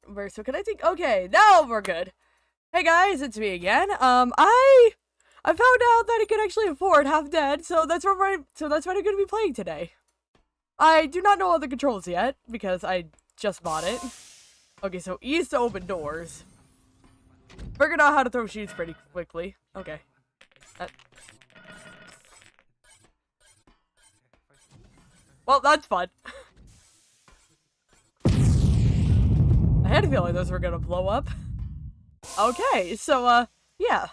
We're still connecting? Okay, now we're good. Hey guys, it's me again. I found out that I can actually afford Half Dead, so that's what I'm gonna be playing today. I do not know all the controls yet, because I just bought it. Okay, so E is to open doors. Figured out how to throw shoes pretty quickly. Okay. Well, that's fun. I had a feeling those were gonna blow up. Okay, so, yeah.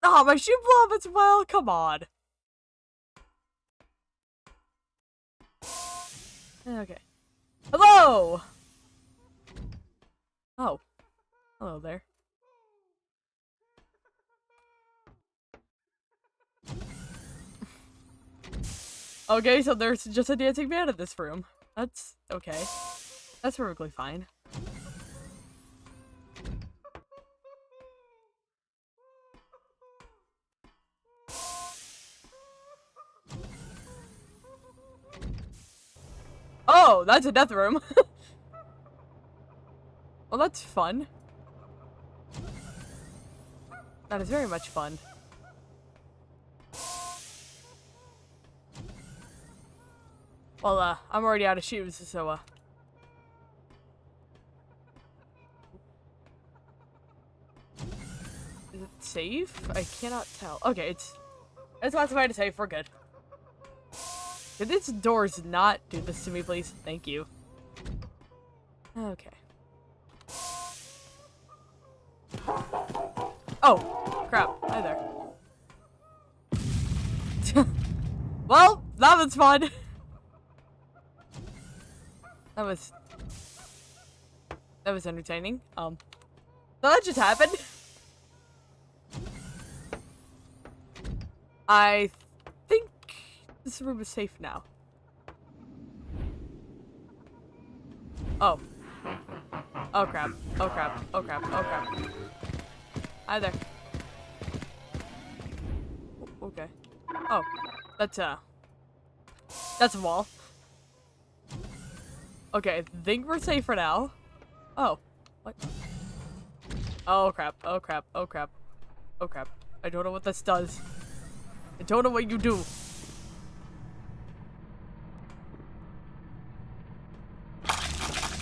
Oh, my shoe blew up as well? Come on. Okay. Hello! Oh. Hello there. Okay, so there's just a dancing man in this room. That's okay. That's perfectly fine. Oh, that's a death room. Well, that's fun. That is very much fun. Well, I'm already out of shoes, so, is it safe? I cannot tell. Okay, it's classified as safe. We're good. Could these doors not do this to me, please? Thank you. Okay. Oh, crap. Hi there. Well, that was fun. That was entertaining. So that just happened. I think this room is safe now. Oh. Oh crap. Oh crap. Oh crap. Oh crap. Hi there. Okay. Oh. That's a wall. Okay, I think we're safe for now. Oh. What? Oh crap. Oh crap. Oh crap. Oh crap. I don't know what this does. I don't know what you do.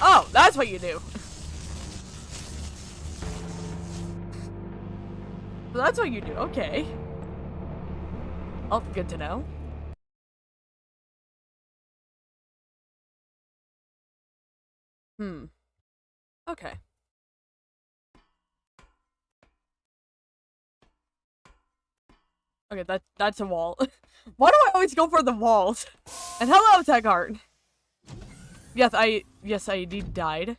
Oh, that's what you do. So that's what you do. Okay. Oh, good to know. Okay. Okay, that's a wall. Why do I always go for the walls? And hello, Tech Art. Yes, I indeed died.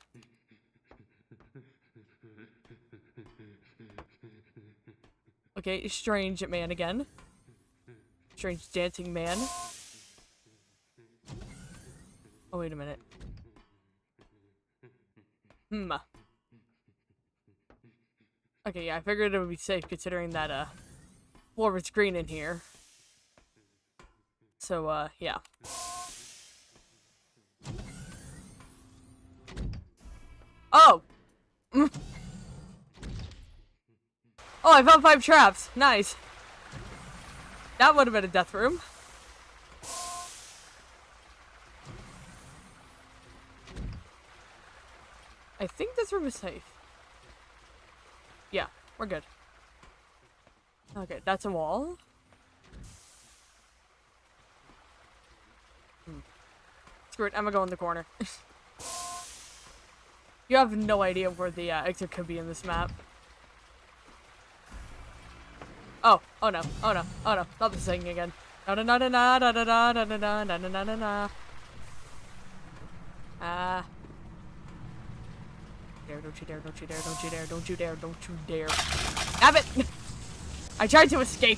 Okay, strange man again. Strange dancing man. Oh, wait a minute. Okay, yeah, I figured it would be safe considering that, floor was green in here. So, yeah. Oh! Oh, I found 5 traps. Nice. That would have been a death room. I think this room is safe. Yeah, we're good. Okay, that's a wall. Screw it, I'm gonna go in the corner. You have no idea where the exit could be in this map. Oh no, oh no, oh no, not the singing again. Na na na na na na na na na na na na na na. Ah. Don't you dare, don't you dare, don't you dare, don't you dare, don't you dare. Have it! I tried to escape.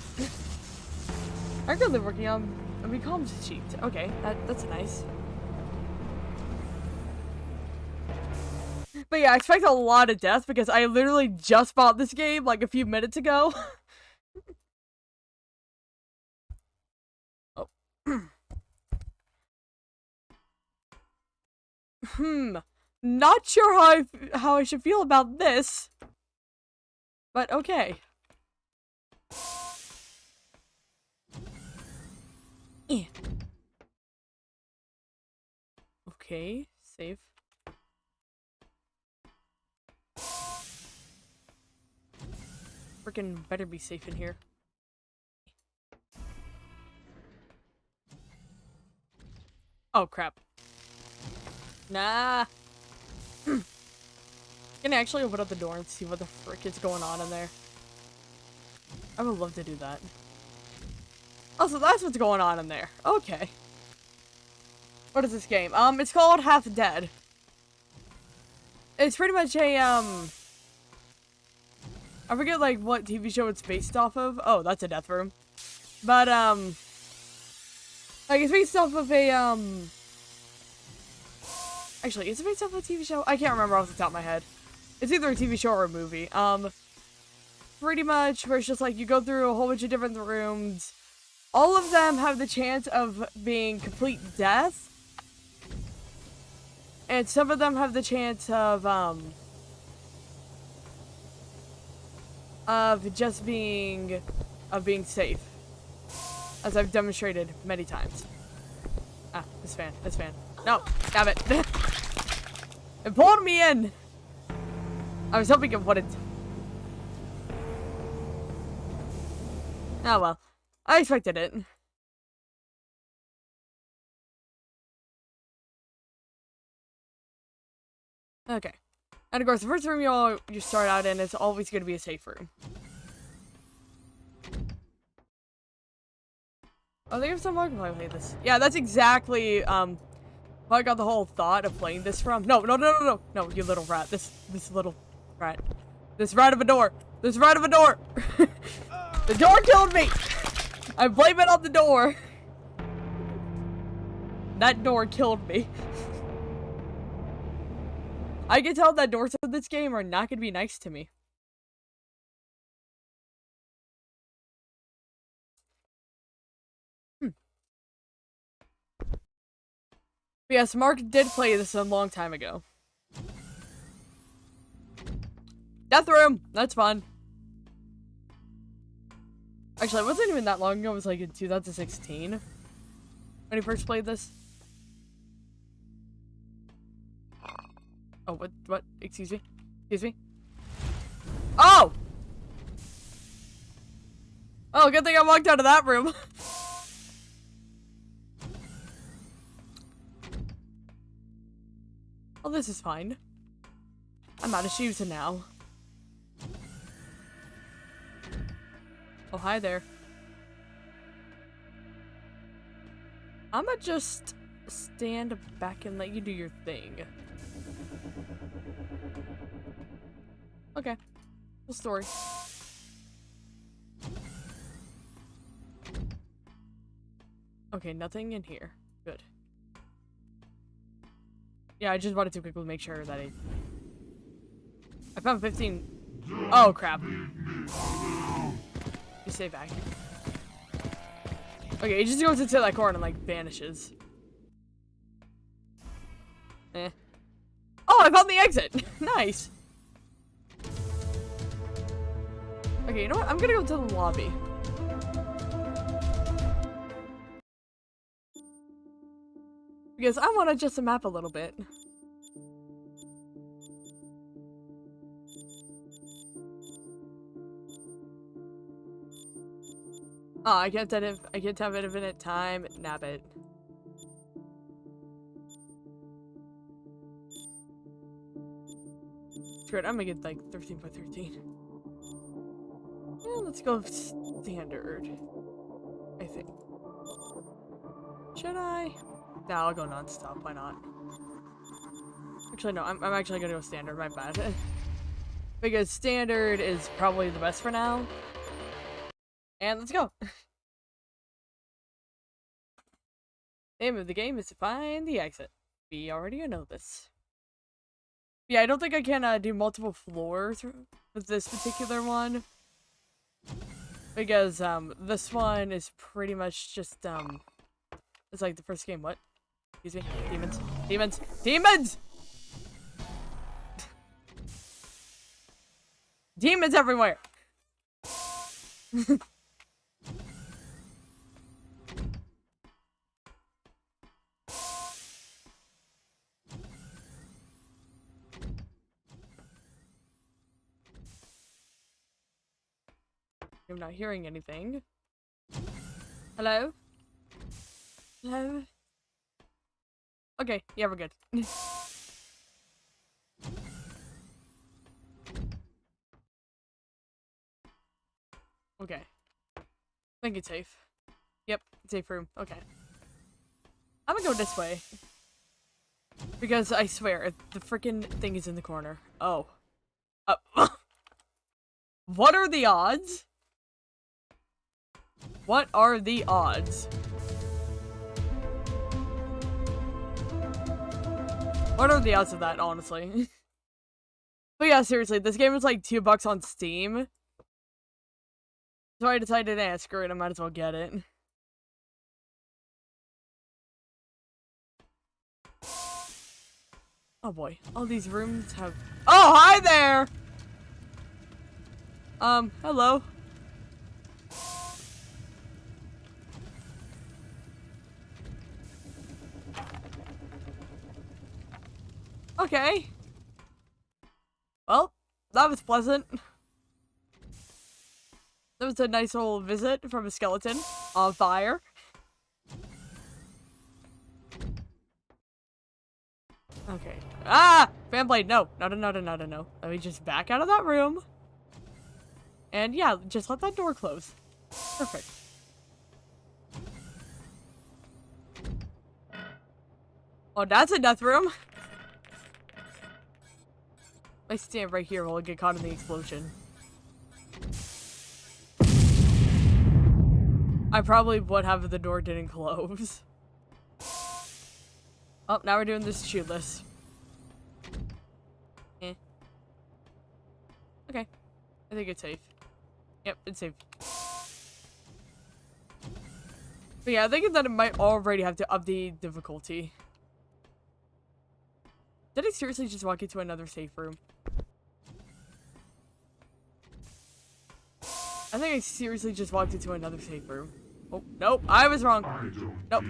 I'm currently working on a recalm sheet. Okay, that's nice. But yeah, I expect a lot of deaths because I literally just bought this game like a few minutes ago. Oh. Not sure how I should feel about this. But okay. Eh. Okay, save. Freaking better be safe in here. Oh crap. Nah. Can I actually open up the door and see what the frick is going on in there? I would love to do that. Oh, so that's what's going on in there. Okay. What is this game? It's called Half Dead. It's pretty much a, I forget, like, what TV show it's based off of. Oh, that's a death room. But, like, it's based off of a, actually, is it based off of a TV show? I can't remember off the top of my head. It's either a TV show or a movie. Pretty much, where it's just, like, you go through a whole bunch of different rooms. All of them have the chance of being complete death. And some of them have the chance of just being safe, as I've demonstrated many times. Ah, this fan. No, damn it! It pulled me in. I was hoping it wouldn't. Oh well, I expected it. Okay. And of course, the first room you start out in is always going to be a safe room. Oh, they have some more to play this. Yeah, that's exactly, where I got the whole thought of playing this from. No, you little rat. This little rat. This rat of a door. This rat of a door. The door killed me. I blame it on the door. That door killed me. I can tell that doors of this game are not going to be nice to me. But yes, Mark did play this a long time ago. Death room! That's fun. Actually, it wasn't even that long ago. It was like in 2016 when he first played this. Oh, what? Excuse me? Excuse me? Oh! Oh, good thing I walked out of that room. Oh, this is fine. I'm out of shoes now. Oh, hi there. I'ma just stand back and let you do your thing. Okay. Full story. Okay, nothing in here. Good. Yeah, I just wanted to quickly make sure that I found 15. Oh, crap. You stay back. Okay, it just goes into that corner and, like, vanishes. Eh. Oh, I found the exit! Nice! Okay, you know what? I'm gonna go to the lobby. Because I want to adjust the map a little bit. Oh, I can't have infinite time. Nabbit. Screw it, I'm gonna get like 13 by 13. Yeah, let's go standard. I think. Should I? No, I'll go non-stop. Why not? Actually, no. I'm actually gonna go standard. My bad. Because standard is probably the best for now. And let's go. Name of the game is to find the exit. We already know this. Yeah, I don't think I can do multiple floors with this particular one. Because this one is pretty much just it's like the first game. What? Excuse me. Demons. Demons. Demons! Demons everywhere! I'm not hearing anything. Hello? Hello? Okay, yeah, we're good. Okay. I think it's safe. Yep, safe room. Okay. I'm gonna go this way. Because I swear, the freaking thing is in the corner. Oh. What are the odds? What are the odds? What are the odds of that, honestly? But yeah, seriously, this game is like $2 on Steam. So I decided, screw it, I might as well get it. Oh boy, all these rooms have... Oh, hi there! Hello. Okay. Well, that was pleasant. That was a nice little visit from a skeleton on fire. Okay. Ah! Fan blade, no. No. Let me just back out of that room. And yeah, just let that door close. Perfect. Oh, that's a death room. I stand right here while I get caught in the explosion. I probably would have if the door didn't close. Oh, now we're doing this shoeless. Eh. Okay. I think it's safe. Yep, it's safe. But yeah, I think that it might already have to up the difficulty. Did I seriously just walk into another safe room? I think I seriously just walked into another safe room. Oh, nope, I was wrong. Nope.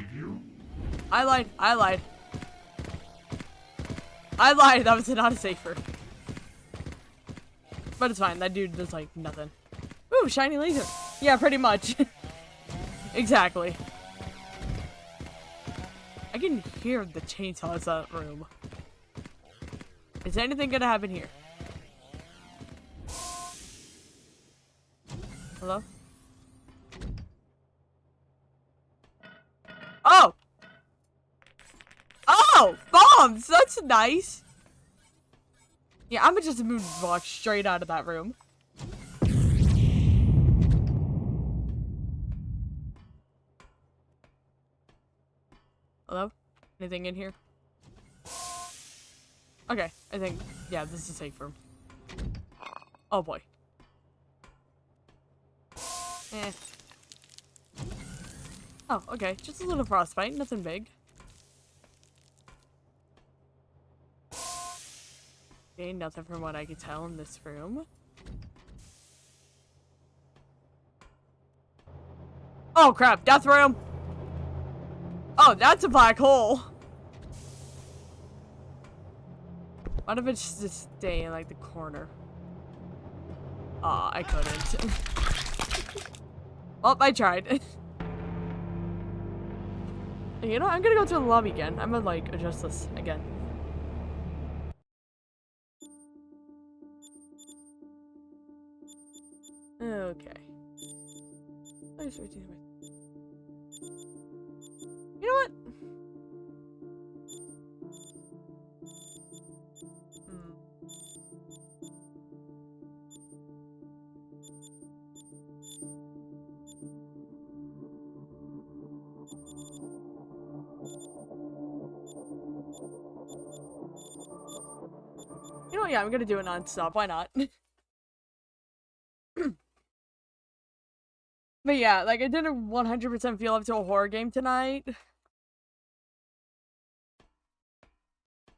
I lied. I lied, that was not a safe room. But it's fine, that dude does like nothing. Ooh, shiny laser. Yeah, pretty much. Exactly. I can hear the chainsaws in that room. Is anything gonna happen here? Hello? Oh! Oh! Bombs! That's nice! Yeah, I'm gonna just moonwalk straight out of that room. Hello? Anything in here? Okay, I think, yeah, this is a safe room. Oh boy. Eh. Oh, okay, just a little frostbite, nothing big. Okay, nothing from what I could tell in this room. Oh crap, death room! Oh, that's a black hole! What if it's just stay in like the corner? Aw, I couldn't. Oh, I tried. You know, I'm gonna go to the lobby again. I'm gonna like adjust this again. Okay. You know what? You know what? Yeah, I'm gonna do it non-stop. Why not? But yeah, like I didn't 100% feel up to a horror game tonight.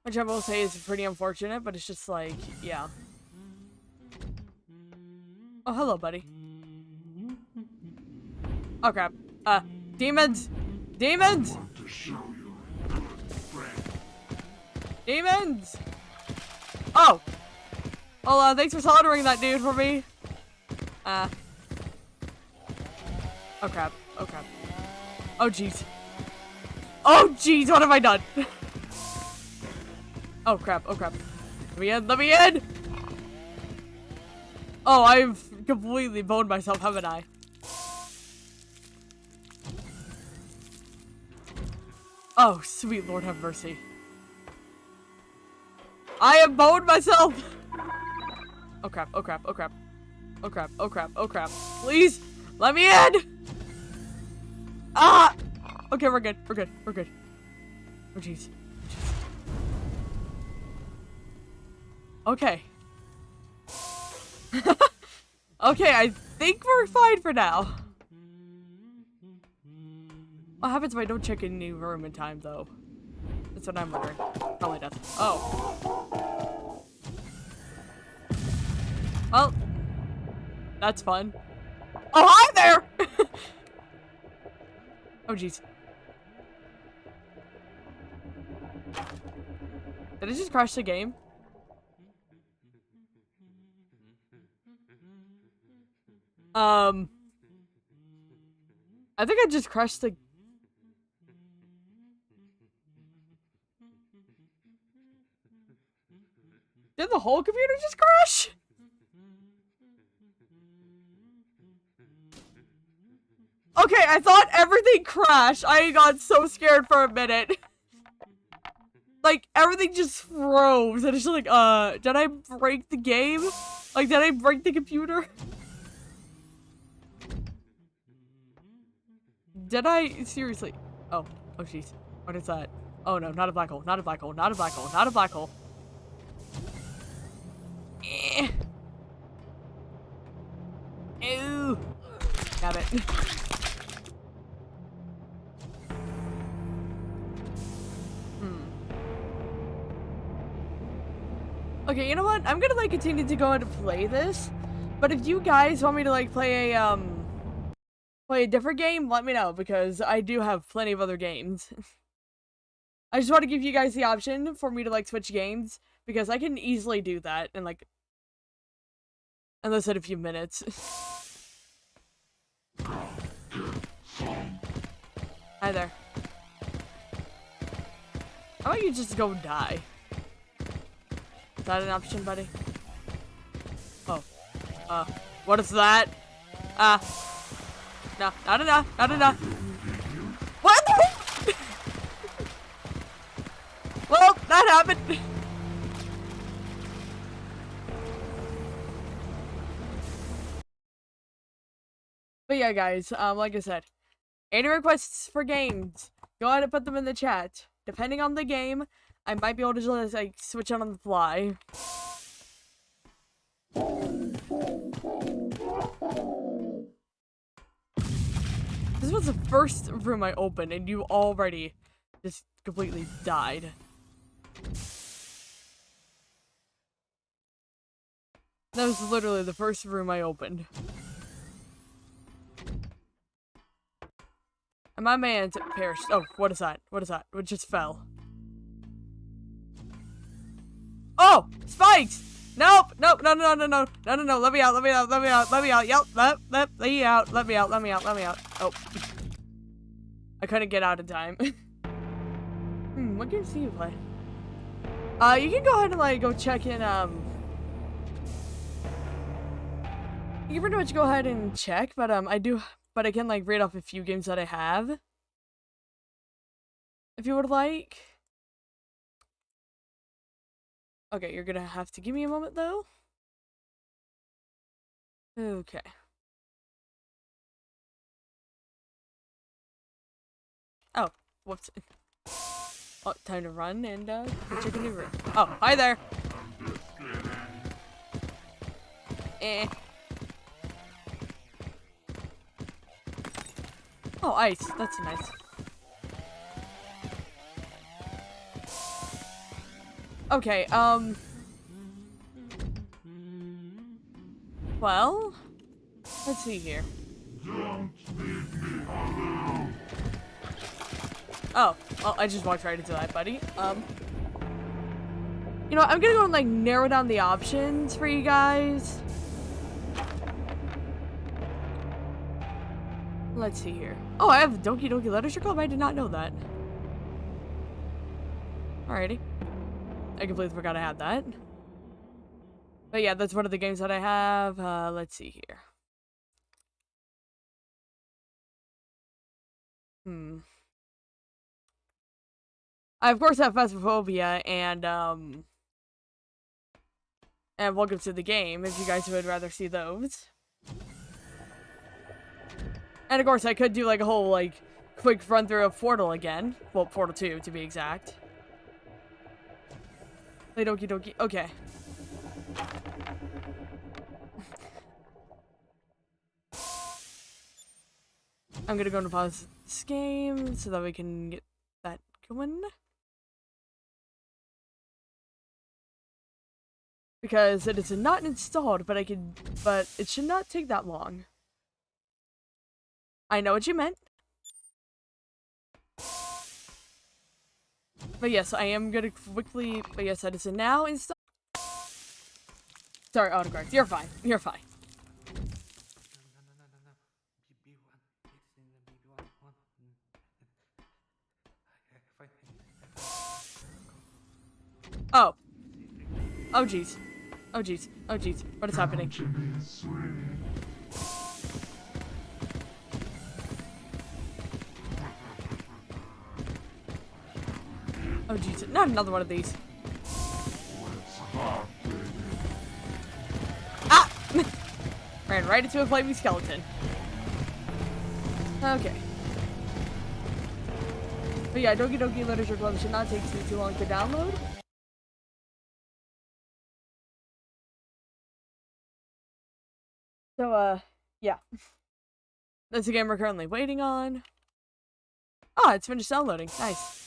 Which I will say is pretty unfortunate, but it's just like, yeah. Oh, hello, buddy. Oh, crap. Demons! Demons! Demons! Oh! Well, thanks for soldering that dude for me. Oh, crap. Oh, crap. Oh, jeez. Oh, jeez, what have I done? Oh, crap. Oh, crap. Let me in. Let me in! Oh, I've completely boned myself, haven't I? Oh, sweet Lord have mercy. I have boned myself! Oh, crap. Oh, crap. Oh, crap. Oh, crap. Oh, crap. Oh, crap. Please, let me in! Ah! Okay, we're good. We're good. We're good. Oh, jeez. Okay. Okay, I think we're fine for now. What happens if I don't check a new room in time, though? That's what I'm wondering. Probably does. Oh. Well. That's fun. Oh, hi there! Oh, jeez. Did I just crash the game? I think I just crashed the... Did the whole computer just crash? Okay, I thought everything crashed. I got so scared for a minute. Like, everything just froze. And it's just like, did I break the game? Like, did I break the computer? Did I? Seriously? Oh. Oh, jeez. What is that? Oh, no. Not a black hole. Not a black hole. Not a black hole. Not a black hole. Eh. Ew. Damn it. Okay, you know what? I'm gonna, like, continue to go ahead and play this. But if you guys want me to, like, play a different game, let me know, because I do have plenty of other games. I just want to give you guys the option for me to, like, switch games, because I can easily do that in, like, less than a few minutes. Hi there. How about you just go die? Is that an option, buddy? Oh. What is that? No, not enough, not enough. What the? Well, that happened. But yeah, guys, like I said, any requests for games, go ahead and put them in the chat. Depending on the game, I might be able to just, like, switch on the fly. This was the first room I opened, and you already just completely died. That was literally the first room I opened. And my man perished. Oh, what is that? What is that? What just fell? Oh! Spikes! Nope! Nope! No, no, no, no, no, no, no, let me out, let me out, let me out, let me out, yep, let me out, let me out, let me out, let me out. Oh. I couldn't get out in time. What games do you play? You can go ahead and, like, go check in, you can pretty much go ahead and check, but, I can, like, read off a few games that I have. If you would like. Okay, you're gonna have to give me a moment, though. Okay. Oh, whoops. Oh, time to run and, go check a new room. Oh, hi there! Eh. Oh, ice. That's nice. Okay, well, let's see here. Oh, well, I just walked right into that, buddy. You know what, I'm gonna go and, like, narrow down the options for you guys. Let's see here. Oh, I have Doki Doki Literature Club? I did not know that. Alrighty. I completely forgot I had that. But yeah, that's one of the games that I have. Let's see here. I, of course, have Phasmophobia and Welcome to the Game, if you guys would rather see those. And, of course, I could do, like, a whole, like, quick run-through of Portal again. Well, Portal 2, to be exact. Play Doki Doki. Okay. I'm gonna go and pause this game so that we can get that going. Because it is not installed, but it should not take that long. I know what you meant. But yes, I am gonna quickly, but yes, that is now installed. Sorry, autocorrect. You're fine. You're fine. Oh. Oh, jeez. Oh, jeez. Oh, jeez. What is happening? Oh, jeez. Not another one of these. Ah! Ran right into a flaming skeleton. Okay. But yeah, Doki Doki Literature Club should not take too long to download. So, yeah. That's the game we're currently waiting on. Oh, it's finished downloading. Nice.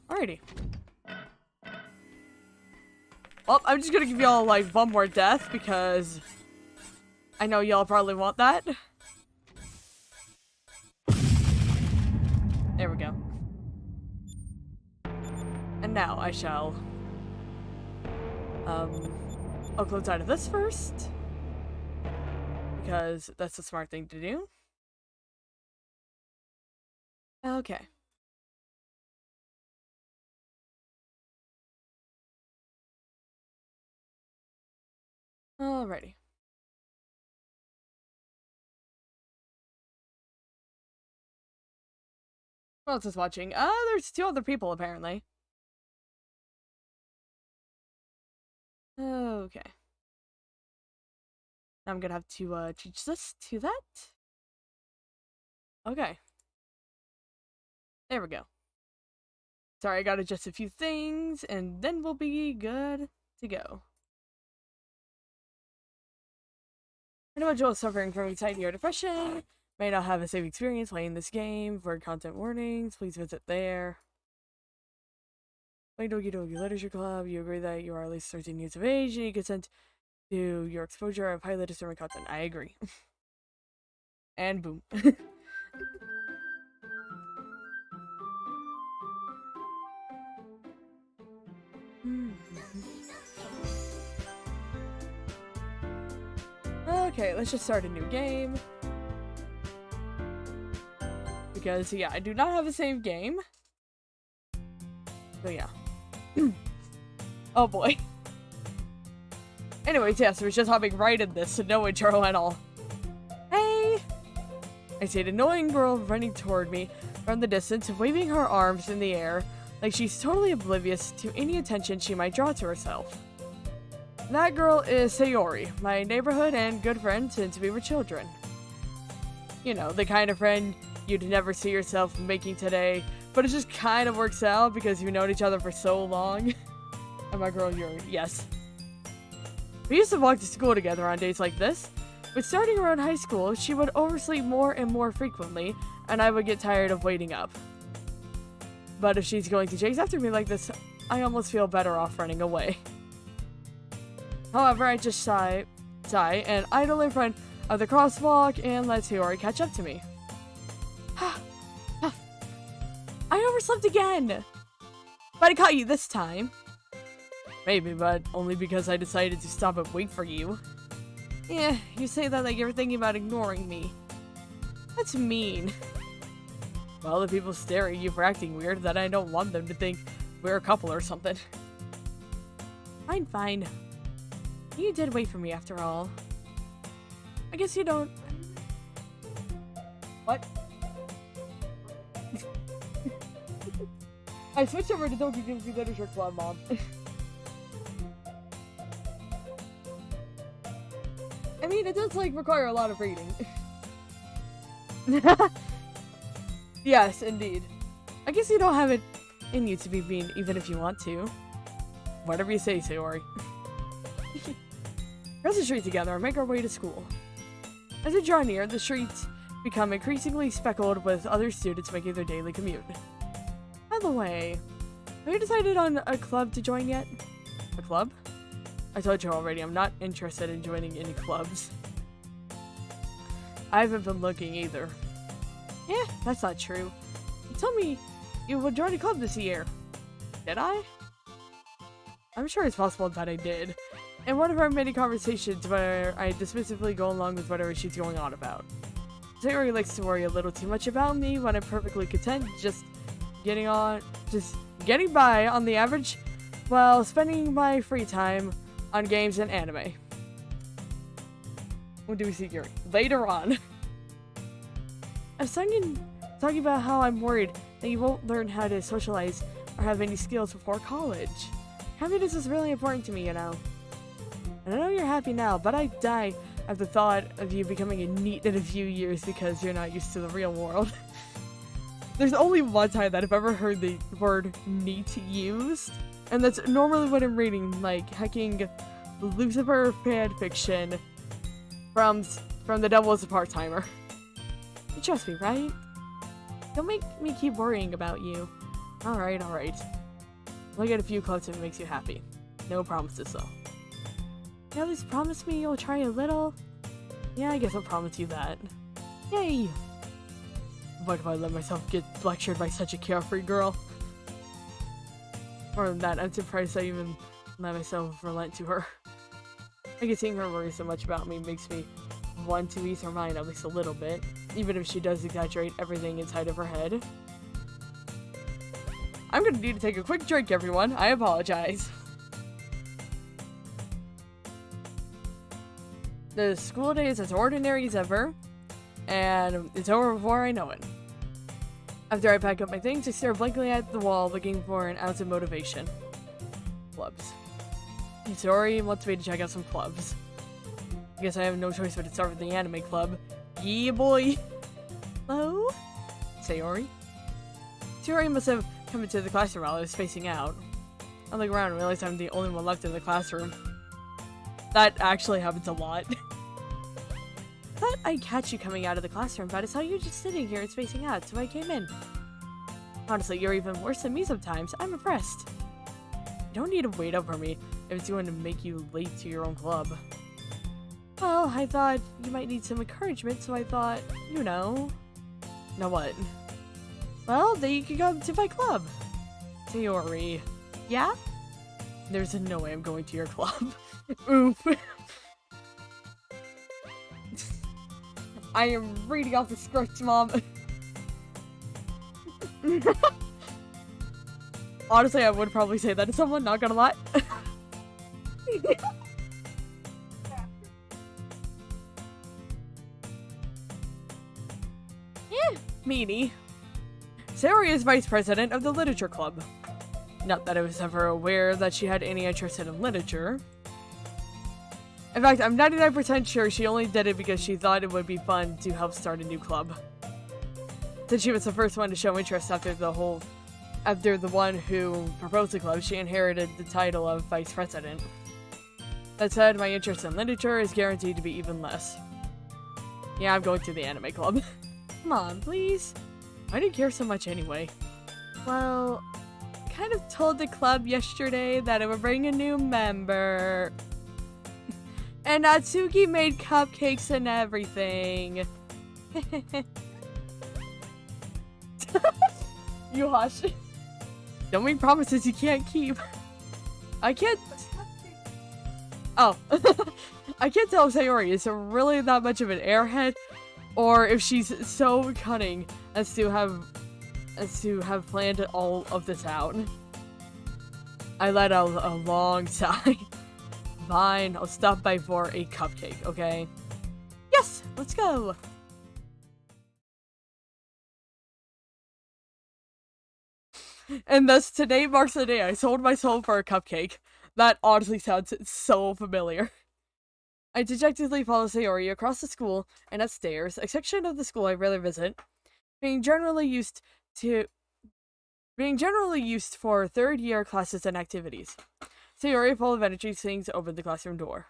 Alrighty. Well, I'm just gonna give y'all, like, one more death, because I know y'all probably want that. There we go. And now I shall, I'll close out of this first, because that's the smart thing to do. Okay. Alrighty. Who else is watching? There's 2 other people, apparently. Okay. Now I'm gonna have to, change this to that. Okay. There we go. Sorry, I gotta adjust a few things, and then we'll be good to go. Individuals suffering from anxiety or depression may not have a safe experience playing this game. For content warnings, please visit there. Play Doki Doki Literature Club. You agree that you are at least 13 years of age and you consent to your exposure of highly disturbing content. I agree. And boom. Okay, let's just start a new game. Because, yeah, I do not have a save game. So, yeah. Oh, boy. Anyways, yeah, so we're just hopping right in this, so no intro at all. Hey! I see an annoying girl running toward me from the distance, waving her arms in the air, like she's totally oblivious to any attention she might draw to herself. That girl is Sayori, my neighborhood and good friend since we were children. You know, the kind of friend you'd never see yourself making today, but it just kind of works out because you've known each other for so long. And my girl, yes. We used to walk to school together on days like this, but starting around high school, she would oversleep more and more frequently, and I would get tired of waiting up. But if she's going to chase after me like this, I almost feel better off running away. However, I just sigh and idle in front of the crosswalk and let Sayori catch up to me. I overslept again! But I caught you this time. Maybe, but only because I decided to stop and wait for you. Yeah, you say that like you're thinking about ignoring me. That's mean. Well, the people stare at you for acting weird, that I don't want them to think we're a couple or something. Fine, fine. You did wait for me after all. I guess you don't... What? I switched over to DDLC Literature Club, Mom. I mean, it does, like, require a lot of reading. Yes, indeed. I guess you don't have it in you to be mean, even if you want to. Whatever you say, Sayori. Cross the street together and make our way to school. As we draw near, the streets become increasingly speckled with other students making their daily commute. By the way, have you decided on a club to join yet? A club? I told you already, I'm not interested in joining any clubs. I haven't been looking either. Yeah, that's not true. You told me you would join a club this year. Did I? I'm sure it's possible that I did. In one of our many conversations where I dismissively go along with whatever she's going on about. Sayori likes to worry a little too much about me when I'm perfectly content just getting by on the average while spending my free time on games and anime. What do we see here? Later on. I was talking about how I'm worried that you won't learn how to socialize or have any skills before college. Happiness is really important to me, you know. And I know you're happy now, but I die at the thought of you becoming a NEET in a few years because you're not used to the real world. There's only one time that I've ever heard the word NEET used, and that's normally when I'm reading, like, hecking Lucifer fanfiction from The Devil is a Part-Timer. You trust me, right? Don't make me keep worrying about you. Alright, alright. Look at a few clubs if it makes you happy. No promises, though. You at least promise me you'll try a little? Yeah, I guess I'll promise you that. Yay! What if I let myself get lectured by such a carefree girl? More than that, I'm surprised I even let myself relent to her. I guess seeing her worry so much about me makes me want to ease her mind at least a little bit, even if she does exaggerate everything inside of her head. I'm gonna need to take a quick drink, everyone. I apologize. The school day is as ordinary as ever, and it's over before I know it. After I pack up my things, I stare blankly at the wall, looking for an ounce of motivation. Clubs. Sayori wants me to check out some clubs. I guess I have no choice but to start with the anime club. Yeah, boy! Hello? Sayori? Sayori must have come into the classroom while I was spacing out. I look around and realize I'm the only one left in the classroom. That actually happens a lot. I thought I'd catch you coming out of the classroom, but I saw you just sitting here and spacing out, so I came in. Honestly, you're even worse than me sometimes. I'm impressed. You don't need to wait up for me if it's going to make you late to your own club. Well, I thought you might need some encouragement, so I thought, you know. Now what? Well, then you can come to my club. Sayori. Yeah? There's no way I'm going to your club. Oof. I am reading off the script, Mom. Honestly, I would probably say that to someone, not gonna lie. Yeah, meanie. Sayori is vice president of the literature club. Not that I was ever aware that she had any interest in literature. In fact, I'm 99% sure she only did it because she thought it would be fun to help start a new club. Since she was the first one to show interest after the one who proposed the club, she inherited the title of vice president. That said, my interest in literature is guaranteed to be even less. Yeah, I'm going to the anime club. Come on, please. Why do you care so much anyway? Well, I kind of told the club yesterday that it would bring a new member. And Natsuki made cupcakes and everything. You hush. Don't make promises you can't keep. I can't. Oh. I can't tell if Sayori is really that much of an airhead, or if she's so cunning as to have planned all of this out. I let out a long sigh. Fine, I'll stop by for a cupcake, okay? Yes, let's go. And thus, today marks the day I sold my soul for a cupcake. That honestly sounds so familiar. I dejectedly follow Sayori across the school and upstairs, a section of the school I rarely visit, being generally used for third-year classes and activities. Sayori, full of energy, swings open the classroom door.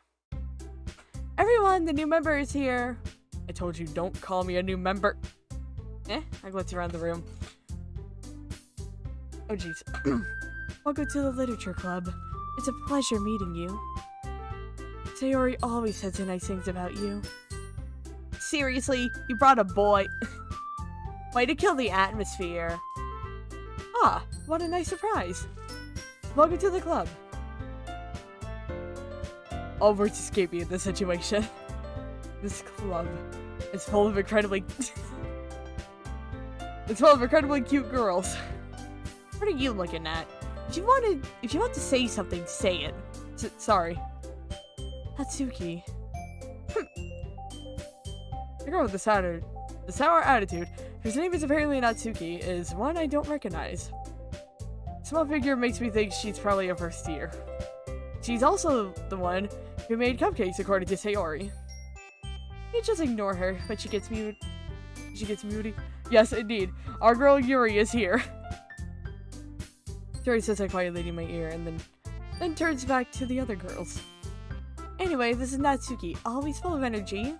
Everyone, the new member is here. I told you, don't call me a new member. I glance around the room. Oh, jeez. Welcome to the literature club. It's a pleasure meeting you. Sayori always says nice things about you. Seriously, you brought a boy. Way to kill the atmosphere. Ah, what a nice surprise. Welcome to the club. All words escape me in this situation. This club is full of incredibly... It's full of incredibly cute girls. What are you looking at? If you want to say something, say it. Sorry. Natsuki. The girl with the sour attitude, whose name is apparently Natsuki, is one I don't recognize. Small figure makes me think she's probably a first year. She's also the one who made cupcakes, according to Sayori. You just ignore her when she gets moody. Yes, indeed. Our girl Yuri is here. Yuri says that quietly in my ear, and then turns back to the other girls. Anyway, this is Natsuki, always full of energy.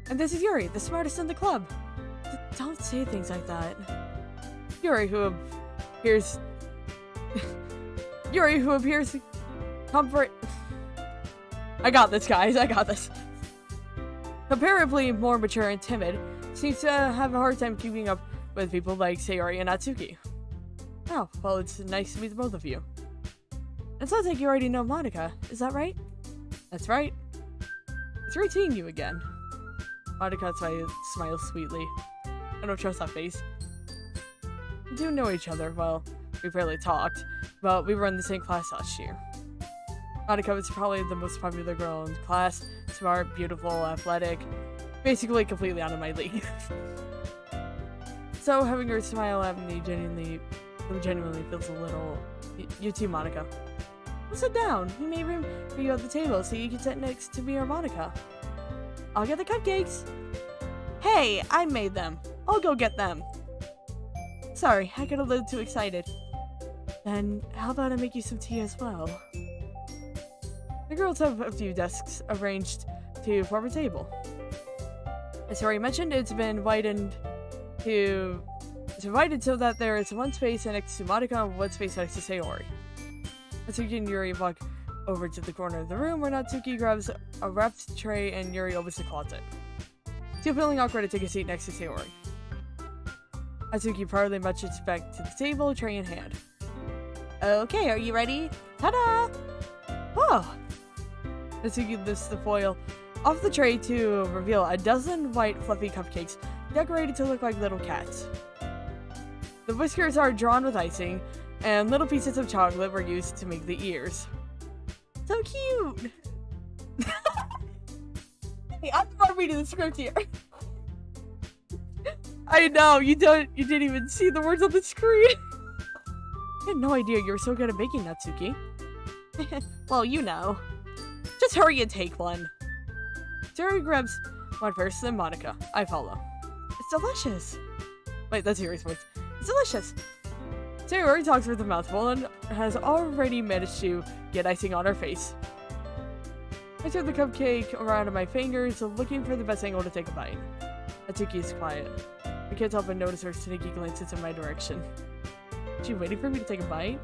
And this is Yuri, the smartest in the club. Don't say things like that. Yuri, who appears comfort. I got this, guys. I got this. Comparably more mature and timid, seems to have a hard time keeping up with people like Sayori and Natsuki. Oh, well, it's nice to meet the both of you. It sounds like you already know Monica, is that right? That's right. It's great seeing you again. Monica smiles sweetly. I don't trust that face. We do know each other, well, we've rarely talked, but we were in the same class last year. Monica was probably the most popular girl in class, smart, beautiful, athletic, basically completely out of my league. So having her smile at me genuinely feels a little... You too, Monica. Well, sit down. We made room for you at the table so you can sit next to me or Monica. I'll get the cupcakes. Hey, I made them. I'll go get them. Sorry, I got a little too excited. Then, how about I make you some tea as well? The girls have a few desks arranged to form a table. As already mentioned, it's been widened so that there is one space next to Monica and one space next to Sayori. Natsuki and Yuri walk over to the corner of the room where Natsuki grabs a wrapped tray and Yuri opens the closet. Still feeling awkward to take a seat next to Sayori. Natsuki proudly marches back to the table, tray in hand. Okay, are you ready? Ta-da! Oh! Natsuki lifts the foil off the tray to reveal a dozen white fluffy cupcakes decorated to look like little cats. The whiskers are drawn with icing, and little pieces of chocolate were used to make the ears. So cute! Hey, I'm the one reading the script here. I know, you didn't even see the words on the screen. I had no idea you were so good at baking, Natsuki. Well, you know. Just hurry and take one. Sayori grabs one first, then Monica. I follow. It's delicious. Wait, that's Yuri's voice. It's delicious. Sayori talks with a mouthful and has already managed to get icing on her face. I turn the cupcake around in my fingers, looking for the best angle to take a bite. Natsuki is quiet. I can't help but notice her sneaky glances in my direction. Is she waiting for me to take a bite?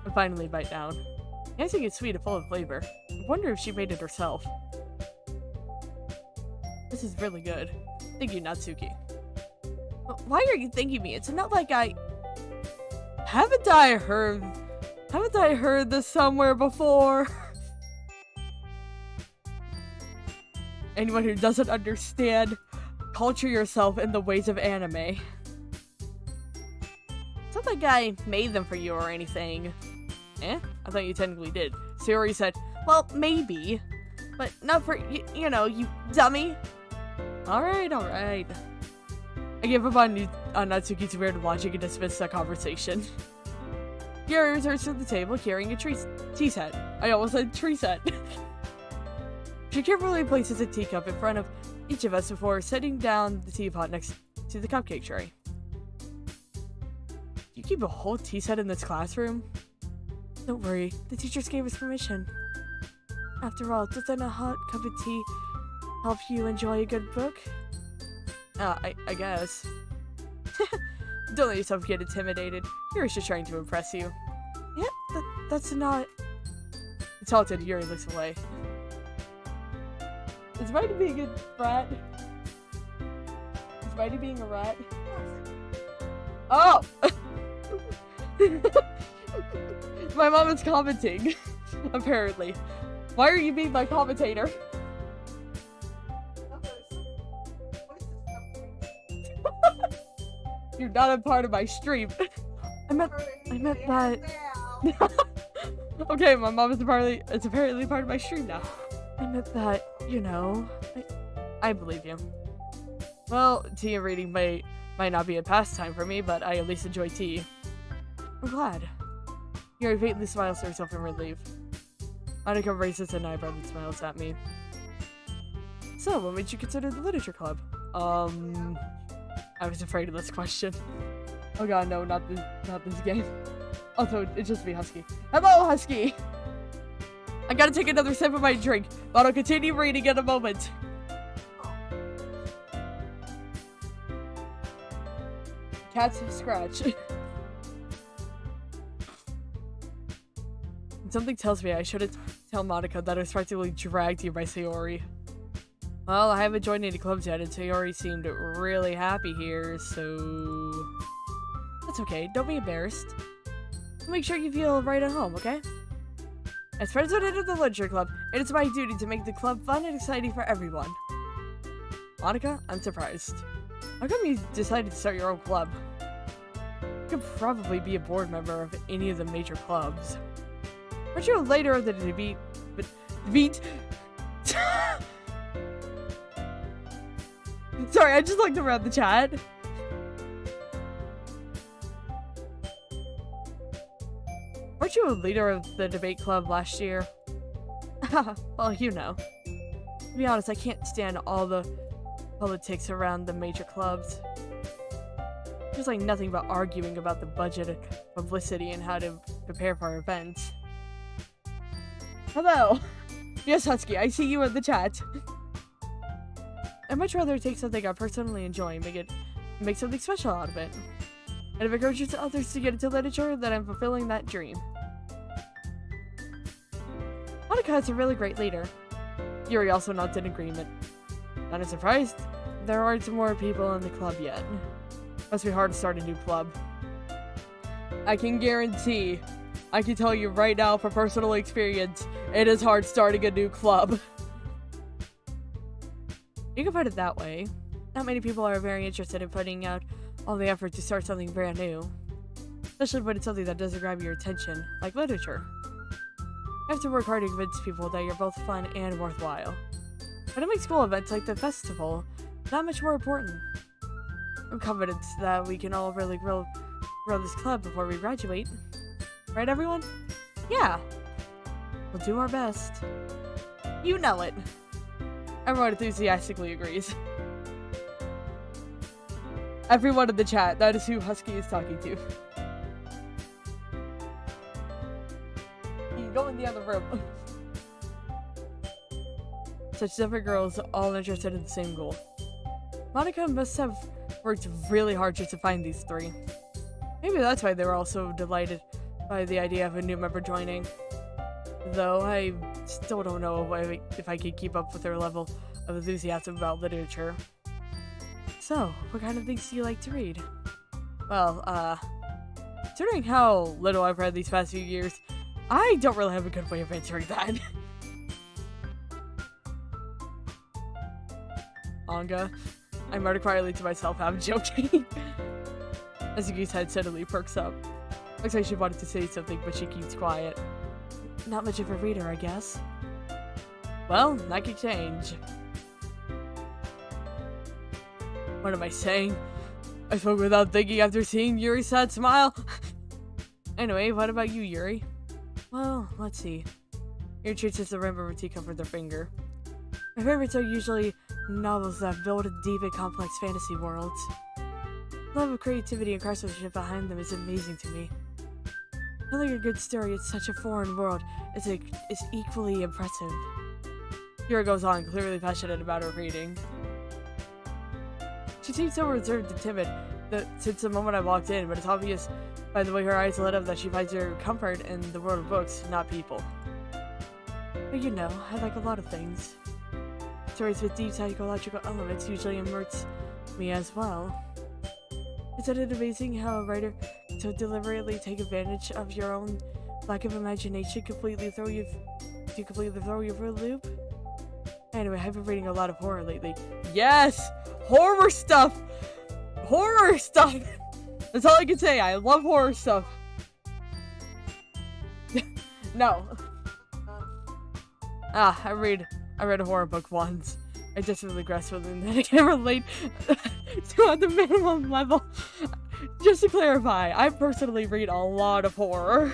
I finally bite down. The icing is sweet and full of flavor. I wonder if she made it herself. This is really good. Thank you, Natsuki. Why are you thanking me? It's not like I... Haven't I heard this somewhere before? Anyone who doesn't understand, culture yourself in the ways of anime. It's not like I made them for you or anything. Eh? I thought you technically did. Sayori said, well, maybe. But not for, you know, you dummy. Alright. I gave up on Natsuki's weird logic and dismissed that conversation. Yuri returns to the table carrying a tea set. I almost said tree set. She carefully places a teacup in front of each of us before setting down the teapot next to the cupcake tray. You keep a whole tea set in this classroom? Don't worry, the teachers gave us permission. After all, doesn't a hot cup of tea help you enjoy a good book? I guess. Don't let yourself get intimidated. Yuri's just trying to impress you. Yeah, that's not... It's halted. Yuri looks away. Is Mighty being a rat? Is Mighty being a rat? Oh! My mom is commenting. Apparently. Why are you being my commentator? You're not a part of my stream. I meant that. Okay, my mom is apparently part of my stream now. I meant that, you know, I believe you. Well, tea and reading might not be a pastime for me, but I at least enjoy tea. I'm glad. Yuri faintly smiles to herself in relief. Annika raises an eyebrow and smiles at me. So, what made you consider the literature club? I was afraid of this question. Oh god, no, not this game. Also, it's just me, Husky. Hello, Husky! I gotta take another sip of my drink, but I'll continue reading in a moment. Cat's scratch. Something tells me I shouldn't tell Monica that I was practically dragged here by Sayori. Well, I haven't joined any clubs yet, and Sayori seemed really happy here, so... That's okay, don't be embarrassed. Make sure you feel right at home, okay? As president of the literature club, it is my duty to make the club fun and exciting for everyone. Monica, I'm surprised. How come you decided to start your own club? You could probably be a board member of any of the major clubs. Aren't you later of the debate? Sorry, I just looked around the chat. Weren't you a leader of the debate club last year? Well, you know. To be honest, I can't stand all the politics around the major clubs. There's like nothing but arguing about the budget, publicity, and how to prepare for our events. Hello! Yes, Husky, I see you in the chat. I'd much rather take something I personally enjoy and make something special out of it. And if it encourages others to get into literature, then I'm fulfilling that dream. Monica is a really great leader. Yuri also nods in agreement. Not surprised, there aren't more people in the club yet. Must be hard to start a new club. I can guarantee, I can tell you right now from personal experience, it is hard starting a new club. You can put it that way. Not many people are very interested in putting out all the effort to start something brand new. Especially when it's something that doesn't grab your attention, like literature. You have to work hard to convince people that you're both fun and worthwhile. But it makes cool events like the festival that much more important. I'm confident that we can all really grow this club before we graduate. Right, everyone? Yeah. We'll do our best. You know it. Everyone enthusiastically agrees. Everyone in the chat, that is who Husky is talking to. You can go in the other room. Such different girls, all interested in the same goal. Monica must have worked really hard just to find these three. Maybe that's why they were all so delighted by the idea of a new member joining. Though I still don't know if I could keep up with their level of enthusiasm about literature. So, what kind of things do you like to read? Well, considering how little I've read these past few years, I don't really have a good way of answering that. Manga. I muttered quietly to myself, I'm joking. Azuki's head suddenly perks up. Looks like she wanted to say something, but she keeps quiet. Not much of a reader, I guess. Well, that could change. What am I saying? I spoke without thinking after seeing Yuri's sad smile. Anyway, what about you, Yuri? Well, let's see. Yuri treats the rim of her teacup with her finger. My favorites are usually novels that build deep and complex fantasy worlds. The love of creativity and craftsmanship behind them is amazing to me. Telling a good story in such a foreign world is equally impressive. Yuri goes on, clearly passionate about her reading. She seems so reserved and timid since the moment I walked in, but it's obvious by the way her eyes lit up that she finds her comfort in the world of books, not people. But you know, I like a lot of things. Stories with deep psychological elements usually immerse me as well. Isn't it amazing how a writer so deliberately take advantage of your own lack of imagination completely throw you for a loop? Anyway, I've been reading a lot of horror lately. Yes! Horror stuff! Horror stuff! That's all I can say. I love horror stuff. No. I read a horror book once. I just really grasp something that I can relate to at the minimum level. Just to clarify, I personally read a lot of horror.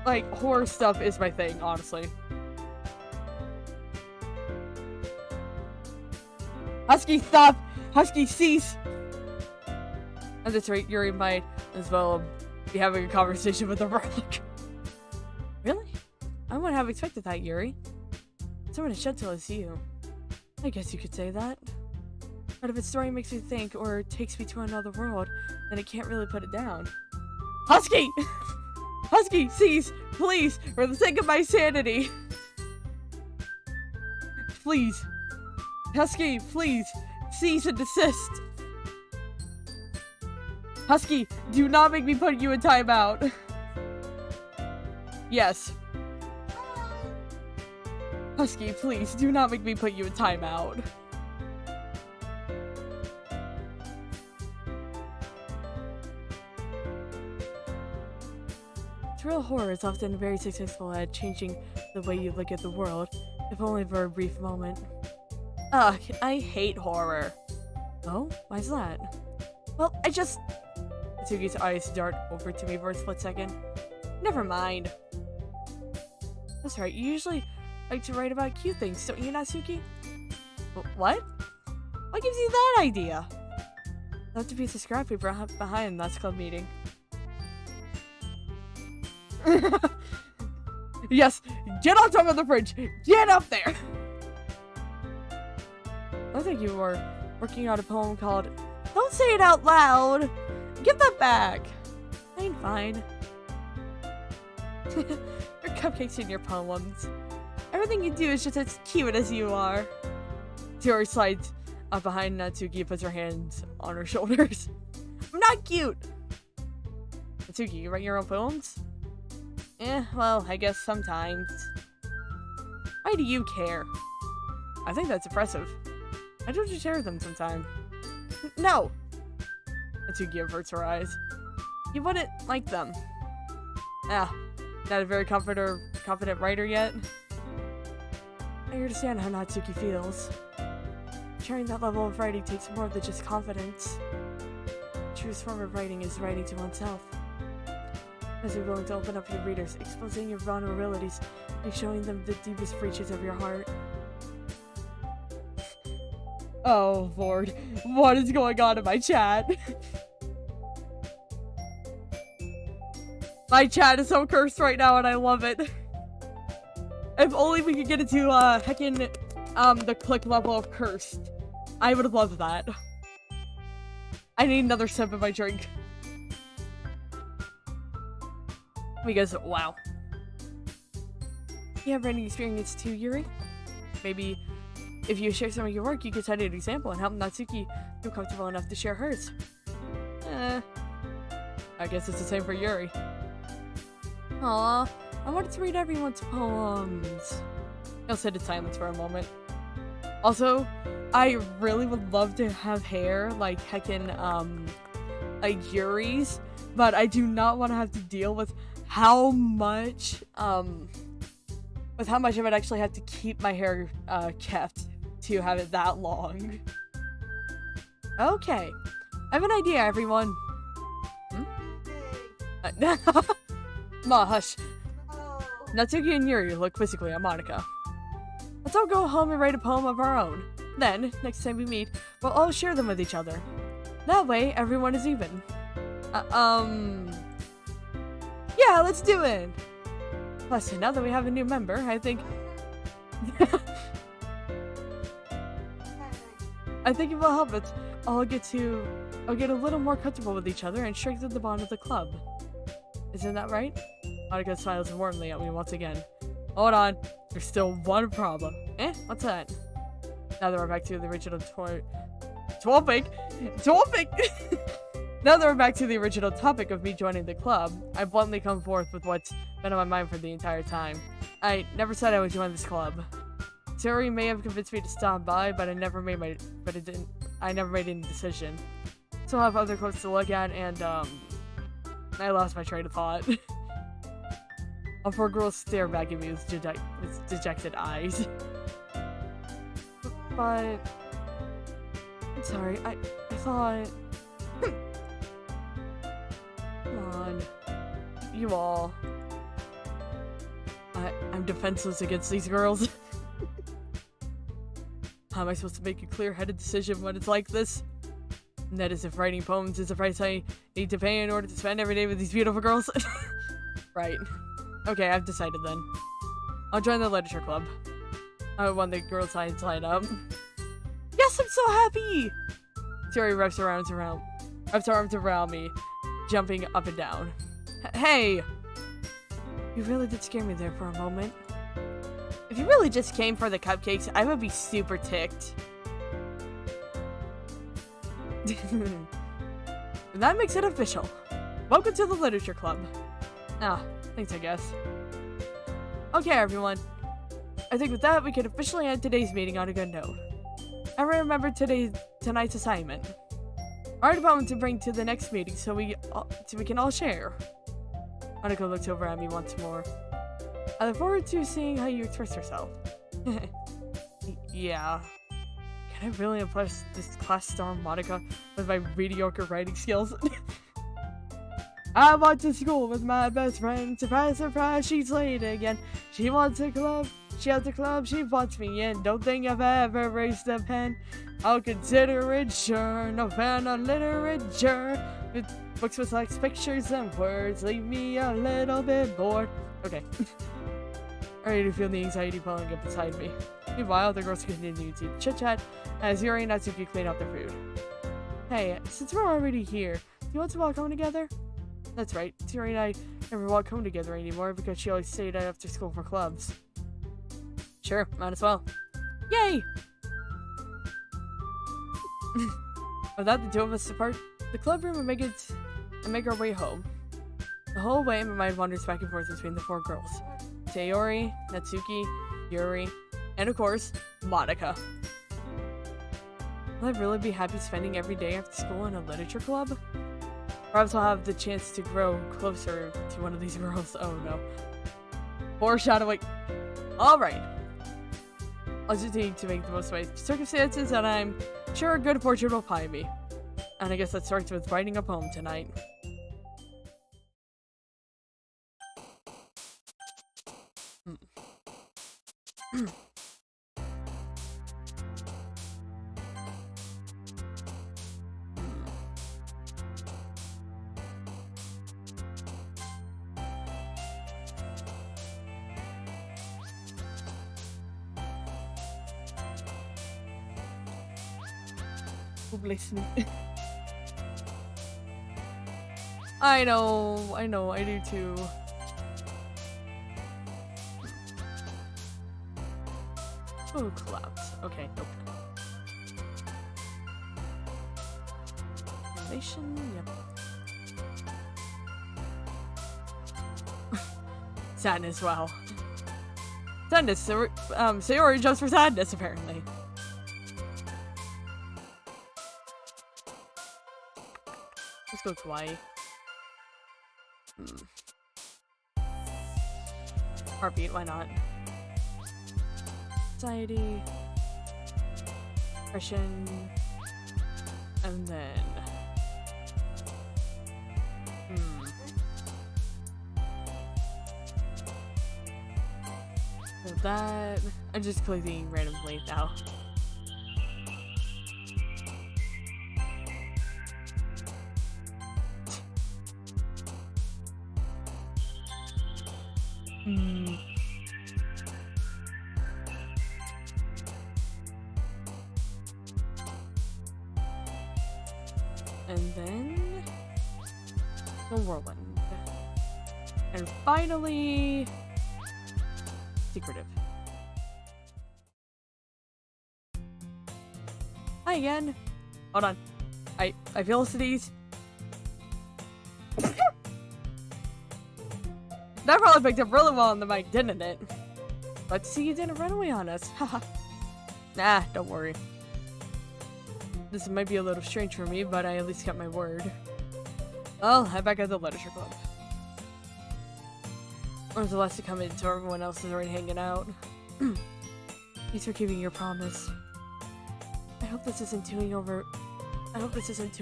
Like, horror stuff is my thing, honestly. Husky, stop! Husky, cease! At this rate, Yuri might as well be having a conversation with a relic. Really? I wouldn't have expected that, Yuri. Someone as gentle as you. I guess you could say that. But if its story makes me think, or takes me to another world, then I can't really put it down. Husky! Husky, cease! Please! For the sake of my sanity! Please! Husky, please! Cease and desist! Husky, do not make me put you in timeout! Yes. Husky, please, do not make me put you in timeout. Real horror is often very successful at changing the way you look at the world, if only for a brief moment. Ugh, I hate horror. Oh? Why's that? Well, Natsuki's eyes dart over to me for a split second. Never mind. That's right, you usually like to write about cute things, don't you, Natsuki? What? What gives you that idea? I'll have to piece of scrap paper behind last club meeting. Yes, get on top of the fridge! Get up there! I think you were working on a poem called Don't Say It Out Loud! Give that back! I ain't fine. Your cupcakes and your poems. Everything you do is just as cute as you are. Tori slides up behind Natsuki and puts her hands on her shoulders. I'm not cute! Natsuki, you write your own poems? Well, I guess sometimes. Why do you care? I think that's impressive. I don't you share them sometime. No! Natsuki averts her eyes. You wouldn't like them. Not a very confident writer yet. I understand how Natsuki feels. Sharing that level of writing takes more than just confidence. The truest form of writing is writing to oneself. As you're willing to open up your readers, exposing your vulnerabilities, and showing them the deepest reaches of your heart. Oh, Lord. What is going on in my chat? My chat is so cursed right now, and I love it. If only we could get it to, the click level of cursed. I would love that. I need another sip of my drink. Because, wow. You have writing experience too, Yuri? Maybe if you share some of your work, you could set an example and help Natsuki feel comfortable enough to share hers. I guess it's the same for Yuri. Aw, I wanted to read everyone's poems. I'll sit in silence for a moment. Also, I really would love to have hair like heckin', like Yuri's, but I do not want to have to deal with how much I would actually have to keep my hair, kept to have it that long. Okay, I have an idea, everyone. Ma, hush. Natsuki and Yuri look quizzically at Monica. Let's all go home and write a poem of our own. Then, next time we meet, we'll all share them with each other. That way, everyone is even. Yeah, let's do it! Plus, now that we have a new member, I think... I think it will help us all get a little more comfortable with each other and strengthen the bond of the club. Isn't that right? Monica smiles warmly at me once again. Hold on, there's still one problem. What's that? Now that we're back to the original topic. Now that we're back to the original topic of me joining the club, I bluntly come forth with what's been on my mind for the entire time. I never said I would join this club. Tori may have convinced me to stop by, but I never made any decision. Still have other quotes to look at, and I lost my train of thought. All four girls stare back at me with dejected eyes. But I'm sorry, I thought. Come on, you all. I'm defenseless against these girls. How am I supposed to make a clear-headed decision when it's like this? And that is if writing poems is the price I need to pay in order to spend every day with these beautiful girls. Right. Okay, I've decided then. I'll join the literature club. I want the girl signs line up. Yes, I'm so happy! Tori wraps her arms around me, jumping up and down. Hey! You really did scare me there for a moment. If you really just came for the cupcakes, I would be super ticked. That makes it official. Welcome to the literature club. Ah, thanks I guess. Okay everyone. I think with that we can officially end today's meeting on a good note. I remember tonight's assignment. Write a poem to bring to the next meeting so we can all share. Monica looks over at me once more. I look forward to seeing how you express yourself. Yeah. Can I really impress this class star Monica with my mediocre writing skills? I went to school with my best friend. Surprise, surprise, she's late again. She wants a club. She has a club. She wants me in. Don't think I've ever raised a pen. I'll consider it sure. No fan on literature. Books with like pictures and words leave me a little bit bored. Okay. Ready to feel the anxiety welling up beside me. Meanwhile, the girls continue to chit-chat as Yuri and Natsuki clean up their food. Hey, since we're already here, do you want to walk home together? That's right, Yuri and I never walk home together anymore because she always stayed after school for clubs. Sure, might as well. Yay! Without the two of us depart the club room and make our way home. The whole way, my mind wanders back and forth between the four girls. Sayori, Natsuki, Yuri, and of course, Monica. Will I really be happy spending every day after school in a literature club? Perhaps I'll have the chance to grow closer to one of these girls. Oh no. Foreshadowing. Alright. I'll just need to make the most of my circumstances, and I'm sure good fortune will find me. And I guess that starts with writing a poem tonight. Listen. I know, I do too. Oh, collapse. Okay, nope. Relation, yep. Sadness, wow. Sadness, Sayori jumps for sadness, apparently. Let's go kawaii. Heartbeat, why not? Anxiety. Depression. And then... So that... I'm just clicking randomly now. And then the whirlwind. And finally secretive. Hi again. Hold on. I feel cities. That probably picked up really well on the mic, didn't it? But see, you didn't run away on us. Haha. Nah, don't worry. This might be a little strange for me, but I at least got my word. Well, I'm back at the literature club. I was the last to come in, so everyone else is already hanging out. Thanks for keeping your promise. I hope this isn't too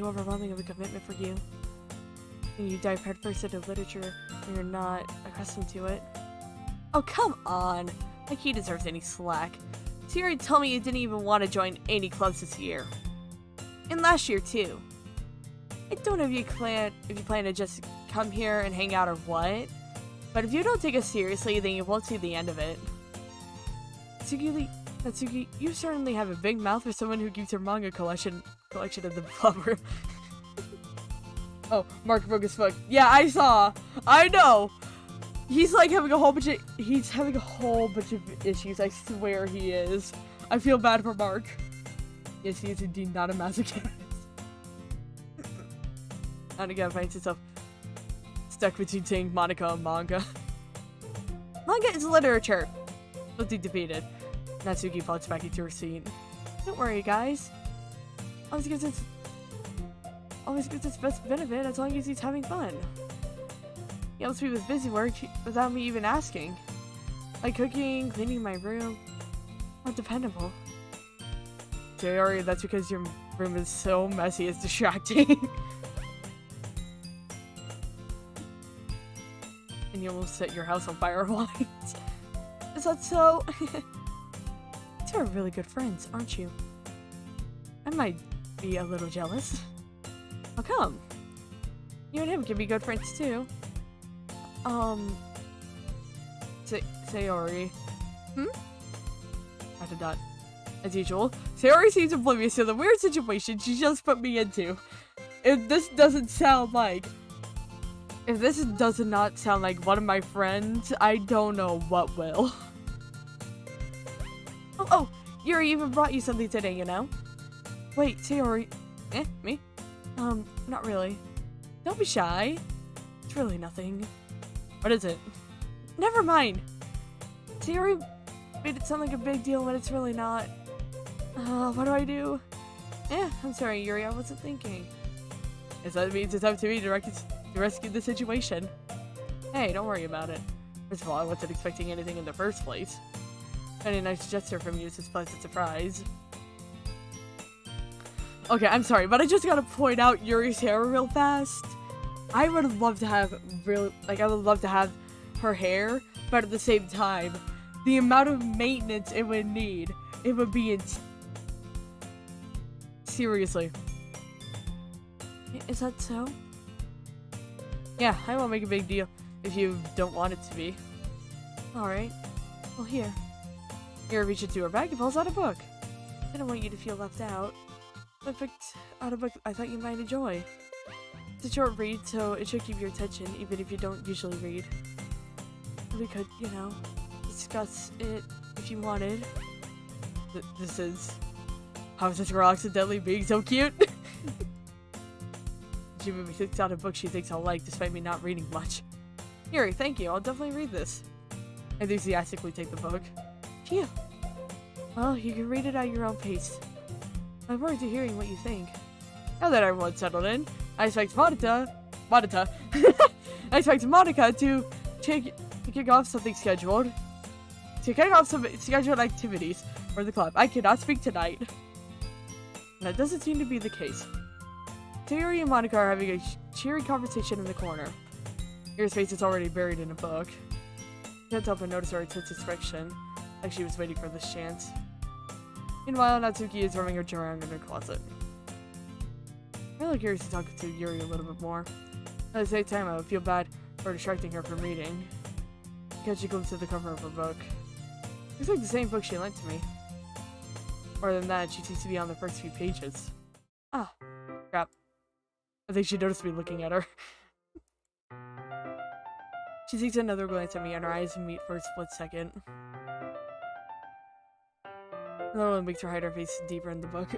overwhelming of a commitment for you. And you dive headfirst into literature, and you're not accustomed to it. Oh, come on! Like he deserves any slack. Siri told me you didn't even want to join any clubs this year. And last year, too. I don't know if you plan to just come here and hang out or what, but if you don't take us seriously, then you won't see the end of it. Natsuki, you certainly have a big mouth for someone who keeps her manga collection in the club room. Oh, Mark broke his foot. Yeah, I saw. I know. He's like having a whole bunch of issues. I swear he is. I feel bad for Mark. Yes, he is indeed not a masochist. And again finds himself stuck between saying Monica and manga. Manga is literature. Looking defeated. Natsuki falls back into her seat. Don't worry, guys. Always gives its best benefit as long as he's having fun. He helps me with busy work without me even asking. Like cooking, cleaning my room. Not dependable. Sayori, that's because your room is so messy, it's distracting. And you almost set your house on fire once. Is that so? You're really good friends, aren't you? I might be a little jealous. How come? You and him can be good friends too. Sayori. Dot. As usual, Sayori seems oblivious to the weird situation she just put me into. If this does not sound like one of my friends, I don't know what will. Oh, Yuri even brought you something today, you know? Wait, Sayori. Me? Not really. Don't be shy. It's really nothing. What is it? Never mind. Sayori made it sound like a big deal when it's really not. What do I do? I'm sorry, Yuri, I wasn't thinking. Guess that means it's up to me to rescue the situation. Hey, don't worry about it. First of all, I wasn't expecting anything in the first place. Any nice gesture from you is a pleasant surprise. Okay, I'm sorry, but I just gotta point out Yuri's hair real fast. I would love to have her hair, but at the same time, the amount of maintenance it would need, it would be seriously. Is that so? Yeah, I won't make a big deal if you don't want it to be. Alright. Well, here. Here, reach into her bag and pulls out a book. I don't want you to feel left out. I picked out a book I thought you might enjoy. It's a short read, so it should keep your attention, even if you don't usually read. We could, discuss it if you wanted. This is... How is this girl accidentally being so cute? She maybe picks out a book she thinks I'll like, despite me not reading much. Here, thank you. I'll definitely read this. I enthusiastically take the book. Phew. Well, you can read it at your own pace. I'm forward to hearing what you think. Now that everyone's settled in, I expect I expect Monica to kick off something scheduled. To kick off some scheduled activities for the club. I cannot speak tonight. That doesn't seem to be the case. Terry and Monica are having a cheery conversation in the corner. Yuri's face is already buried in a book. Can't help but notice her intense expression, like she was waiting for this chance. Meanwhile, Natsuki is rubbing her chair around in her closet. I'm really curious to talk to Yuri a little bit more. At the same time, I would feel bad for distracting her from reading. Catch a glimpse of the cover of her book. Looks like the same book she lent to me. More than that, she seems to be on the first few pages. Ah, crap. I think she noticed me looking at her. She takes another glance at me and our eyes meet for a split second. Another one makes her hide her face deeper in the book.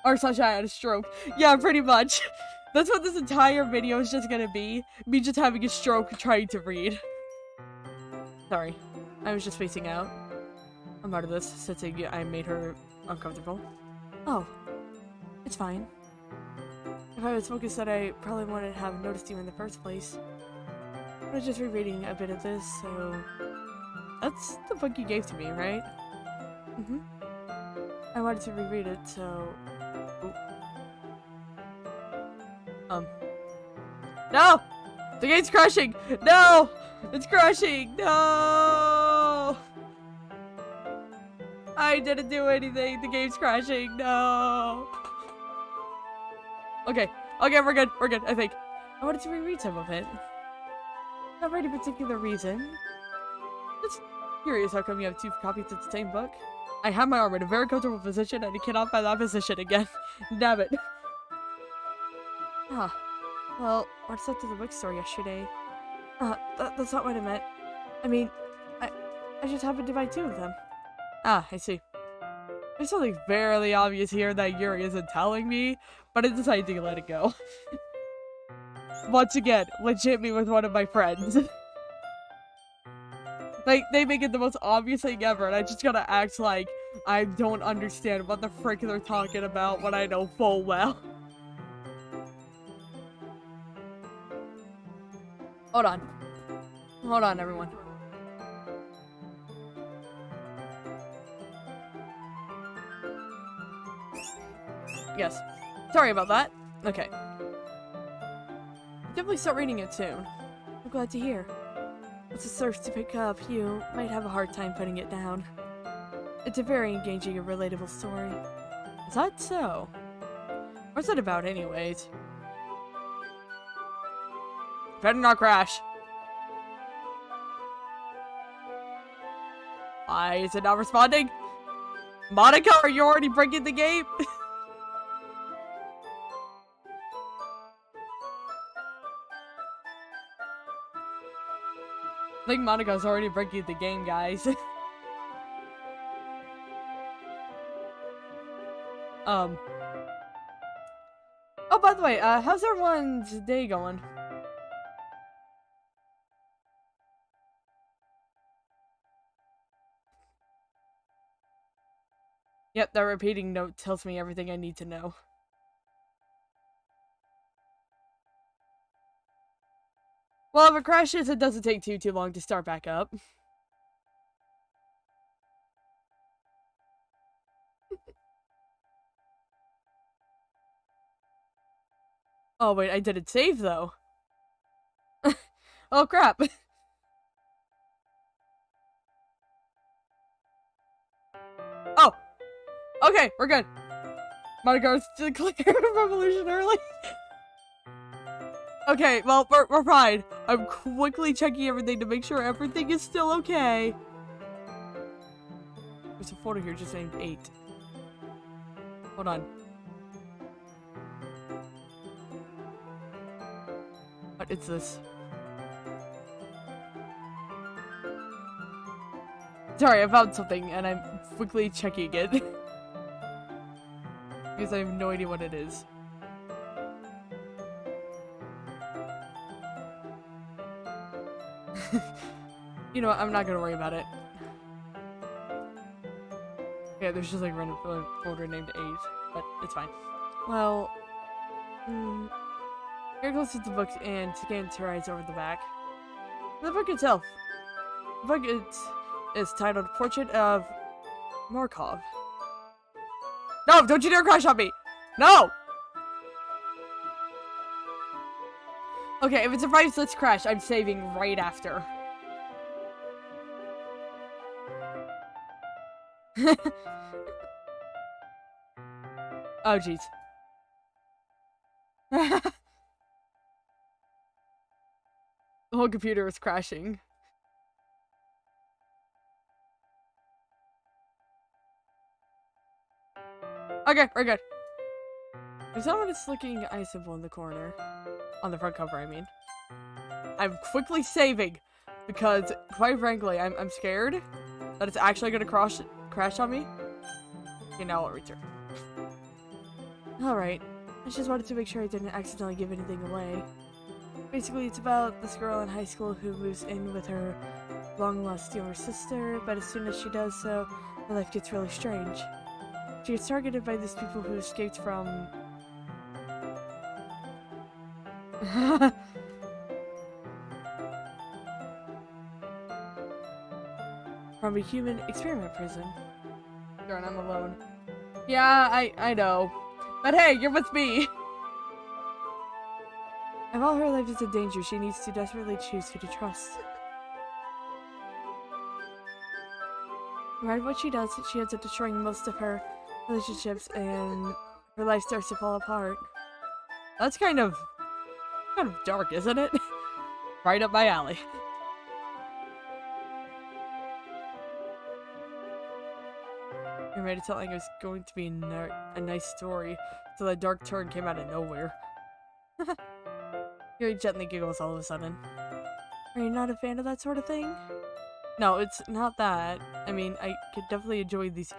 R/I had a stroke. Yeah, pretty much. That's what this entire video is just gonna be. Me just having a stroke trying to read. Sorry. I was just spacing out. I'm out of this, since I made her uncomfortable. Oh. It's fine. If I was focused, that I probably wouldn't have noticed you in the first place. I was just rereading a bit of this, so... That's the book you gave to me, right? Mm-hmm. I wanted to reread it, so... Ooh. No! The gate's crashing! No! It's crashing! No! I didn't do anything. The game's crashing. No! Okay. Okay, we're good. We're good, I think. I wanted to reread some of it. Not for any particular reason. Just curious how come you have two copies of the same book? I have my arm in a very comfortable position and I cannot find that position again. Damn it. Ah. Well, I went to the bookstore yesterday. That's not what I meant. I mean, I just happened to buy two of them. Ah, I see. There's something fairly obvious here that Yuri isn't telling me, but I decided to let it go. Once again, legit me with one of my friends. Like, they make it the most obvious thing ever, and I just gotta act like I don't understand what the frick they're talking about when I know full well. Hold on. Hold on, everyone. Yes. Sorry about that. Okay. Definitely start reading it soon. I'm glad to hear. Once it starts to pick up, you might have a hard time putting it down. It's a very engaging and relatable story. Is that so? What's it about anyways? Better not crash. Why is it not responding? Monica, are you already breaking the game? I think Monica's already breaking the game, guys. Oh, by the way, how's everyone's day going? Yep, that repeating note tells me everything I need to know. Well, if it crashes, it doesn't take too long to start back up. Oh, wait, I didn't save, though. Oh, crap. Oh! Okay, we're good. Monica's declared revolution early. Okay, well, we're fine. I'm quickly checking everything to make sure everything is still okay. There's a photo here just saying 8. Hold on. What is this? Sorry, I found something and I'm quickly checking it. Because I have no idea what it is. You know what, I'm not gonna worry about it. Yeah, there's just like a random folder named 8, but it's fine. Well, here closes the book and scans her eyes over the back. The book itself. The book is titled Portrait of Morkov. No, don't you dare crash on me! No! Okay, if it survives, let's crash. I'm saving right after. Oh, jeez. The whole computer is crashing. Okay, we're good. There's someone that's looking at eye symbol in the corner. On the front cover, I mean. I'm quickly saving because, quite frankly, I'm scared that it's actually gonna crash on me. Okay, now I'll return. Alright. I just wanted to make sure I didn't accidentally give anything away. Basically, it's about this girl in high school who moves in with her long-lost younger sister, but as soon as she does so, her life gets really strange. She gets targeted by these people who escaped from... from a human experiment prison. Darn, I'm alone. Yeah, I know. But hey, you're with me! And while her life is in danger, she needs to desperately choose who to trust. No matter what she does, she ends up destroying most of her relationships, and her life starts to fall apart. That's kind of dark, isn't it? Right up my alley. I made it sound like it was going to be a nice story, so the dark turn came out of nowhere. Yuri gently giggles all of a sudden. Are you not a fan of that sort of thing? No, it's not that. I mean, I could definitely enjoy these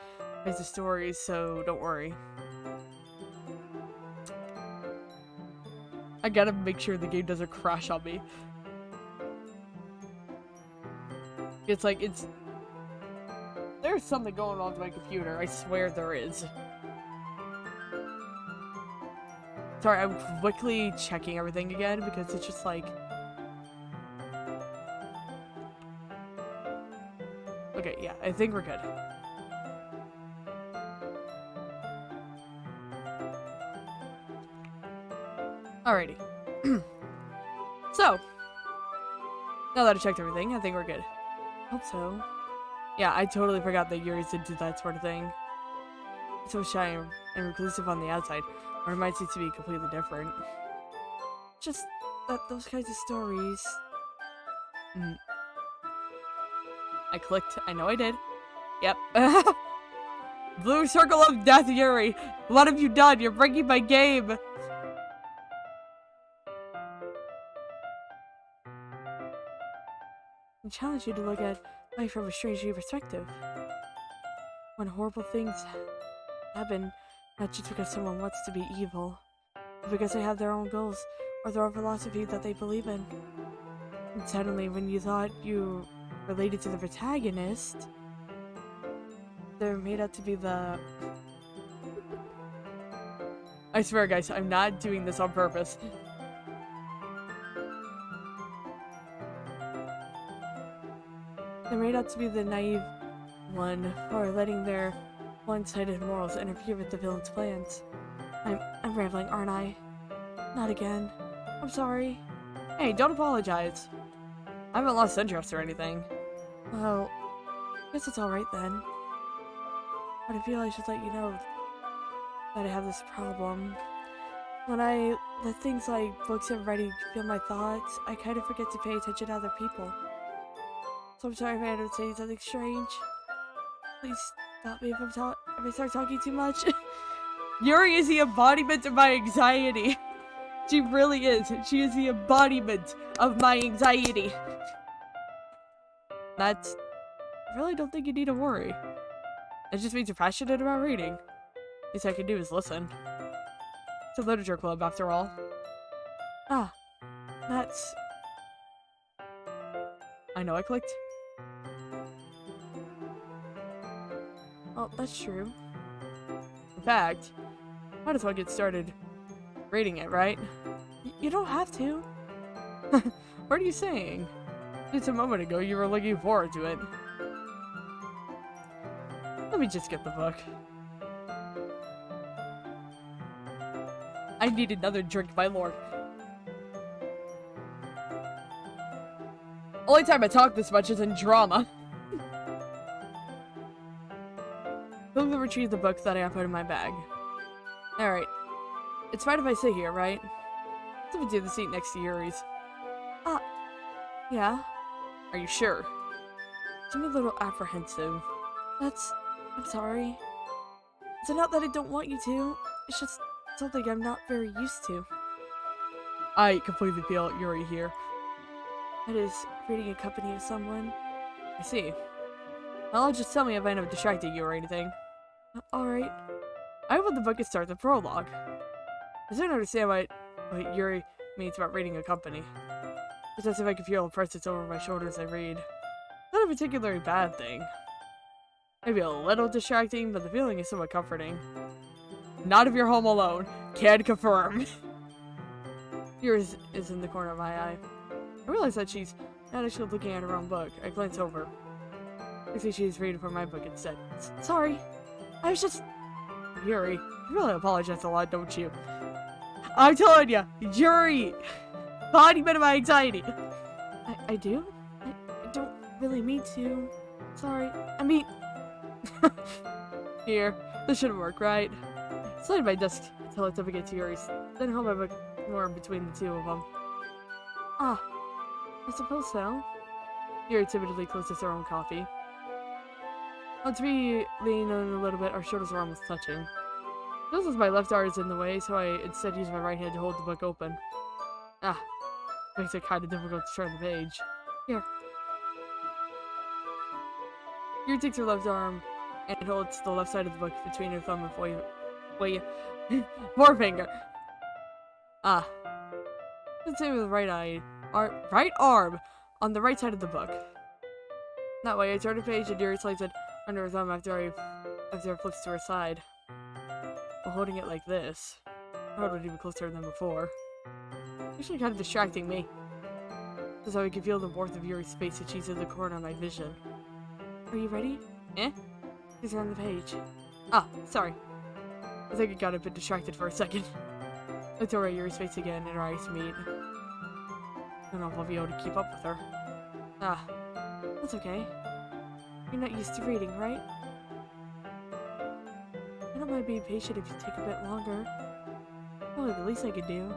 kinds of stories, so don't worry. I gotta make sure the game doesn't crash on me. It's like, there's something going on with my computer. I swear there is. Sorry, I'm quickly checking everything again because it's just like... Okay, yeah, I think we're good. Alrighty. So, now that I checked everything, I think we're good. Hope so. Yeah, I totally forgot that Yuri's into that sort of thing. He's so shy and reclusive on the outside, or it might seem to be completely different. Just that those kinds of stories... I clicked. I know I did. Yep. Blue Circle of Death, Yuri! What have you done? You're breaking my game! I challenge you to look at life from a strange new perspective. When horrible things happen, not just because someone wants to be evil, but because they have their own goals or their own philosophy that they believe in. And suddenly, when you thought you related to the protagonist, they're made out to be the... I swear, guys, I'm not doing this on purpose. They're made out to be the naive one, or letting their one-sided morals interfere with the villain's plans. I'm rambling, aren't I? Not again. I'm sorry. Hey, don't apologize. I haven't lost interest or anything. Well, I guess it's alright then. But I feel I should let you know that I have this problem. When I let things like books and writing fill my thoughts, I kind of forget to pay attention to other people. So I'm sorry if I ended up saying something strange. Please stop me if I start talking too much. Yuri is the embodiment of my anxiety. She really is. She is the embodiment of my anxiety. That's I really don't think you need to worry. It just means you're passionate about reading. Least I can do is listen. It's a literature club, after all. Ah, that's... I know I clicked. Oh, that's true. In fact, might as well get started reading it, right? You don't have to. What are you saying? Just a moment ago, you were looking forward to it. Let me just get the book. I need another drink, my lord. Only time I talk this much is in drama. Quickly retrieve the book that I have put in my bag. Alright. It's fine if I sit here, right? Let me do the seat next to Yuri's. Yeah. Are you sure? I'm a little apprehensive. I'm sorry. It's not that I don't want you to. It's just something I'm not very used to. I completely feel Yuri here. That is, reading a company of someone. I see. Well, just tell me if I end up distracting you or anything. Alright. I open the book and start the prologue. I don't understand what Yuri means about reading a company. It's as if I can feel a presence over my shoulder as I read. Not a particularly bad thing. Maybe a little distracting, but the feeling is somewhat comforting. Not if you're home alone. Can confirm. Yuri is in the corner of my eye. I realize that she's not actually looking at her own book. I glance over. I see she's reading from my book instead. Sorry. I was just... Yuri, you really apologize a lot, don't you? I'm telling you, Yuri! Embodiment of my anxiety! I do? I don't really mean to. Sorry. I mean... Here. This should work, right? Slide my desk until it's up against Yuri's. Then hold my book more between the two of them. Ah. I suppose so. Yuri timidly closes her own copy. Once we lean in a little bit, our shoulders are almost touching. Just as my left arm is in the way, so I instead use my right hand to hold the book open. Ah. Makes it kind of difficult to turn the page. Here. Yuri takes her left arm and holds the left side of the book between her thumb and forefinger. Ah. The same with the right arm on the right side of the book. That way, I turn the page and Yuri slides it under her thumb after it flips to her side. While holding it like this, I hold it even closer than before. Actually kind of distracting me. Just so I can feel the warmth of Yuri's face as she's in the corner of my vision. Are you ready? Eh? She's on the page. Ah, sorry. I think I got a bit distracted for a second. I throw at Yuri's face again and our eyes meet. I don't know if I'll be able to keep up with her. Ah, that's okay. You're not used to reading, right? I don't mind being patient if you take a bit longer. Probably the least I could do.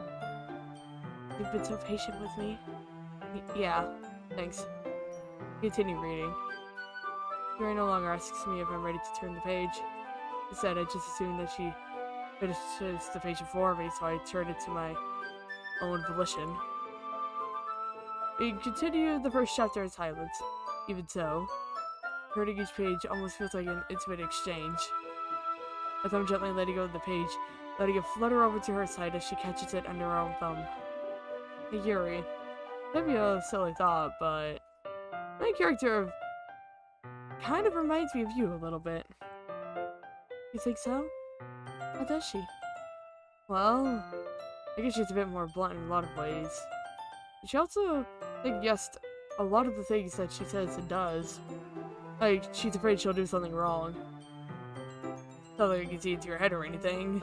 You've been so patient with me. Yeah, thanks. Continue reading. Yuri no longer asks me if I'm ready to turn the page. Instead, I just assumed that she finishes the page before me, so I turn it to my own volition. We continue the first chapter in silence. Even so, turning each page almost feels like an intimate exchange. I thumb gently letting go of the page, letting it flutter over to her side as she catches it under her own thumb. Hey Yuri, maybe a silly thought, but my character kind of reminds me of you a little bit. You think so? How does she? Well, I guess she's a bit more blunt in a lot of ways. She also, I think, guessed a lot of the things that she says and does. Like, she's afraid she'll do something wrong. Not that you can see into your head or anything,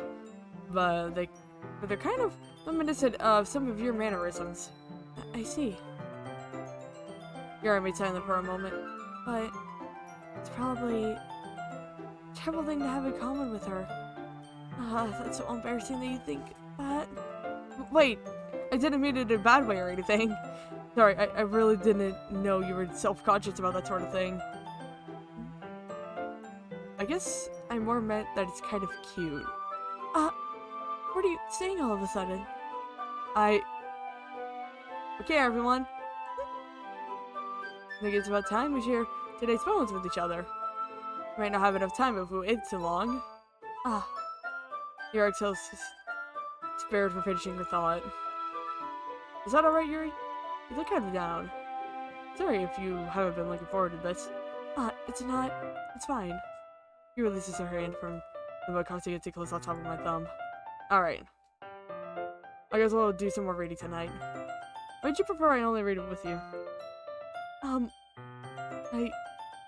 but they're kind of reminiscent of some of your mannerisms. I see. Yuri made silent for a moment, but it's probably a terrible thing to have in common with her. That's so embarrassing that you think that. Wait, I didn't mean it in a bad way or anything. Sorry, I really didn't know you were self-conscious about that sort of thing. I guess I more meant that it's kind of cute. What are you saying all of a sudden? Okay, everyone. I think it's about time we share today's poems with each other. We might not have enough time if we wait too long. Ah. Your exhales spared for finishing her thought. Is that alright, Yuri? You look kind of down. Sorry if you haven't been looking forward to this. It's not. It's fine. He releases her hand from the book, causing it to close on top of my thumb. Alright. I guess we'll do some more reading tonight. Why'd you prefer I only read it with you?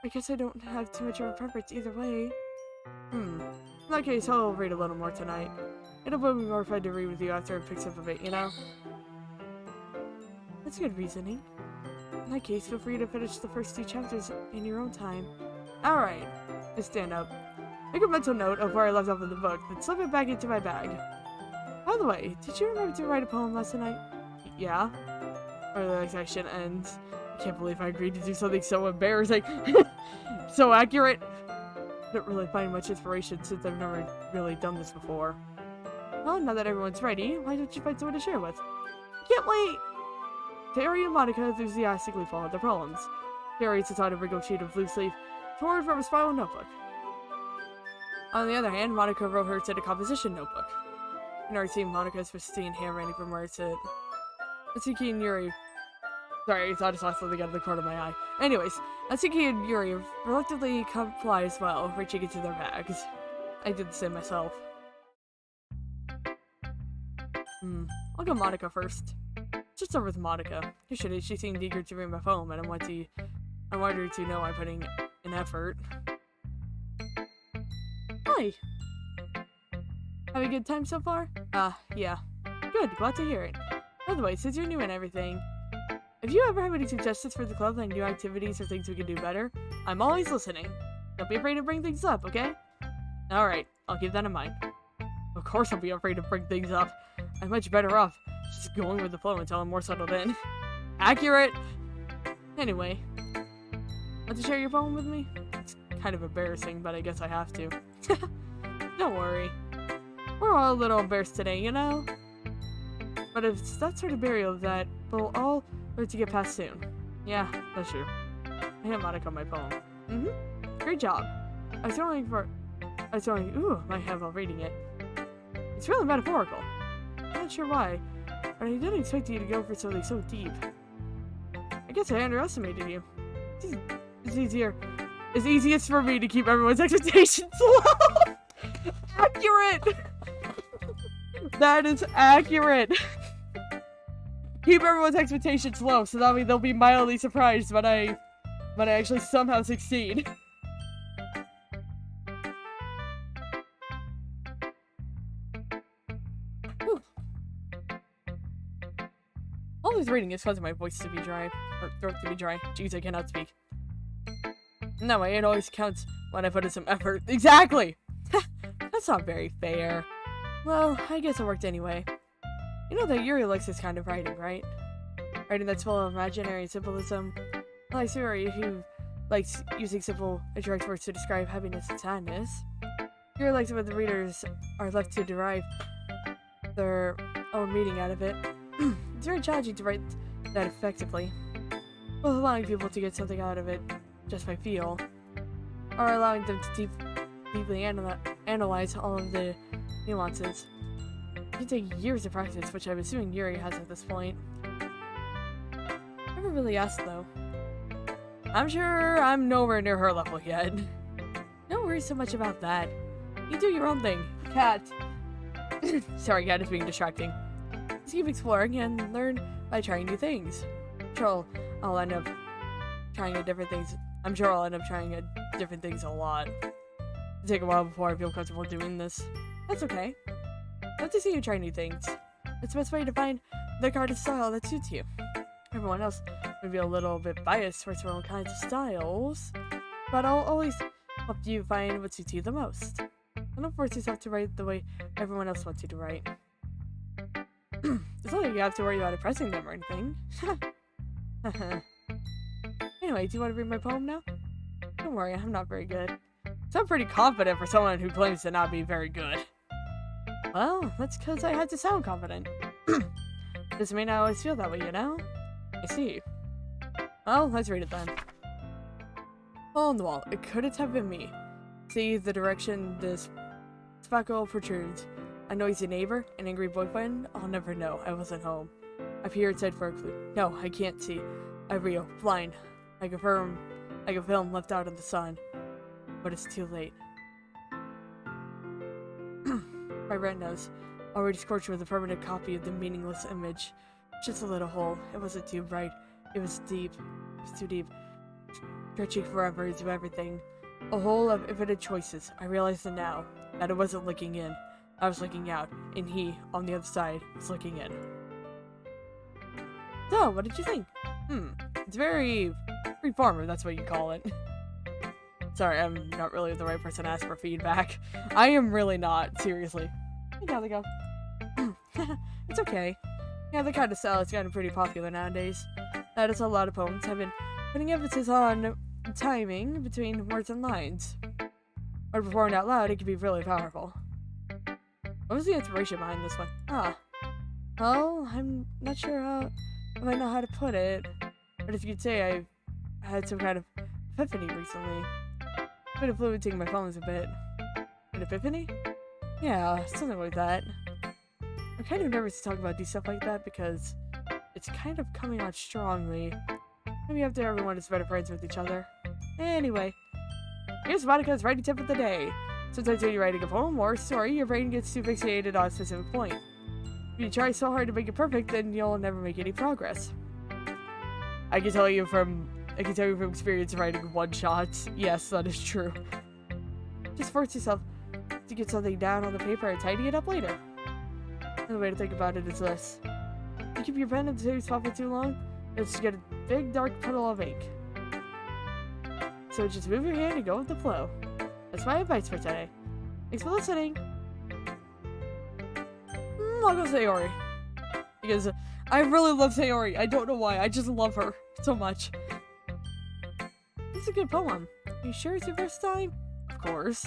I guess I don't have too much of a preference either way. In that case, I'll read a little more tonight. It'll be more fun to read with you after it picks up a bit, you know? That's good reasoning. In that case, feel free to finish the first 2 chapters in your own time. Alright. I stand up. Make a mental note of where I left off in the book, then slip it back into my bag. By the way, did you remember to write a poem last night? Yeah. Or the next section ends. I can't believe I agreed to do something so embarrassing. So accurate. I don't really find much inspiration since I've never really done this before. Well, now that everyone's ready, why don't you find someone to share with? Can't wait! Terry and Monica enthusiastically followed their poems. Terry sits on a wrinkled sheet of loose leaf, torn from a spiral notebook. On the other hand, Monica wrote hers in a composition notebook. You can already see Monica's pristine handwriting from where it's at. Atsuki and Yuri. Sorry, I thought I saw something out of the corner of my eye. Anyways, Atsuki and Yuri reluctantly comply as well, reaching into their bags. I did the same myself. I'll go Monica first. Just start with Monica. She seemed eager to read my poem, and I want her to know I'm putting in effort. Hi! Having a good time so far? Yeah. Good, glad to hear it. By the way, since you're new and everything, if you ever have any suggestions for the club, like new activities or things we can do better, I'm always listening. Don't be afraid to bring things up, okay? Alright, I'll keep that in mind. Of course I'll be afraid to bring things up. I'm much better off just going with the flow until I'm more settled in. Accurate! Anyway, want to share your poem with me? It's kind of embarrassing, but I guess I have to. Don't worry. We're all a little embarrassed today, you know? But it's that sort of burial that we'll all learn to get past soon. Yeah, that's true. I have Monica on my poem. Great job. I was only, my head while reading it. It's really metaphorical. I'm not sure why, but I didn't expect you to go for something so deep. I guess I underestimated you. It's easiest for me to keep everyone's expectations low. Accurate! That is accurate. Keep everyone's expectations low, so that way they'll be mildly surprised when I actually somehow succeed. Always reading is causing my voice to be dry, or throat to be dry. Jeez, I cannot speak. No way, it always counts when I put in some effort. Exactly! That's not very fair. Well, I guess it worked anyway. You know that Yuri likes this kind of writing, right? Writing that's full of imaginary symbolism. Like Yuri, who likes using simple, indirect words to describe happiness and sadness. Yuri likes it when the readers are left to derive their own meaning out of it. It's very challenging to write that effectively, both allowing people to get something out of it just by feel, or allowing them to deeply analyze all of the nuances. It can take years of practice, which I'm assuming Yuri has at this point. Never really asked, though. I'm sure I'm nowhere near her level yet. Don't worry so much about that. You do your own thing, Cat. Sorry, Cat is being distracting. Just keep exploring and learn by trying new things. I'm sure I'll end up trying different things. A lot. It'll take a while before I feel comfortable doing this. That's okay. Love to see you try new things. It's the best way to find the kind of style that suits you. Everyone else may be a little bit biased towards their own kinds of styles, but I'll always help you find what suits you the most. And don't force yourself to write the way everyone else wants you to write. It's not like you have to worry about impressing them or anything. Anyway, do you want to read my poem now? Don't worry, I'm not very good. So I'm pretty confident for someone who claims to not be very good. Well, that's because I had to sound confident. Doesn't mean I always feel that way, you know? I see. Well, let's read it then. Hole in the wall. It couldn't have been me. See the direction this speckle protrudes. A noisy neighbor? An angry boyfriend? I'll never know. I wasn't home. I peer inside for a clue. No, I can't see. I reel. Blind. Like a film left out in the sun. But it's too late. My retinas, already scorched with a permanent copy of the meaningless image. Just a little hole. It wasn't too bright. It was deep. It was too deep. Stretching forever into everything. A hole of infinite choices. I realized it now. That I wasn't looking in. I was looking out. And he, on the other side, was looking in. So, what did you think? It's very freeform, if that's what you call it. Sorry, I'm not really the right person to ask for feedback. I am really not, seriously. Hey, how'd they go? It's okay. Yeah, the kind of style is getting pretty popular nowadays. That is a lot of poems have been putting emphasis on timing between words and lines. When performed out loud, it can be really powerful. What was the inspiration behind this one? Well, I'm not sure if I know how to put it. But if you could say I've had some kind of epiphany recently. Been influencing my poems a bit. An epiphany? Yeah, something like that. I'm kind of nervous to talk about these stuff like that because it's kind of coming on strongly. Maybe after everyone is better friends with each other. Anyway, here's Monica's writing tip of the day. Sometimes when you're writing a poem or a story, your brain gets too fixated on a specific point. If you try so hard to make it perfect, then you'll never make any progress. I can tell you from experience writing one-shots. Yes, that is true. Just force yourself to get something down on the paper and tidy it up later. Another way to think about it is this. If you keep your pen in the same spot for too long, you'll just get a big dark puddle of ink. So just move your hand and go with the flow. That's my advice for today. Thanks for listening. I'll go Sayori. Because I really love Sayori. I don't know why. I just love her so much. It's a good poem. Are you sure it's your first time? Of course.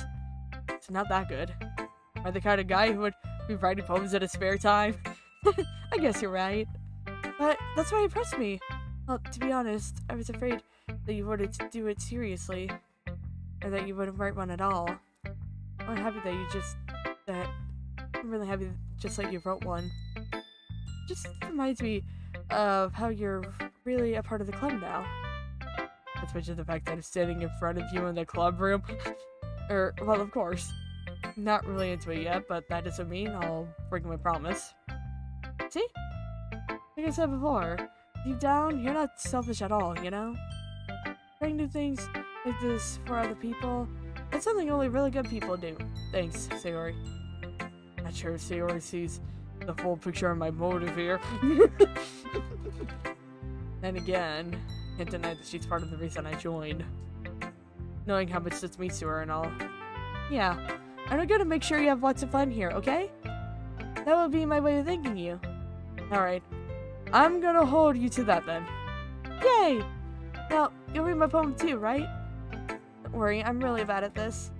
It's not that good. Am I the kind of guy who would be writing poems in his spare time? I guess you're right. But that's why it impressed me. Well, to be honest, I was afraid that you wouldn't do it seriously. Or that you wouldn't write one at all. I'm happy that I'm really happy just like you wrote one. Just reminds me of how you're really a part of the club now. Especially the fact that I'm standing in front of you in the club room. Well, of course. Not really into it yet, but that doesn't mean I'll break my promise. See? Like I said before, deep down, you're not selfish at all, you know? Trying new things like this for other people, that's something only really good people do. Thanks, Sayori. Not sure if Sayori sees the full picture of my motive here. Then again, can't deny that she's part of the reason I joined. Knowing how much this means to her and all. Yeah, I'm gonna make sure you have lots of fun here, okay? That would be my way of thanking you. Alright, I'm gonna hold you to that then. Yay! Now, you'll read my poem too, right? Don't worry, I'm really bad at this.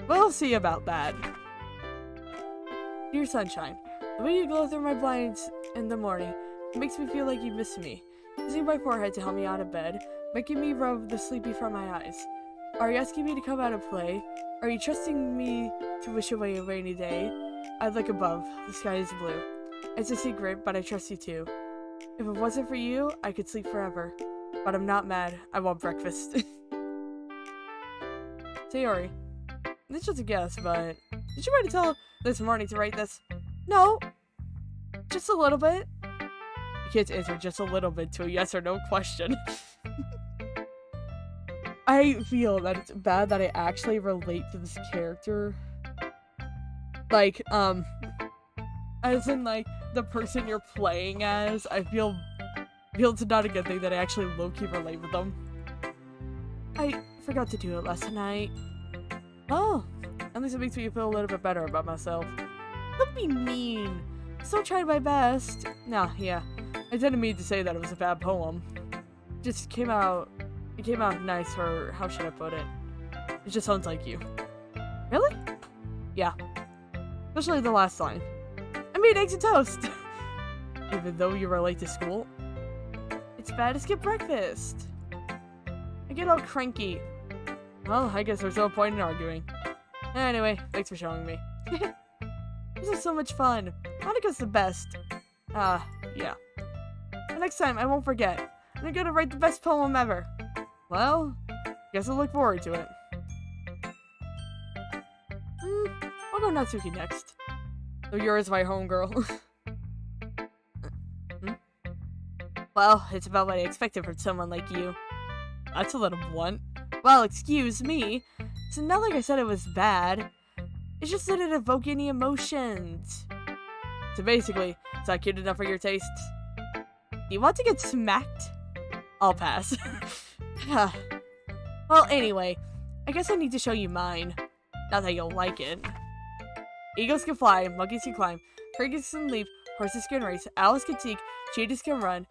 We'll see about that. Dear Sunshine, the way you glow through my blinds in the morning makes me feel like you miss me. Using my forehead to help me out of bed, making me rub the sleepy from my eyes. Are you asking me to come out and play? Are you trusting me to wish away a rainy day? I look above, the sky is blue. It's a secret, but I trust you too. If it wasn't for you, I could sleep forever. But I'm not mad, I want breakfast. Sayori, this is just a guess, but did you wait until this morning to write this? No, just a little bit. You can't answer just a little bit to a yes or no question. I feel that it's bad that I actually relate to this character. Like, as in, like, the person you're playing as, I feel it's not a good thing that I actually low-key relate with them. I forgot to do it last night. Oh, at least it makes me feel a little bit better about myself. Don't be mean. Still tried my best. Nah, yeah. I didn't mean to say that it was a bad poem. It came out nice, or how should I put it? It just sounds like you. Really? Yeah. Especially the last line. I made eggs and toast! Even though you were late to school? It's bad to skip breakfast. I get all cranky. Well, I guess there's no point in arguing. Anyway, thanks for showing me. This is so much fun. Monica's the best. Yeah. But next time, I won't forget. I'm gonna write the best poem ever. Well, guess I'll look forward to it. I'll go Natsuki next. So you're my homegirl. Well, it's about what I expected from someone like you. That's a little blunt. Well, excuse me. It's not like I said it was bad. It's just that it evoked any emotions. So basically, it's not cute enough for your tastes. Do you want to get smacked? I'll pass. Well, anyway, I guess I need to show you mine. Not that you'll like it. Eagles can fly, monkeys can climb, crickets can leap, horses can race, owls can seek, cheetahs can run,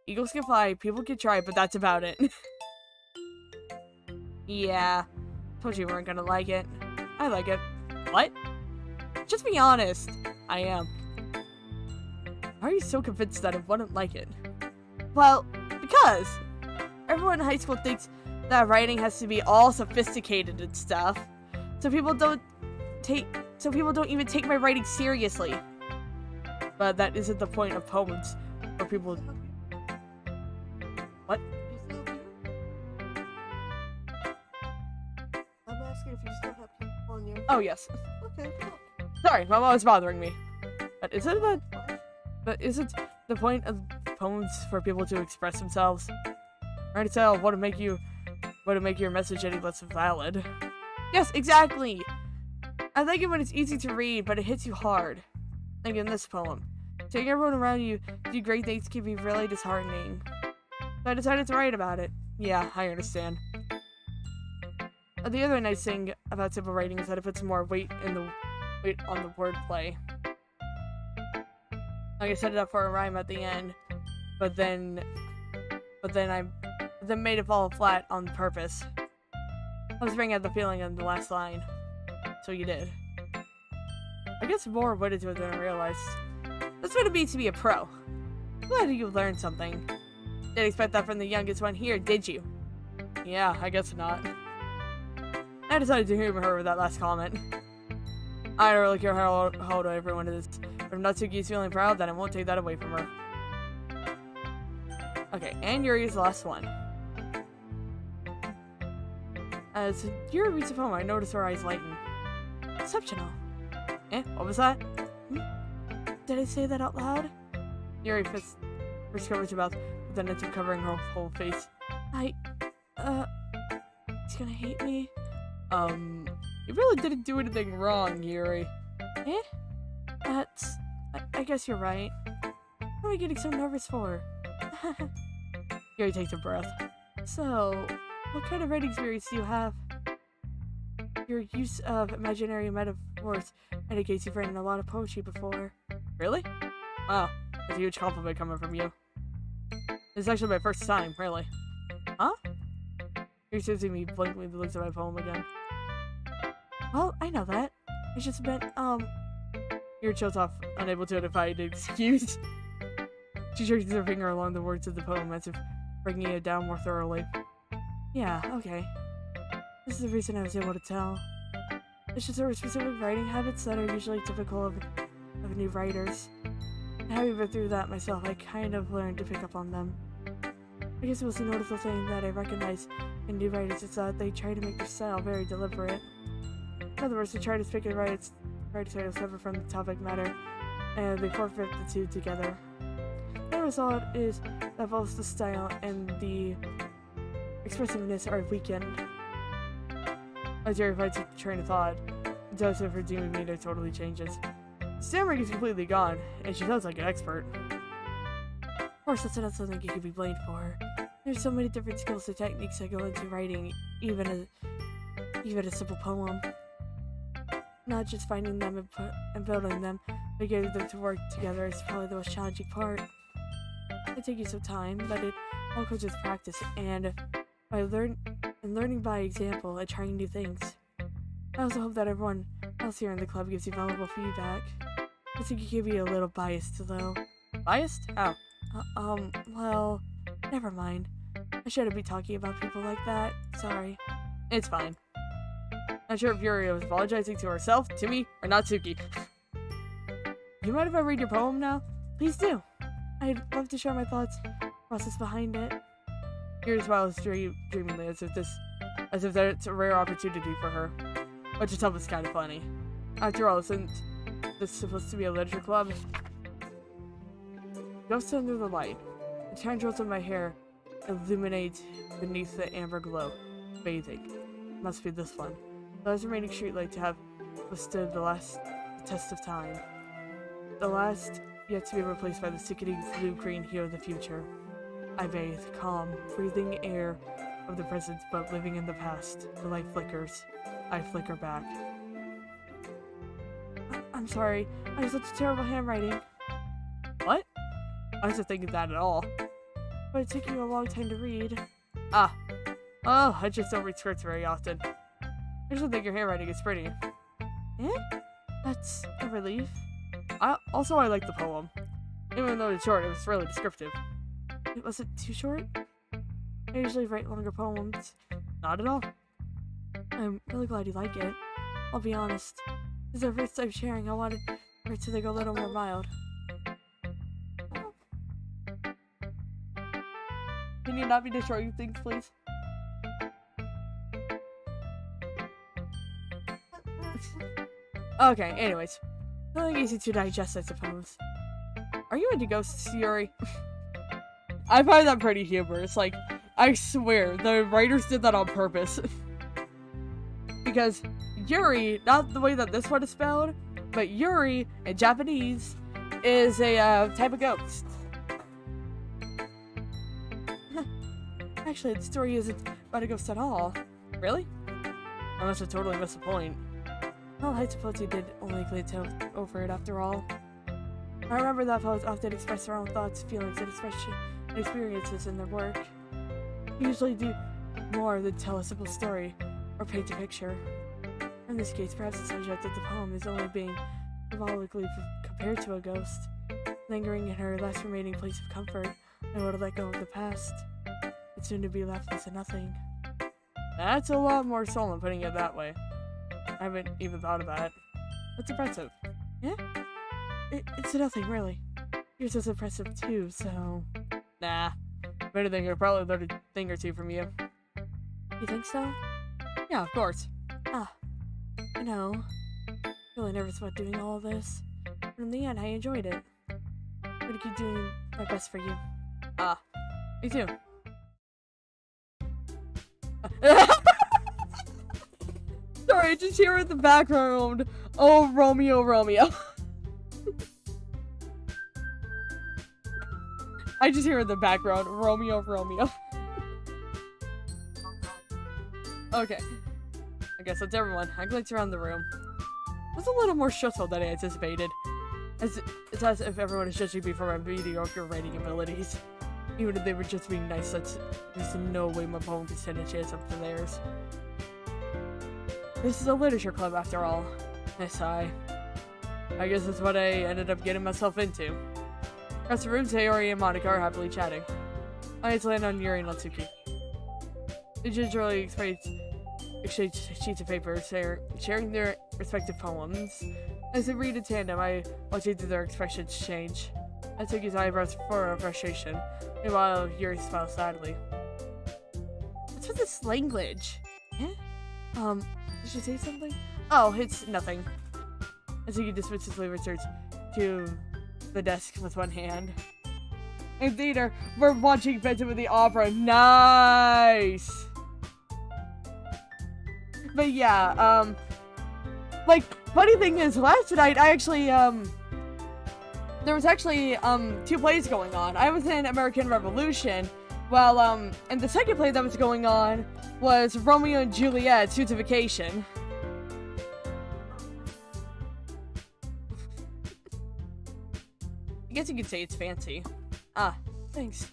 eagles can fly, people can try, but that's about it. Yeah, told you weren't gonna like it. I like it. What? Just be honest. I am. Why are you so convinced that I wouldn't like it? Well, because everyone in high school thinks that writing has to be all sophisticated and stuff, so people don't even take my writing seriously. But that isn't the point of poems, where people. What? I'm asking if you still have people on your. Oh yes. Okay, cool. Sorry, my mom was bothering me. But isn't the point of poems for people to express themselves? Trying to tell what to make your message any less valid. Yes, exactly. I like it when it's easy to read, but it hits you hard. Like in this poem. Seeing everyone around you do great things can be really disheartening. So I decided to write about it. Yeah, I understand. The other nice thing about simple writing is that it puts more weight on the wordplay. Like I set it up for a rhyme at the end, but then made it fall flat on purpose. I was bringing out the feeling in the last line. So you did. I guess more went into it than I realized. That's what it means to be a pro. Glad you learned something. Didn't expect that from the youngest one here, did you? Yeah, I guess not. I decided to humor her with that last comment. I don't really care how old everyone is. If Natsuki's feeling proud, then I won't take that away from her. Okay, and Yuri's the last one. As Yuri reads the poem, I notice her eyes lighten. Exceptional. What was that? Did I say that out loud? Yuri first covers her mouth, but then it's covering her whole face. He's gonna hate me. You really didn't do anything wrong, Yuri. I guess you're right. What am I getting so nervous for? Yuri takes a breath. So, what kind of writing experience do you have? Your use of imaginary metaphors indicates you've written a lot of poetry before. Really? Wow, that's a huge compliment coming from you. It's actually my first time, really. Huh? You're seeing me blankly looks at my poem again. Well, I know that. It's just been, You're chills off, unable to find an excuse. She traces her finger along the words of the poem as if breaking it down more thoroughly. Yeah, okay. This is the reason I was able to tell. It's just there were specific writing habits that are usually typical of new writers. And having been through that myself, I kind of learned to pick up on them. I guess it was a notable thing that I recognize in new writers is that they try to make their style very deliberate. In other words, they try to pick and write titles separate from the topic matter, and they forfeit the two together. The result is that both the style and the expressiveness are weakened. As Yuri finds a train of thought, the dose of her demon meter totally changes. Stammering is completely gone, and she sounds like an expert. Of course, that's not something you can be blamed for. There's so many different skills and techniques that go into writing, even a simple poem. Not just finding them and building them, but getting them to work together is probably the most challenging part. It takes you some time, but it all comes with practice and by learning by example and trying new things. I also hope that everyone else here in the club gives you valuable feedback. I think you can be a little biased, though. Biased? How? Well, never mind. I shouldn't be talking about people like that. Sorry. It's fine. Not sure if Yuri was apologizing to herself, to me, or Natsuki. You mind if I read your poem now? Please do. I'd love to share my thoughts, process behind it. Yuri smiles dreamingly as if that's a rare opportunity for her, which itself is kind of funny. After all, isn't this supposed to be a literature club? Ghosts under the light. The tendrils of my hair illuminate beneath the amber glow. Bathing. Must be this one. The last remaining streetlight to have withstood the test of time. The last yet to be replaced by the sickening blue-green hue of the future. I bathe, calm, breathing air of the present, but living in the past. The light flickers. I flicker back. I'm sorry. I have such terrible handwriting. What? I wasn't thinking that at all. But it took you a long time to read. Ah. Oh, I just don't read scripts very often. I just don't think your handwriting is pretty. Eh? That's a relief. I like the poem. Even though it's short, it was really descriptive. It wasn't too short? I usually write longer poems. Not at all. I'm really glad you like it. I'll be honest. This is our first time sharing. I wanted for it to go a little more mild. Can you not be destroying things, please? Okay, anyways. Nothing easy to digest, I suppose. Are you into ghosts, Yuri? I find that pretty humorous. Like, I swear, the writers did that on purpose. Because Yuri, not the way that this one is spelled, but Yuri in Japanese is a type of ghost. Actually, the story isn't about a ghost at all. Really? I must have totally missed the point. Well, I suppose you did only glance over it after all. I remember that fellows often express their own thoughts, feelings, and experiences in their work. They usually do more than tell a simple story or paint a picture. In this case, perhaps the subject of the poem is only being symbolically compared to a ghost, lingering in her last remaining place of comfort, and able to let go of the past. It's soon to be left with nothing. That's a lot more soul than putting it that way. I haven't even thought of that. That's impressive. Yeah? It's nothing, really. Yours is impressive too, so... Nah. If anything, I'll probably learn a thing or two from you. You think so? Yeah, of course. Ah. I know. Really nervous about doing all of this. But in the end, I enjoyed it. I'm gonna keep doing my best for you. Ah. Me too. Sorry, I just hear in the background, oh, Romeo, Romeo. I just hear in the background, Romeo, Romeo. Okay. I guess that's everyone. I glanced around the room. It was a little more stressful than I anticipated. It's as if everyone is judging me for my mediocre writing abilities. Even if they were just being nice, there's no way my poem could stand a chance up to theirs. This is a literature club after all. I sigh. I guess that's what I ended up getting myself into. Across the room, Sayori and Monica are happily chatting. I need to land on Yuri and Natsuki. They gingerly exchange sheets of paper, sharing their respective poems. As they read in tandem, I watch each of their expressions change. Natsuki's eyebrows furrow frustration. Meanwhile, Yuri smiles sadly. What's with this language? Eh? Did she say something? Oh, it's nothing. Natsuki dismissively returns to the desk with one hand. In theater, we're watching Phantom of the Opera. Nice! But yeah, like, funny thing is, last night, I actually, there was actually, 2 plays going on. I was in American Revolution, while, and the second play that was going on was Romeo and Juliet, Suits of Vacation. I guess you could say it's fancy. Ah, thanks.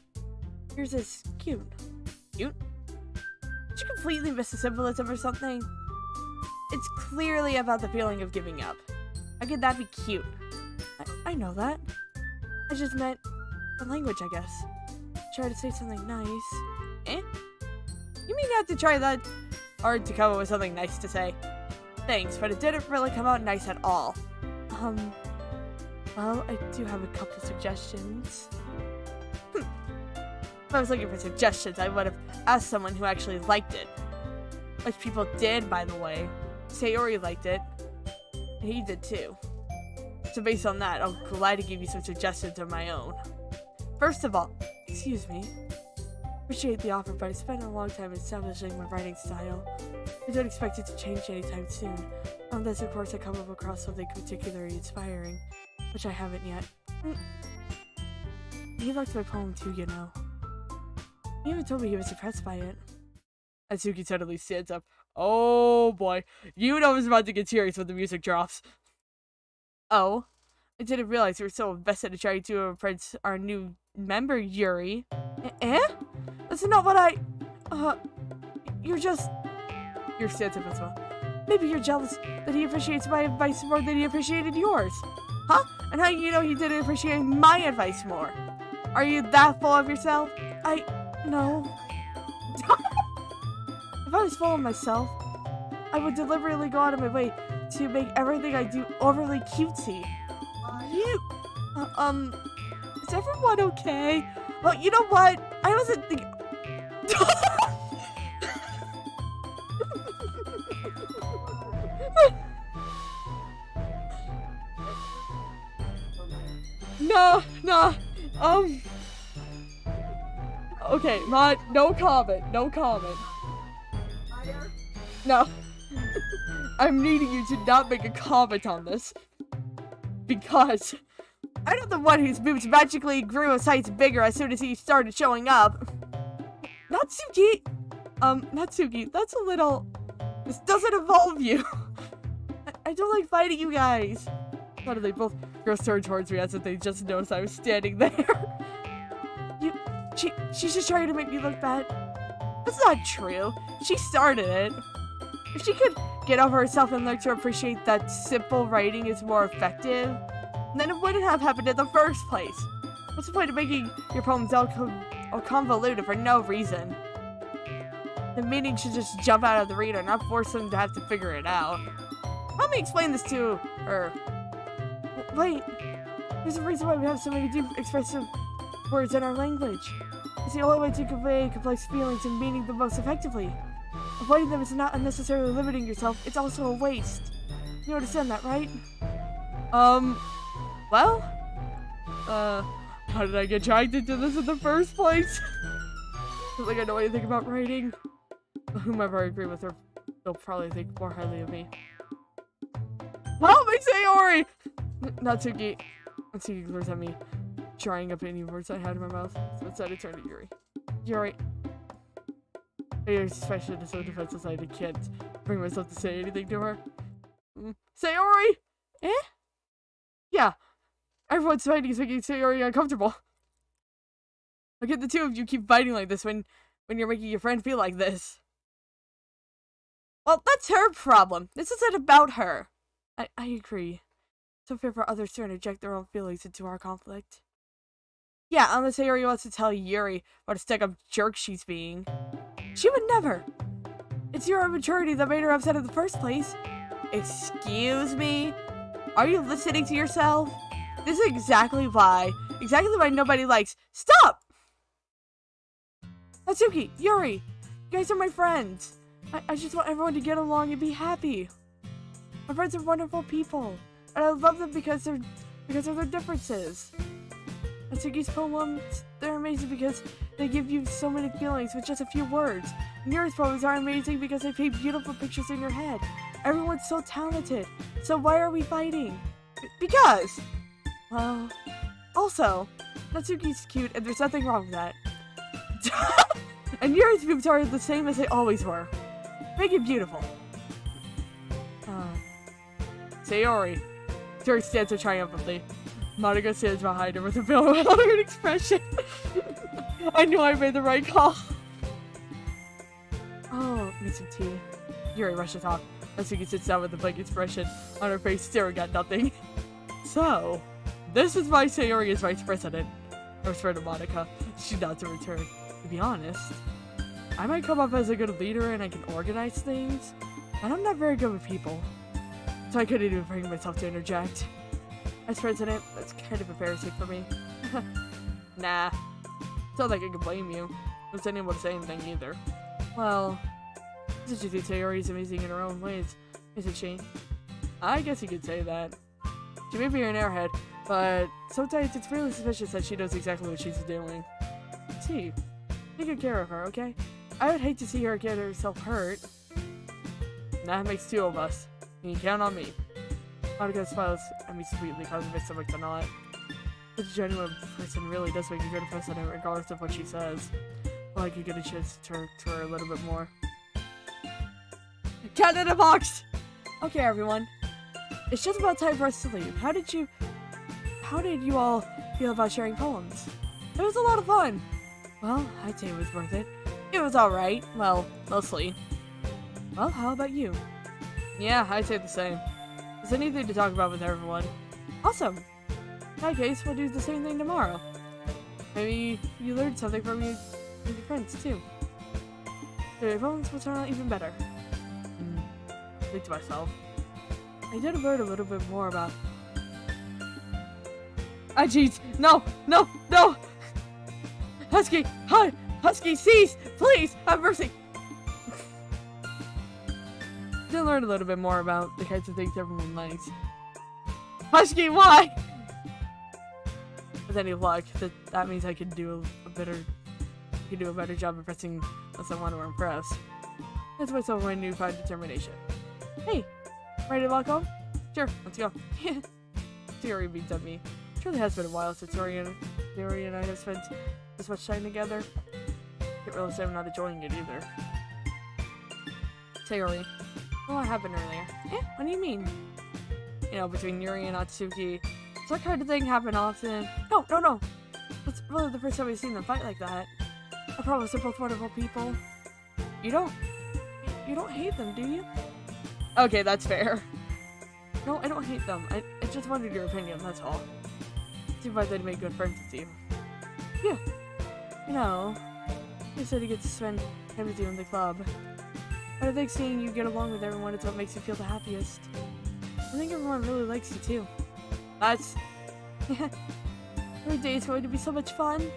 Yours is cute. Cute? Did you completely miss the symbolism or something? It's clearly about the feeling of giving up. How could that be cute? I know that. I just meant the language, I guess. Try to say something nice. Eh? You mean you had to try that hard to come up with something nice to say? Thanks, but it didn't really come out nice at all. Well, I do have a couple suggestions. If I was looking for suggestions, I would have asked someone who actually liked it. Which people did, by the way. Sayori liked it. And he did too. So based on that, I'm glad to give you some suggestions of my own. First of all, excuse me. Appreciate the offer, but I spent a long time establishing my writing style. I don't expect it to change anytime soon. Unless, of course, I come across something particularly inspiring, which I haven't yet. He liked my poem too, you know. He even told me he was impressed by it. Atsuki suddenly stands up. Oh boy, you know it's about to get serious when the music drops. Oh, I didn't realize you were so invested in trying to impress our new member, Yuri. Eh? That's not what you're just... You're stands up as well. Maybe you're jealous that he appreciates my advice more than he appreciated yours. Huh? And how you know he didn't appreciate my advice more? Are you that full of yourself? No. If I was full of myself, I would deliberately go out of my way to make everything I do overly cutesy. Is everyone okay? Well, you know what? I wasn't thinking... No, okay, no comment. No. I'm needing you to not make a comment on this. Because I'm not the one whose boobs magically grew a size bigger as soon as he started showing up. Natsuki! Natsuki, that's a little... This doesn't involve you. I don't like fighting you guys. Suddenly, both girls turned towards me as if they just noticed I was standing there. She's just trying to make me look bad. That's not true. She started it. If she could get over herself and learn to appreciate that simple writing is more effective, then it wouldn't have happened in the first place. What's the point of making your poems all convoluted for no reason? The meaning should just jump out of the reader, not force them to have to figure it out. Help me explain this to her. Wait, there's a reason why we have so many deep, expressive words in our language. It's the only way to convey complex feelings and meaning the most effectively. Avoiding them is not unnecessarily limiting yourself, it's also a waste. You understand that, right? Well? How did I get dragged into this in the first place? I don't think I know anything about writing. Whomever I agree with her, they'll probably think more highly of me. Help me, Sayori! Natsuki. Natsuki glares at me, drying up any words I had in my mouth. So instead I turn to Yuri. Yuri. Yuri's expression is so defenseless I can't bring myself to say anything to her. Sayori! Eh? Yeah. Everyone's fighting is making Sayori uncomfortable. How can the two of you keep fighting like this when you're making your friend feel like this? Well, that's her problem. This isn't about her. I agree. It's unfair for others to interject their own feelings into our conflict. Yeah, unless Sayori wants to tell Yuri what a stuck-up jerk she's being. She would never. It's your immaturity that made her upset in the first place. Excuse me? Are you listening to yourself? This is exactly why nobody likes— Stop! Natsuki, Yuri, you guys are my friends. I just want everyone to get along and be happy. My friends are wonderful people, and I love them because of their differences. Natsuki's poems, they're amazing because they give you so many feelings with just a few words. And Yuri's poems are amazing because they paint beautiful pictures in your head. Everyone's so talented, so why are we fighting? Because! Well, also, Natsuki's cute and there's nothing wrong with that. And Yuri's boobs are the same as they always were. Make it beautiful. Sayori. Yuri stands there triumphantly. Monica stands behind her with a bewildered expression. I knew I made the right call. Oh, need some tea. Yuri rushes off. Natsuki sits down with a blank expression on her face, staring at nothing. So, this is why Sayori is vice president. I whispered to Monica. She nods in return. To be honest, I might come up as a good leader and I can organize things, but I'm not very good with people. So I couldn't even bring myself to interject. As president, that's kind of embarrassing for me. Nah. It's not like I can blame you. Don't anyone say anything either. Well, Tsuchi Sayori is amazing in her own ways, isn't she? I guess you could say that. She may be an airhead, but sometimes it's really suspicious that she knows exactly what she's doing. See, take good care of her, okay? I would hate to see her get herself hurt. That makes two of us. You can count on me. Monica smiles at me sweetly, causing my stomach to knot. Such a genuine person really does make a good president regardless of what she says. Well, I could get a chance to talk to her a little bit more. Cat in a box! Okay, everyone. It's just about time for us to leave. How did you all feel about sharing poems? It was a lot of fun. Well, I'd say it was worth it. It was alright. Well, mostly. Well, how about you? Yeah, I'd say the same. There's anything to talk about with everyone. Awesome. In that case, we'll do the same thing tomorrow. Maybe you learned something from your friends, too. Your poems will turn out even better. I think to myself. I did learn a little bit more about... Ah, jeez! No! No! No! Husky! Husky, cease! Please! Have mercy! I did learn a little bit more about the kinds of things everyone likes. Husky, why? With any luck, that means I can do a better job impressing unless I want to impress. That's myself my newfound determination. Hey! Ready to walk home? Sure, let's go. Sayori beams at me. It really has been a while since Sayori and I have spent this much time together. Can't really say I'm not enjoying it either. Sayori, what happened earlier? What do you mean? You know, between Yuri and Atsuki. Does that kind of thing happen often? No. It's really the first time we've seen them fight like that. I promise they're both wonderful people. You don't hate them, do you? Okay, that's fair. No, I don't hate them. I just wanted your opinion, that's all. Seems like they'd make good friends with you. Yeah. You know, you said you get to spend time with you in the club. But I think seeing you get along with everyone is what makes you feel the happiest. I think everyone really likes you too. That's... Every day is going to be so much fun.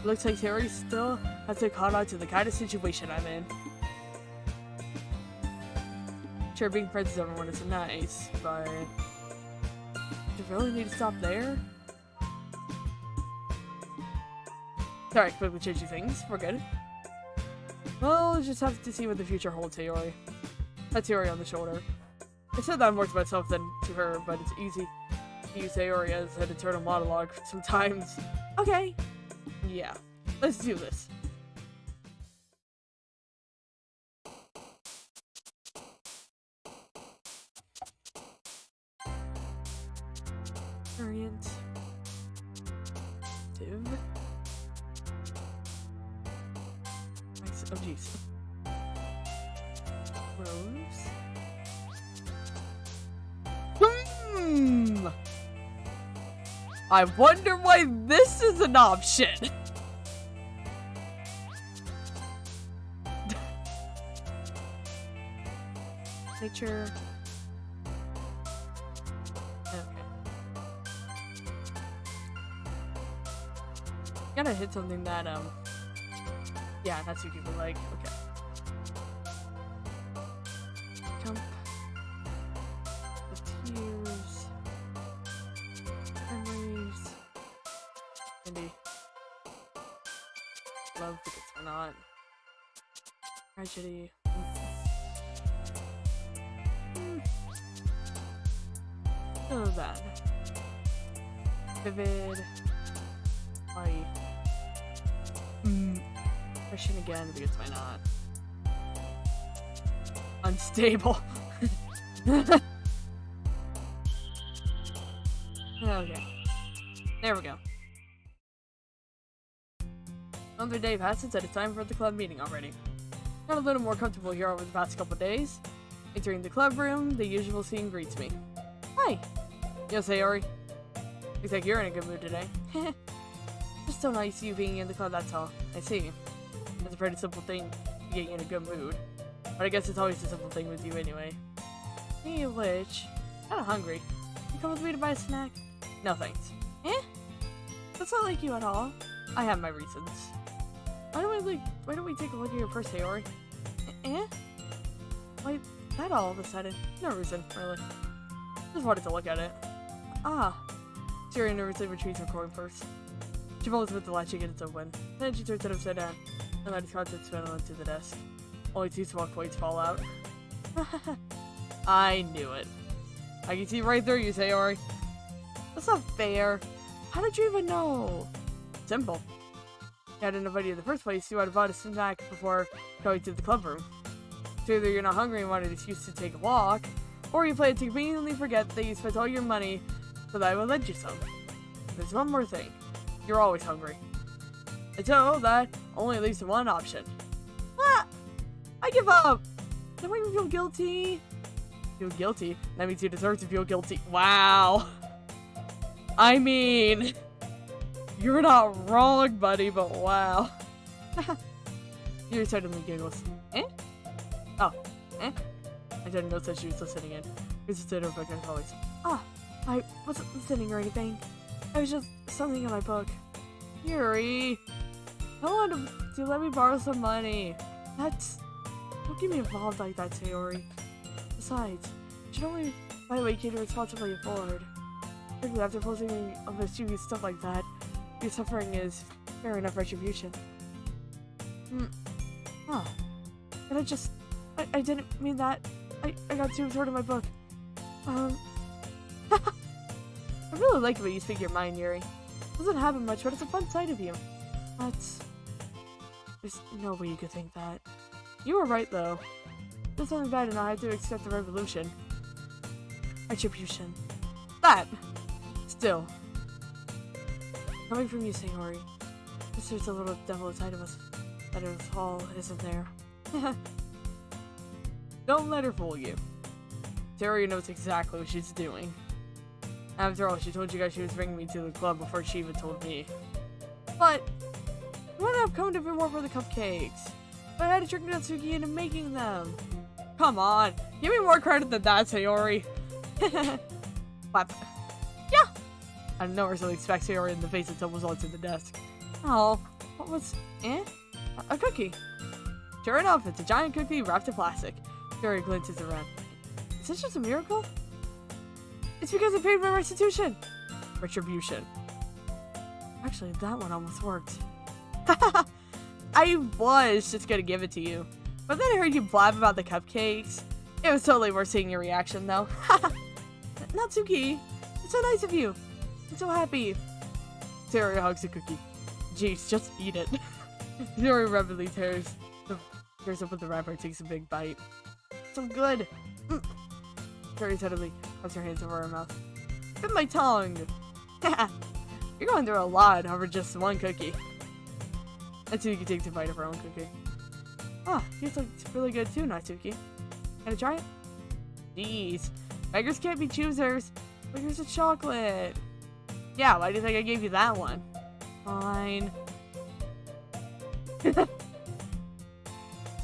Looks like Terry still has to caught on to the kind of situation I'm in. Sure, being friends with everyone is nice, but... Do you really need to stop there? Sorry, quickly changing things. We're good. Well, we'll just have to see what the future holds, Sayori. That's Sayori on the shoulder. I said that more to myself than to her, but it's easy to use Sayori as an internal monologue sometimes. Okay. Yeah. Let's do this. Variant. Div. Nice. Oh jeez. Rose. I wonder why this is an option. Nature. Okay. Gotta hit something that, yeah, that's what people like. Okay. Jump. The tears. Memories. Maybe. Love because we're not. Tragedy. None of that. Vivid. Light. Question again because why not? Unstable. Okay. There we go. Another day passes and it's time for the club meeting already. Got a little more comfortable here over the past couple days. Entering the club room, the usual scene greets me. Hi! Yo, Sayori. Looks like you're in a good mood today. Just so nice you being in the club, that's all. I see. That's a pretty simple thing to get you in a good mood. But I guess it's always a simple thing with you anyway. Speaking of which, I'm kinda hungry. You come with me to buy a snack? No thanks. Eh? That's not like you at all. I have my reasons. Why don't we take a look at your purse, Sayori? Eh? Why that all of a sudden? No reason, really. Just wanted to look at it. Ah. Sayori nervously retrieves her coin purse. She fumbles with the latch to get it open. Then she turns it upside down and let its contents spill onto the desk. Only 2 small coins fall out. I knew it. I can see right through you, Sayori. That's not fair. How did you even know? Simple. If I hadn't invited you in the first place, you would have bought a snack before going to the club room. So either you're not hungry and wanted an excuse to take a walk, or you plan to conveniently forget that you spent all your money so that I will lend you some. There's one more thing. You're always hungry. And so that only leaves one option. Ah! I give up! Don't make me feel guilty. Feel guilty? That means you deserve to feel guilty. Wow! I mean, you're not wrong, buddy, but wow. Yuri suddenly giggles. Eh? Oh, eh? I didn't notice that she was listening in. Because it's in her book as always. Ah, I wasn't listening or anything. It was just something in my book. Yuri, tell him to let me borrow some money. Don't get me involved like that, Sayori. Besides, you should only buy what you can responsibly afford. Particularly after posting a mischievous stuff like that, your suffering is fair enough retribution. Huh. But I didn't mean that. I got too absorbed in my book. I really like the way you speak your mind, Yuri. It doesn't happen much, but it's a fun side of you. There's no way you could think that. You were right, though. There's something bad and I had to accept the revolution. Retribution. That! Still. Coming from you, Sayori. There's a little devil inside of us. That it was all isn't there. Don't let her fool you. Sayori knows exactly what she's doing. After all, she told you guys she was bringing me to the club before she even told me. But, you wouldn't have come to me more for the cupcakes. But I had to trick Natsuki into making them. Come on, give me more credit than that, Sayori. What? Yeah! I never really expect Sayori in the face until it was onto the desk. Oh, what was... A cookie. Sure enough, it's a giant cookie wrapped in plastic. Sayori glances around. Is this just a miracle? It's because I paid my restitution. Retribution. Actually, that one almost worked. I was just gonna give it to you. But then I heard you blab about the cupcakes. It was totally worth seeing your reaction, though. Natsuki, it's so nice of you. I'm so happy. Sayori hugs the cookie. Jeez, just eat it. Sayori rapidly tears up with the wrapper and takes a big bite. So good. Sayori suddenly puts her hands over her mouth. Bit my tongue. You're going through a lot over just one cookie. Natsuki takes a bite of her own cookie. Ah, yours looks really good too, Natsuki. Can I try it? Jeez. Beggars can't be choosers. But here's a chocolate. Yeah, why do you think I gave you that one? Fine.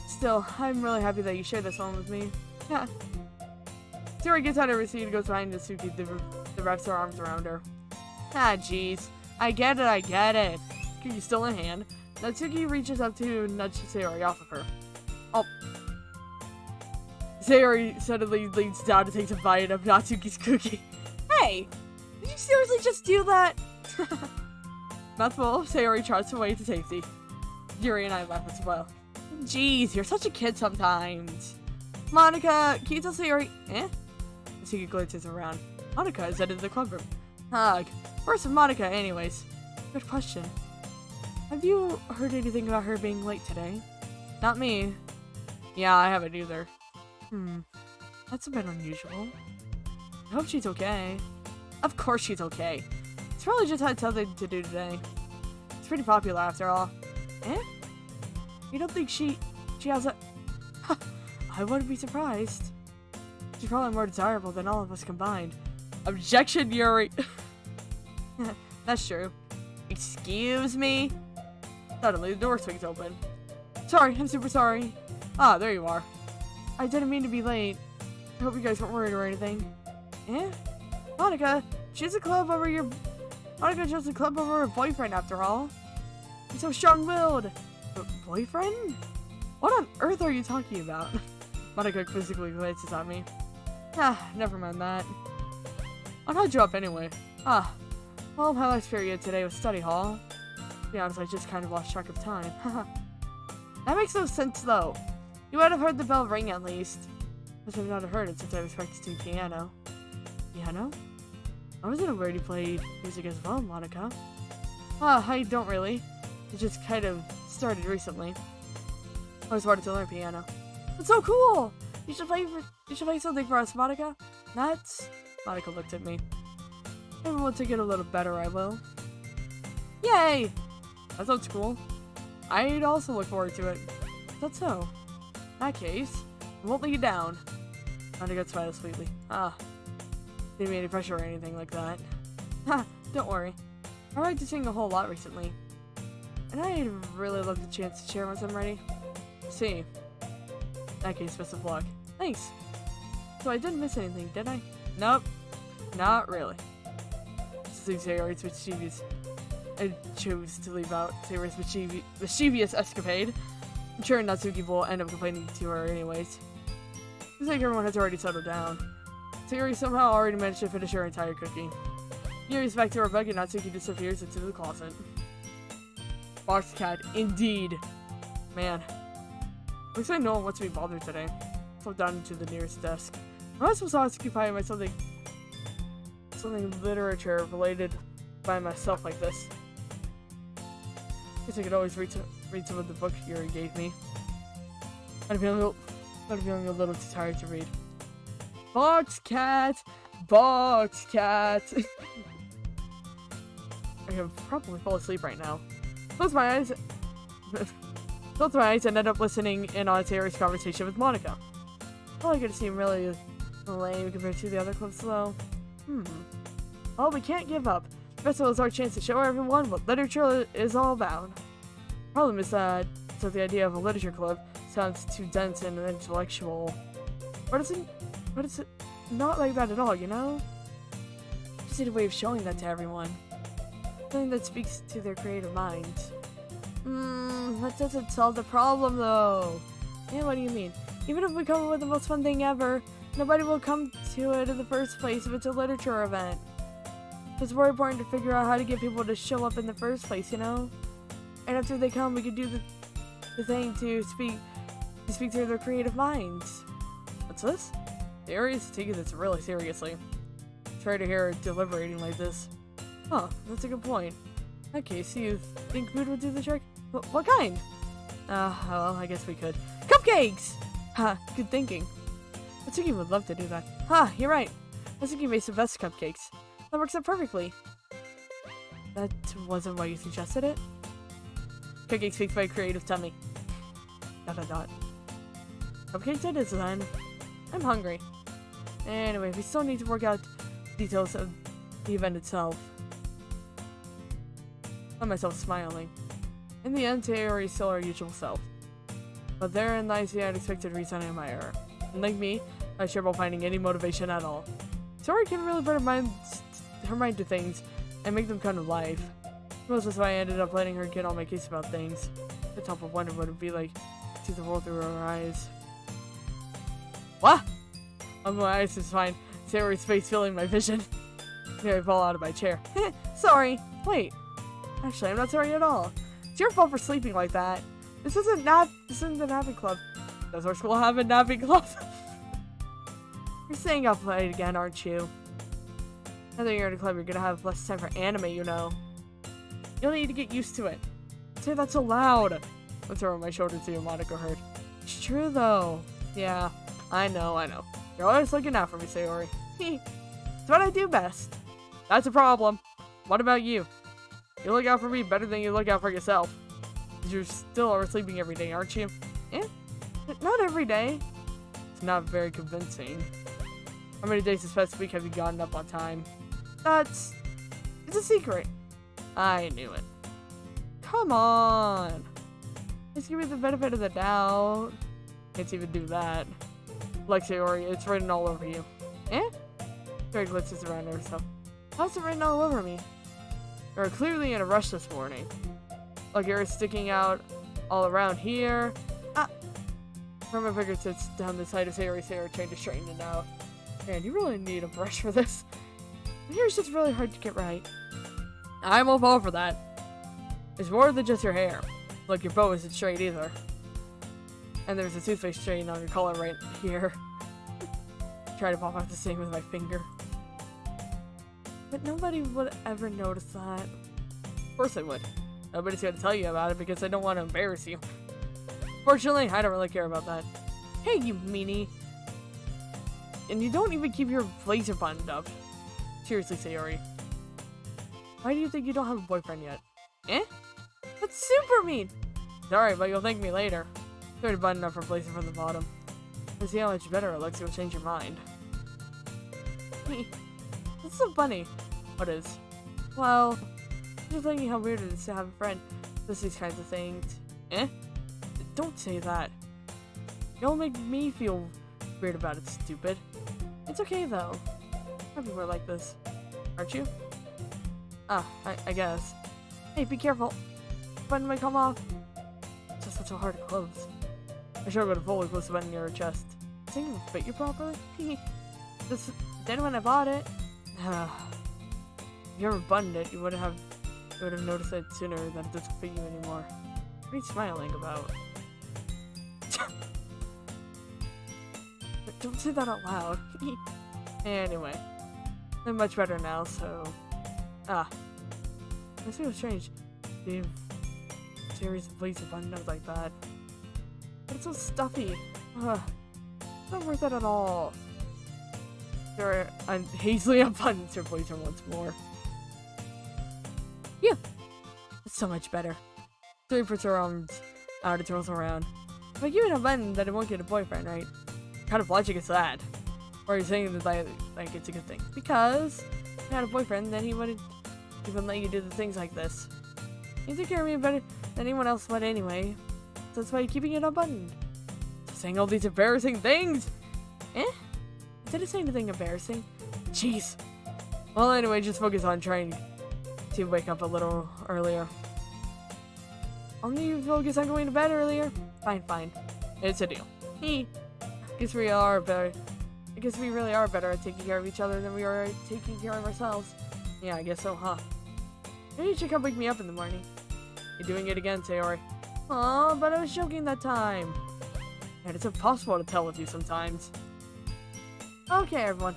Still, I'm really happy that you shared this one with me. Yeah. Sayori gets out her receipt and goes behind Natsuki the wraps her arms around her. Ah, jeez. I get it. Cookie still in hand. Natsuki reaches up to nudge Sayori off of her. Oh. Sayori suddenly leans down to take a bite of Natsuki's cookie. Hey! Did you seriously just do that? Mouthful, Sayori trots away to safety. Yuri and I laugh as well. Jeez, you're such a kid sometimes. Monica, can you tell Sayori... Natsuki glances around. Monica is headed to the club room. Ugh. Where's Monica anyways? Good question. Have you heard anything about her being late today? Not me. Yeah, I haven't either. That's a bit unusual. I hope she's okay. Of course she's okay. It's probably just had something to do today. It's pretty popular after all. You don't think she has a... I wouldn't be surprised. She's probably more desirable than all of us combined. Objection, Yuri! That's true. Excuse me? Suddenly, the door swings open. Sorry, I'm super sorry. Ah, there you are. I didn't mean to be late. I hope you guys weren't worried or anything. Eh? Monica, she's a club over your... Monica chose a club over her boyfriend, after all. You're so strong-willed. Boyfriend? What on earth are you talking about? Monica quizzically glances at me. Ah, never mind that. I'll hide you up anyway. Ah, well, my last period today was study hall. To be honest, I just kind of lost track of time. That makes no sense, though. You might have heard the bell ring at least. But I've not heard it since I was practicing piano. Piano? I wasn't aware you played music as well, Monica. Ah, I don't really. It just kind of started recently. I always wanted to learn piano. That's so cool! You should play something for us, Monica. Nuts? Monica looked at me. Maybe once I get a little better, I will. Yay! That sounds cool. I'd also look forward to it. That's so. In that case, I won't let you down. Monica smiled sweetly. Ah. Didn't mean any pressure or anything like that. Ha! Don't worry. I like to sing a whole lot recently. And I'd really love the chance to share once I'm ready. See. In that case, best of luck. Thanks. So I didn't miss anything, did I? Nope. Not really. Just Sayori's mischievous. I chose to leave out Sayori's mischievous escapade. I'm sure Natsuki will end up complaining to her anyways. Looks like everyone has already settled down. Sayori somehow already managed to finish her entire cookie. Yuri's back to her bug and Natsuki disappears into the closet. Box cat, indeed. Man. Looks like no one wants to be bothered today. Flip down into the nearest desk. I'm not supposed to occupy by something literature related by myself like this. Guess I could always read some of the book Yuri gave me. I'm feeling a little too tired to read. Box cat! Box cat! I can probably fall asleep right now. Close my eyes. Close my eyes and end up listening in on Sayori's conversation with Monica. All I could seem really lame compared to the other clubs though. Oh, we can't give up. The festival is our chance to show everyone what literature is all about. Problem is that the idea of a literature club sounds too dense and intellectual. But it's not like that at all, you know? Just need a way of showing that to everyone. Something that speaks to their creative minds. That doesn't solve the problem though. Yeah, what do you mean? Even if we come up with the most fun thing ever, nobody will come to it in the first place if it's a literature event. So it's more important to figure out how to get people to show up in the first place, you know? And after they come, we can do the thing to speak to their creative minds. What's this? The Aries is taking this really seriously. Try to hear her deliberating like this. Huh, that's a good point. In that case, you think food would do the trick? What kind? Well, I guess we could. Cupcakes! Ha, good thinking. Natsuki would love to do that. Ha, you're right. Natsuki makes the best cupcakes. That works out perfectly. That wasn't why you suggested it? Cupcake speaks my creative tummy. ... Cupcakes it is then. I'm hungry. Anyway, we still need to work out details of the event itself. I found myself smiling. In the end, Sayori is still her usual self. But therein lies the unexpected reason I admire her. Unlike me, I share about finding any motivation at all. Sayori can really put her mind to things and make them come to life. Most that's why I ended up letting her get on my case about things. I can't help but wonder what it would be like to see the world through her eyes. What? On my eyes is fine. Sayori's face filling my vision. Here I fall out of my chair. Sorry. Wait. Actually, I'm not sorry at all. It's your fault for sleeping like that. This isn't the napping club. Does our school have a napping club? You're staying up late again, aren't you? Now that you're in a club, you're gonna have less time for anime, you know. You'll need to get used to it. Say that so loud. Let's throw my shoulder to you, Monica heard. It's true though. Yeah, I know. You're always looking out for me, Sayori. It's what I do best. That's a problem. What about you? You look out for me better than you look out for yourself. You're still oversleeping every day, aren't you? Eh? Not every day. It's not very convincing. How many days this past week have you gotten up on time? It's a secret. I knew it. Come on. Just give me the benefit of the doubt. Can't even do that. Like Sayori, it's written all over you. Eh? Sayori glitzes around herself. How's it written all over me? You're clearly in a rush this morning. Like you're sticking out all around here. Ah! From a figure sits down the side of Sayori, trying to straighten it out. Man, you really need a brush for this. My hair's just really hard to get right. I'm all for that. It's more than just your hair. Look, your bow isn't straight either. And there's a toothpaste stain on your collar right here. Try to pop out the stain with my finger. But nobody would ever notice that. Of course I would. Nobody's gonna tell you about it because I don't want to embarrass you. Fortunately, I don't really care about that. Hey, you meanie. And you don't even keep your blazer buttoned up. Seriously, Sayori. Why do you think you don't have a boyfriend yet? Eh? That's super mean! Sorry, but you'll thank me later. Try to button up her blazer from the bottom. And see how much better it looks, you'll change your mind. That's so funny. What is? Well, just thinking how weird it is to have a friend who does these kinds of things. Eh? Don't say that. You'll make me feel weird about it, stupid. It's okay, though. Everywhere like this. Aren't you? Ah, I guess. Hey, be careful. The button might come off. It's just such a hard to close. I sure would have fully closed the button near your chest. Does it even fit you properly? Then when I bought it. If you ever buttoned it, you would have noticed it sooner that it doesn't fit you anymore. What are you smiling about? Don't say that out loud. Anyway. I'm much better now, so... I feel strange. Leave series of blazer button up like that. But it's so stuffy. It's not worth it at all. Sure, I'm hastily unbuttons her blazer once more. Yeah, it's so much better. Three puts her arms out and twirls around. If I give it a button, then it won't get a boyfriend, right? What kind of logic is that? Or are you saying that like it's a good thing? Because if you had a boyfriend, then he wouldn't even let you do the things like this. You take care of me better than anyone else would anyway. So that's why you're keeping it unbuttoned. So saying all these embarrassing things? Eh? Did I say anything embarrassing? Jeez. Well, anyway, just focus on trying to wake up a little earlier. Only you focus on going to bed earlier? Fine. It's a deal. I guess we really are better at taking care of each other than we are at taking care of ourselves. Yeah, I guess so, huh? Maybe you should come wake me up in the morning. You're doing it again, Sayori. Aw, but I was joking that time. And it's impossible to tell with you sometimes. Okay, everyone.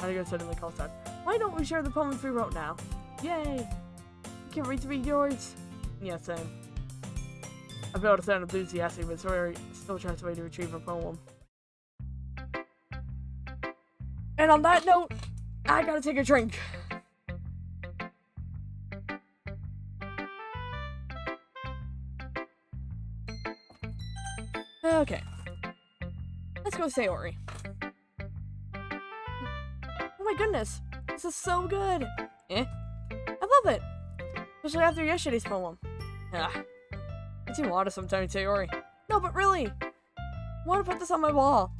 Arigo suddenly calls out. Why don't we share the poems we wrote now? Yay! I can't wait to read yours. Yeah, same. I feel to sound enthusiastic, but Sayori still tries a way to retrieve her poem. And on that note, I gotta take a drink. Okay. Let's go Sayori. Oh my goodness. This is so good. I love it. Especially after yesterday's poem. It's too water sometimes, Sayori. No, but really. I want to put this on my wall.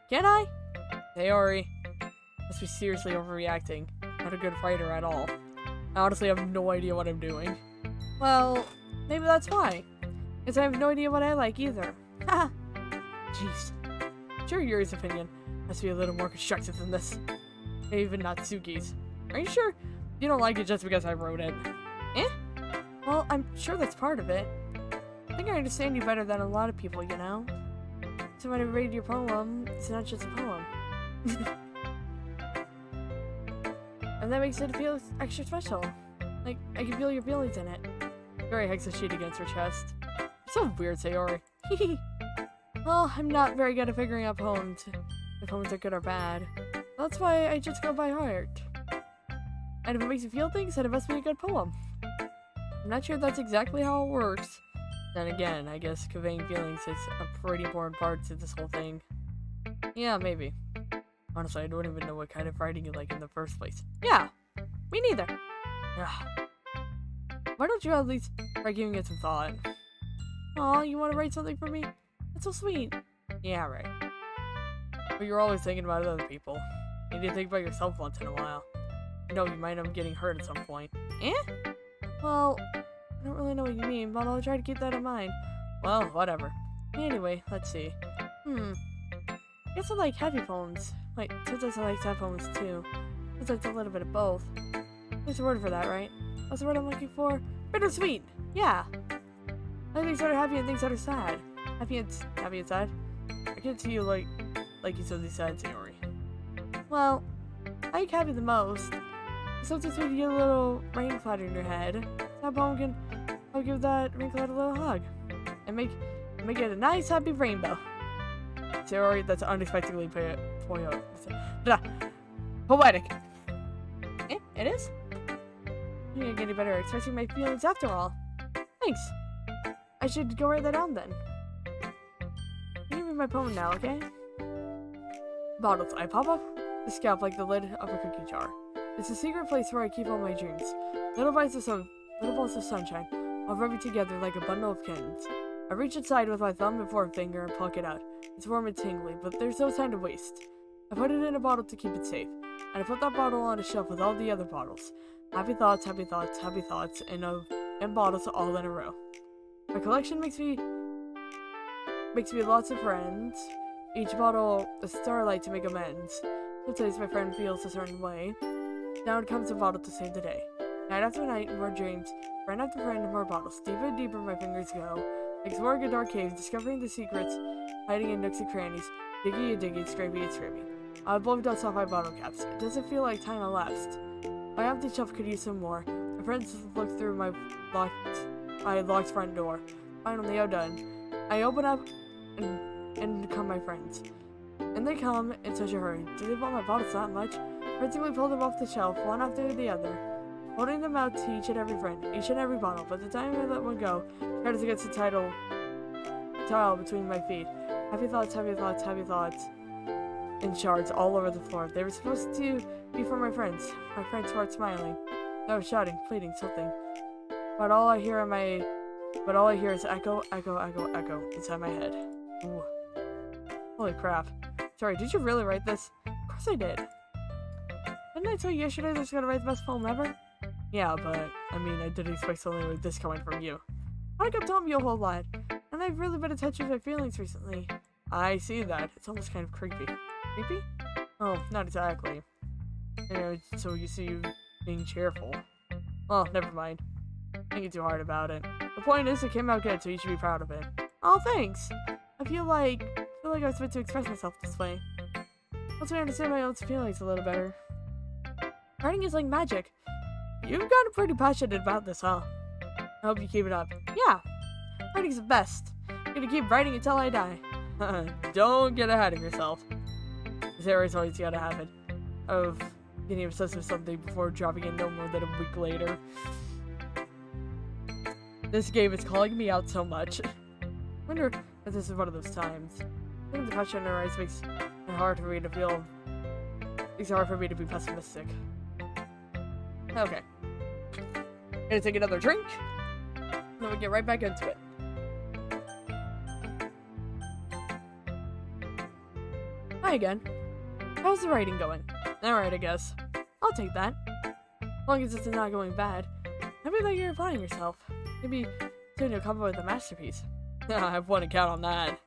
Can I? Sayori. Must be seriously overreacting. Not a good fighter at all. I honestly have no idea what I'm doing. Well, maybe that's why. Because I have no idea what I like either. Haha. Jeez. Sure, Yuri's opinion has to be a little more constructive than this. Even Natsuki's. Are you sure you don't like it just because I wrote it? Well, I'm sure that's part of it. I think I understand you better than a lot of people, you know? So when I read your poem, it's not just a poem. And that makes it feel extra special. Like, I can feel your feelings in it. Yuri hugs the sheet against her chest. So weird, Sayori. Well, I'm not very good at figuring out poems. If poems are good or bad. That's why I just go by heart. And if it makes you feel things, then it must be a good poem. I'm not sure that's exactly how it works. Then again, I guess conveying feelings is a pretty important part to this whole thing. Yeah, maybe. Honestly, I don't even know what kind of writing you like in the first place. Yeah, me neither. Why don't you at least try giving it some thought? Aw, you want to write something for me? That's so sweet. Yeah, right. But you're always thinking about other people. You need to think about yourself once in a while. You know you might end up getting hurt at some point. Eh? Well, I don't really know what you mean, but I'll try to keep that in mind. Well, whatever. Anyway, let's see. I guess I like happy poems. Wait, sometimes I like sad poems too. Sometimes a little bit of both. There's a word for that, right? What's the word I'm looking for? Bittersweet! Yeah! I like things that are happy and things that are sad. Happy and sad? I can't see you like you said these sad, Sayori. Well, I like happy the most. Sometimes when you get a little rain cloud in your head, that poem can I'll give that rain cloud a little hug. And make it a nice happy rainbow. Sayori, that's unexpectedly poetic. Eh, it is? You ain't getting better at expressing my feelings after all. Thanks. I should go write that down then. You can read my poem now, okay? Bottles. I pop up the scalp like the lid of a cookie jar. It's a secret place where I keep all my dreams. Little balls of sunshine, all rubbing together like a bundle of kittens. I reach inside with my thumb and forefinger and pluck it out. It's warm and tingly, but there's no sign of waste. I put it in a bottle to keep it safe, and I put that bottle on a shelf with all the other bottles. Happy thoughts, happy thoughts, happy thoughts, and bottles all in a row. My collection makes me lots of friends. Each bottle a starlight to make amends. Sometimes my friend feels a certain way. Down comes a bottle to save the day. Night after night, more dreams. Friend after friend, more bottles. Deeper and deeper my fingers go. Exploring a dark cave, discovering the secrets, hiding in nooks and crannies. Diggy and diggy, scrapey and scrapey. I blow dust off my bottle caps. It doesn't feel like time elapsed. My empty shelf could use some more. My friends look through my locked front door. Finally, I'm done. I open up and come my friends. And they come in such a hurry. Do they want my bottles that much? Frantically pull them off the shelf, one after the other, holding them out to each and every friend, each and every bottle. By the time I let one go, tries against the tile between my feet. Happy thoughts, happy thoughts, happy thoughts. In shards all over the floor. They were supposed to be for my friends. My friends weren't smiling. I was shouting, pleading, something. But all I hear is echo, echo, echo, echo inside my head. Ooh. Holy crap. Sorry, did you really write this? Of course I did. Didn't I tell you yesterday that I was gonna write the best poem ever? Yeah, but, I mean, I didn't expect something like this coming from you. I kept telling you a whole lot, and I've really been in touch with my feelings recently. I see that. It's almost kind of creepy. Creepy? Oh, not exactly. Anyway, so you see you being cheerful. Well, never mind. Thinking too hard about it. The point is, it came out good, so you should be proud of it. Oh, thanks! I feel like I was meant to express myself this way. Once I understand my own feelings a little better. Writing is like magic. You've gotten pretty passionate about this, huh? I hope you keep it up. Yeah! Writing's the best. I'm gonna keep writing until I die. Don't get ahead of yourself. Sarah's always got a habit of getting obsessed with something before dropping it no more than a week later. This game is calling me out so much. I wonder if this is one of those times. I think the passion in her eyes makes it hard for me to feel. It's hard for me to be pessimistic. Okay. Gonna take another drink. And then we get right back into it. Hi again. How's the writing going? Alright, I guess. I'll take that. As long as it's not going bad. Maybe that you're applying yourself. Maybe soon you'll come up with a masterpiece. I have one to count on that.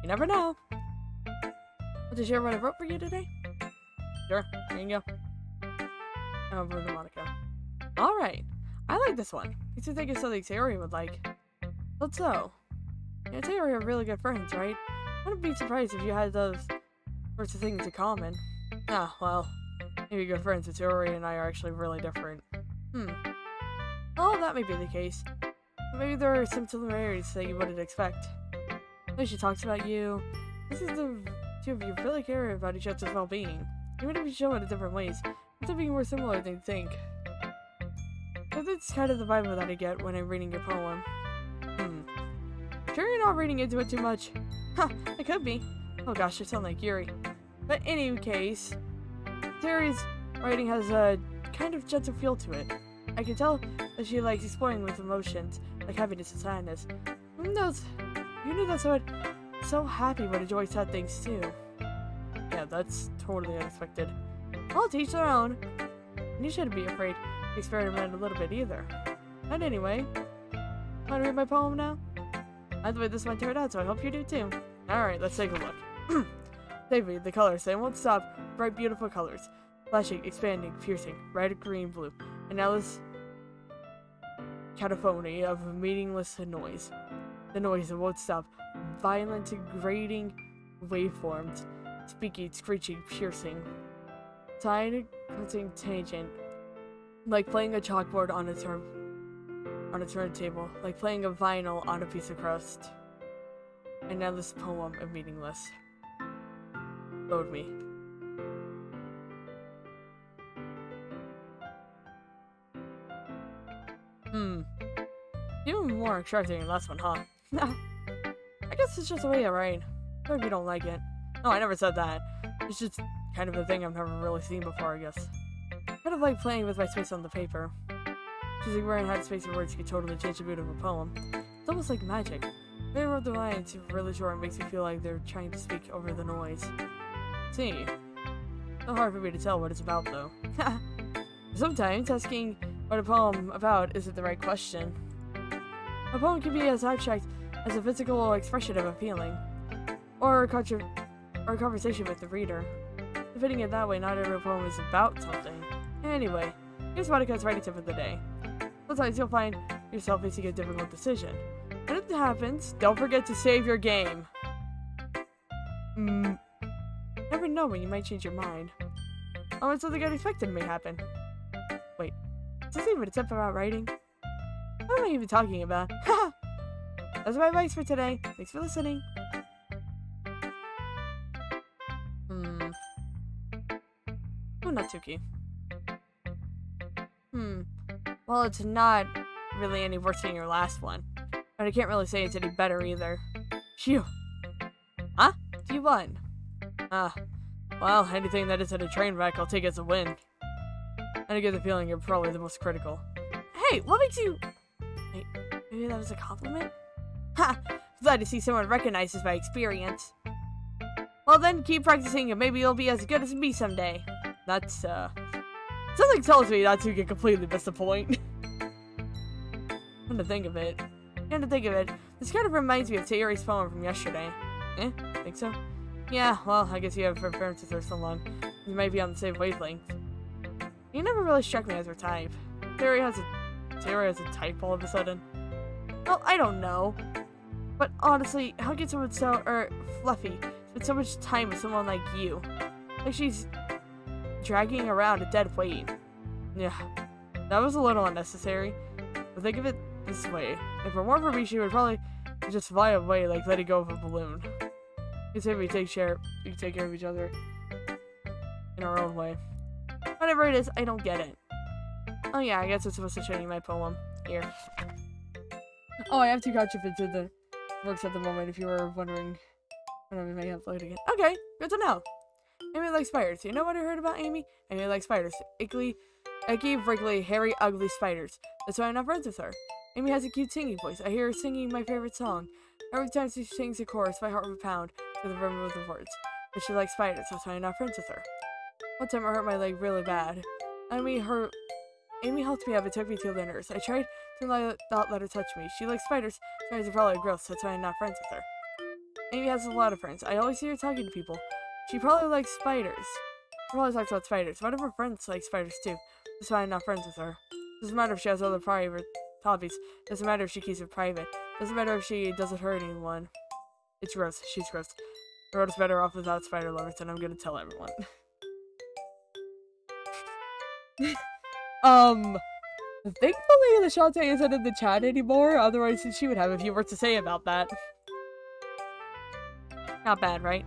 You never know. Want to share what I wrote for you today? Sure, here you go. For the Monaco. Alright. I like this one. Makes me think of something Sayori would like. But so. You and Sayori are really good friends, right? I wouldn't be surprised if you had those sorts of things in common. Ah, well. Maybe good friends, but Sayori and I are actually really different. Well, that may be the case. Maybe there are some similarities that you wouldn't expect. When she talks about you, this is the two of you really care about each other's well-being. Even if you show it in different ways, it's being more similar than you think. So that's kind of the vibe that I get when I'm reading your poem. Sure you're not reading into it too much? Huh, it could be. Oh gosh, I sound like Yuri. But in any case, Sayori's writing has a kind of gentle feel to it. I can tell that she likes exploring with emotions, like happiness and sadness. Who knows? You knew that so happy would enjoy sad things too. Yeah, that's totally unexpected. I'll teach their own. And you shouldn't be afraid to experiment a little bit either. And anyway, want to read my poem now? I like the way this one turned out, so I hope you do too. Alright, let's take a look. Thankfully, the colors, they won't stop. Bright, beautiful colors. Flashing, expanding, piercing, red, green, blue. And now this cacophony of meaningless noise. The noise that won't stop. Violent, grating waveforms. Speaking, screeching, piercing. Tide, cutting, tangent. Like playing a chalkboard on a turntable. Like playing a vinyl on a piece of crust. And now this poem of meaningless. Load me. Even more extracting than the last one, huh? I guess it's just the way I write. Or if you don't like it. No, I never said that. It's just kind of a thing I've never really seen before, I guess. Kind of like playing with my space on the paper. Choosing where and how to space the words can totally change the mood of a poem. It's almost like magic. When I wrote the lines really short, it makes me feel like they're trying to speak over the noise. See. So hard for me to tell what it's about, though. Sometimes asking what a poem about isn't the right question. A poem can be as abstract as a physical expression of a feeling, or a conversation with the reader. Fitting it that way, not every poem is about something. Anyway, here's Monica's writing tip of the day. Sometimes you'll find yourself facing a difficult decision. When it happens, don't forget to save your game. Never know when you might change your mind. Oh, and something unexpected may happen. Wait, is this even a tip about writing? What am I even talking about? That's my advice for today. Thanks for listening. Oh, not too keen. Well, it's not really any worse than your last one. But I can't really say it's any better either. Phew. Huh? You won. Well, anything that isn't a train wreck, I'll take as a win. And I get the feeling you're probably the most critical. Hey, what makes you... Wait, maybe that was a compliment? Ha! Glad to see someone recognizes my experience. Well then, keep practicing and maybe you'll be as good as me someday. That's, something tells me not to get completely miss the point. Come to think of it. This kind of reminds me of Sayori's poem from yesterday. Think so? Yeah, well, I guess you have references for so long. You might be on the same wavelength. You never really struck me as her type. Sayori has a type all of a sudden. Well, I don't know. But honestly, how can someone so, fluffy, spend so much time with someone like you? Like she's dragging around a dead weight. Yeah, that was a little unnecessary. But think of it this way. If it weren't for me, she would probably just fly away like letting go of a balloon. You say we take care of each other in our own way. Whatever it is, I don't get it. Oh yeah, I guess it's supposed to show you my poem. Here. Oh, I have 2 copies into the works at the moment, if you were wondering when I may upload again. Okay, good to know. Amy likes spiders. You know what I heard about Amy? Amy likes spiders. Icky, wriggly, hairy, ugly spiders. That's why I'm not friends with her. Amy has a cute singing voice. I hear her singing my favorite song. Every time she sings a chorus, my heart would pound to the rhythm of the words. But she likes spiders. That's why I'm not friends with her. One time I hurt my leg really bad. Amy helped me up and took me to the nurse. I tried to not let her touch me. She likes spiders. Spiders are probably gross. That's why I'm not friends with her. Amy has a lot of friends. I always see her talking to people. She probably likes spiders. She probably talks about spiders. One of her friends likes spiders too. That's why I'm not friends with her. Doesn't matter if she has other private hobbies. Doesn't matter if she keeps it private. Doesn't matter if she doesn't hurt anyone. It's gross. She's gross. The world is better off without spider lovers, and I'm gonna tell everyone. Thankfully the Shantae isn't in the chat anymore, otherwise she would have a few words to say about that. Not bad, right?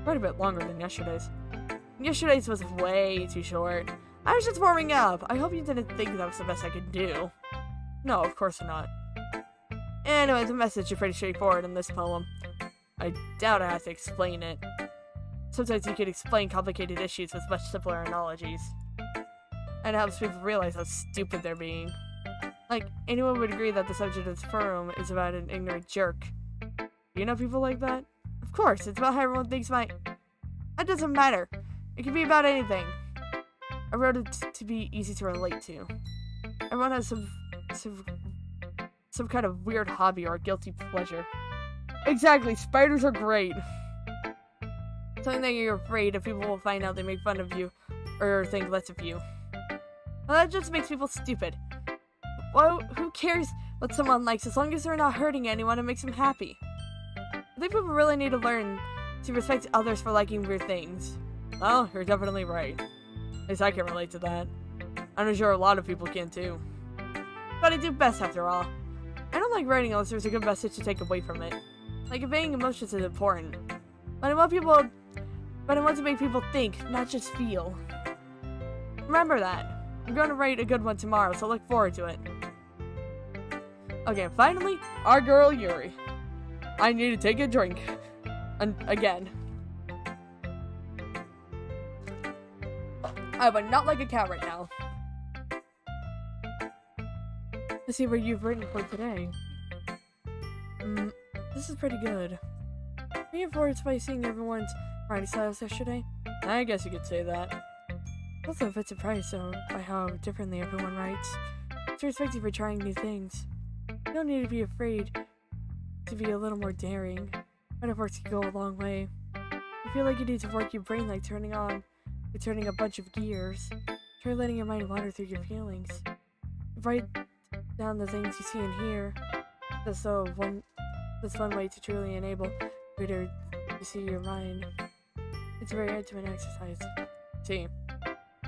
Quite a bit longer than yesterday's. Yesterday's was way too short. I was just warming up. I hope you didn't think that was the best I could do. No, of course not. Anyway, the message is pretty straightforward in this poem. I doubt I have to explain it. Sometimes you can explain complicated issues with much simpler analogies. and it helps people realize how stupid they're being. Like, anyone would agree that the subject of this forum is about an ignorant jerk. You know people like that? Of course, it's about how everyone thinks That doesn't matter. It can be about anything. I wrote it to be easy to relate to. Everyone has some kind of weird hobby or guilty pleasure. Exactly, spiders are great. Something that you're afraid if people will find out they make fun of you or think less of you. Well, that just makes people stupid. Well, who cares what someone likes as long as they're not hurting anyone and makes them happy? I think people really need to learn to respect others for liking weird things. Well, you're definitely right. At least I can relate to that. I'm sure a lot of people can too. But I do best after all. I don't like writing unless there's a good message to take away from it. Like, conveying emotions is important. But I want to make people think, not just feel. Remember that. I'm going to write a good one tomorrow, so look forward to it. Okay, finally, our girl Yuri. I need to take a drink. Again. I would not like a cat right now. Let's see what you've written for today. This is pretty good. Reinforced by seeing everyone's writing styles yesterday. I guess you could say that. Also a bit surprised though by how differently everyone writes. It's respected for trying new things. You don't need to be afraid to be a little more daring. Metaphors can go a long way. I feel like you need to work your brain like turning a bunch of gears. Try letting your mind wander through your feelings. Write down the things you see and hear. That's one way to truly enable reader to see your mind. It's a very intimate exercise. See,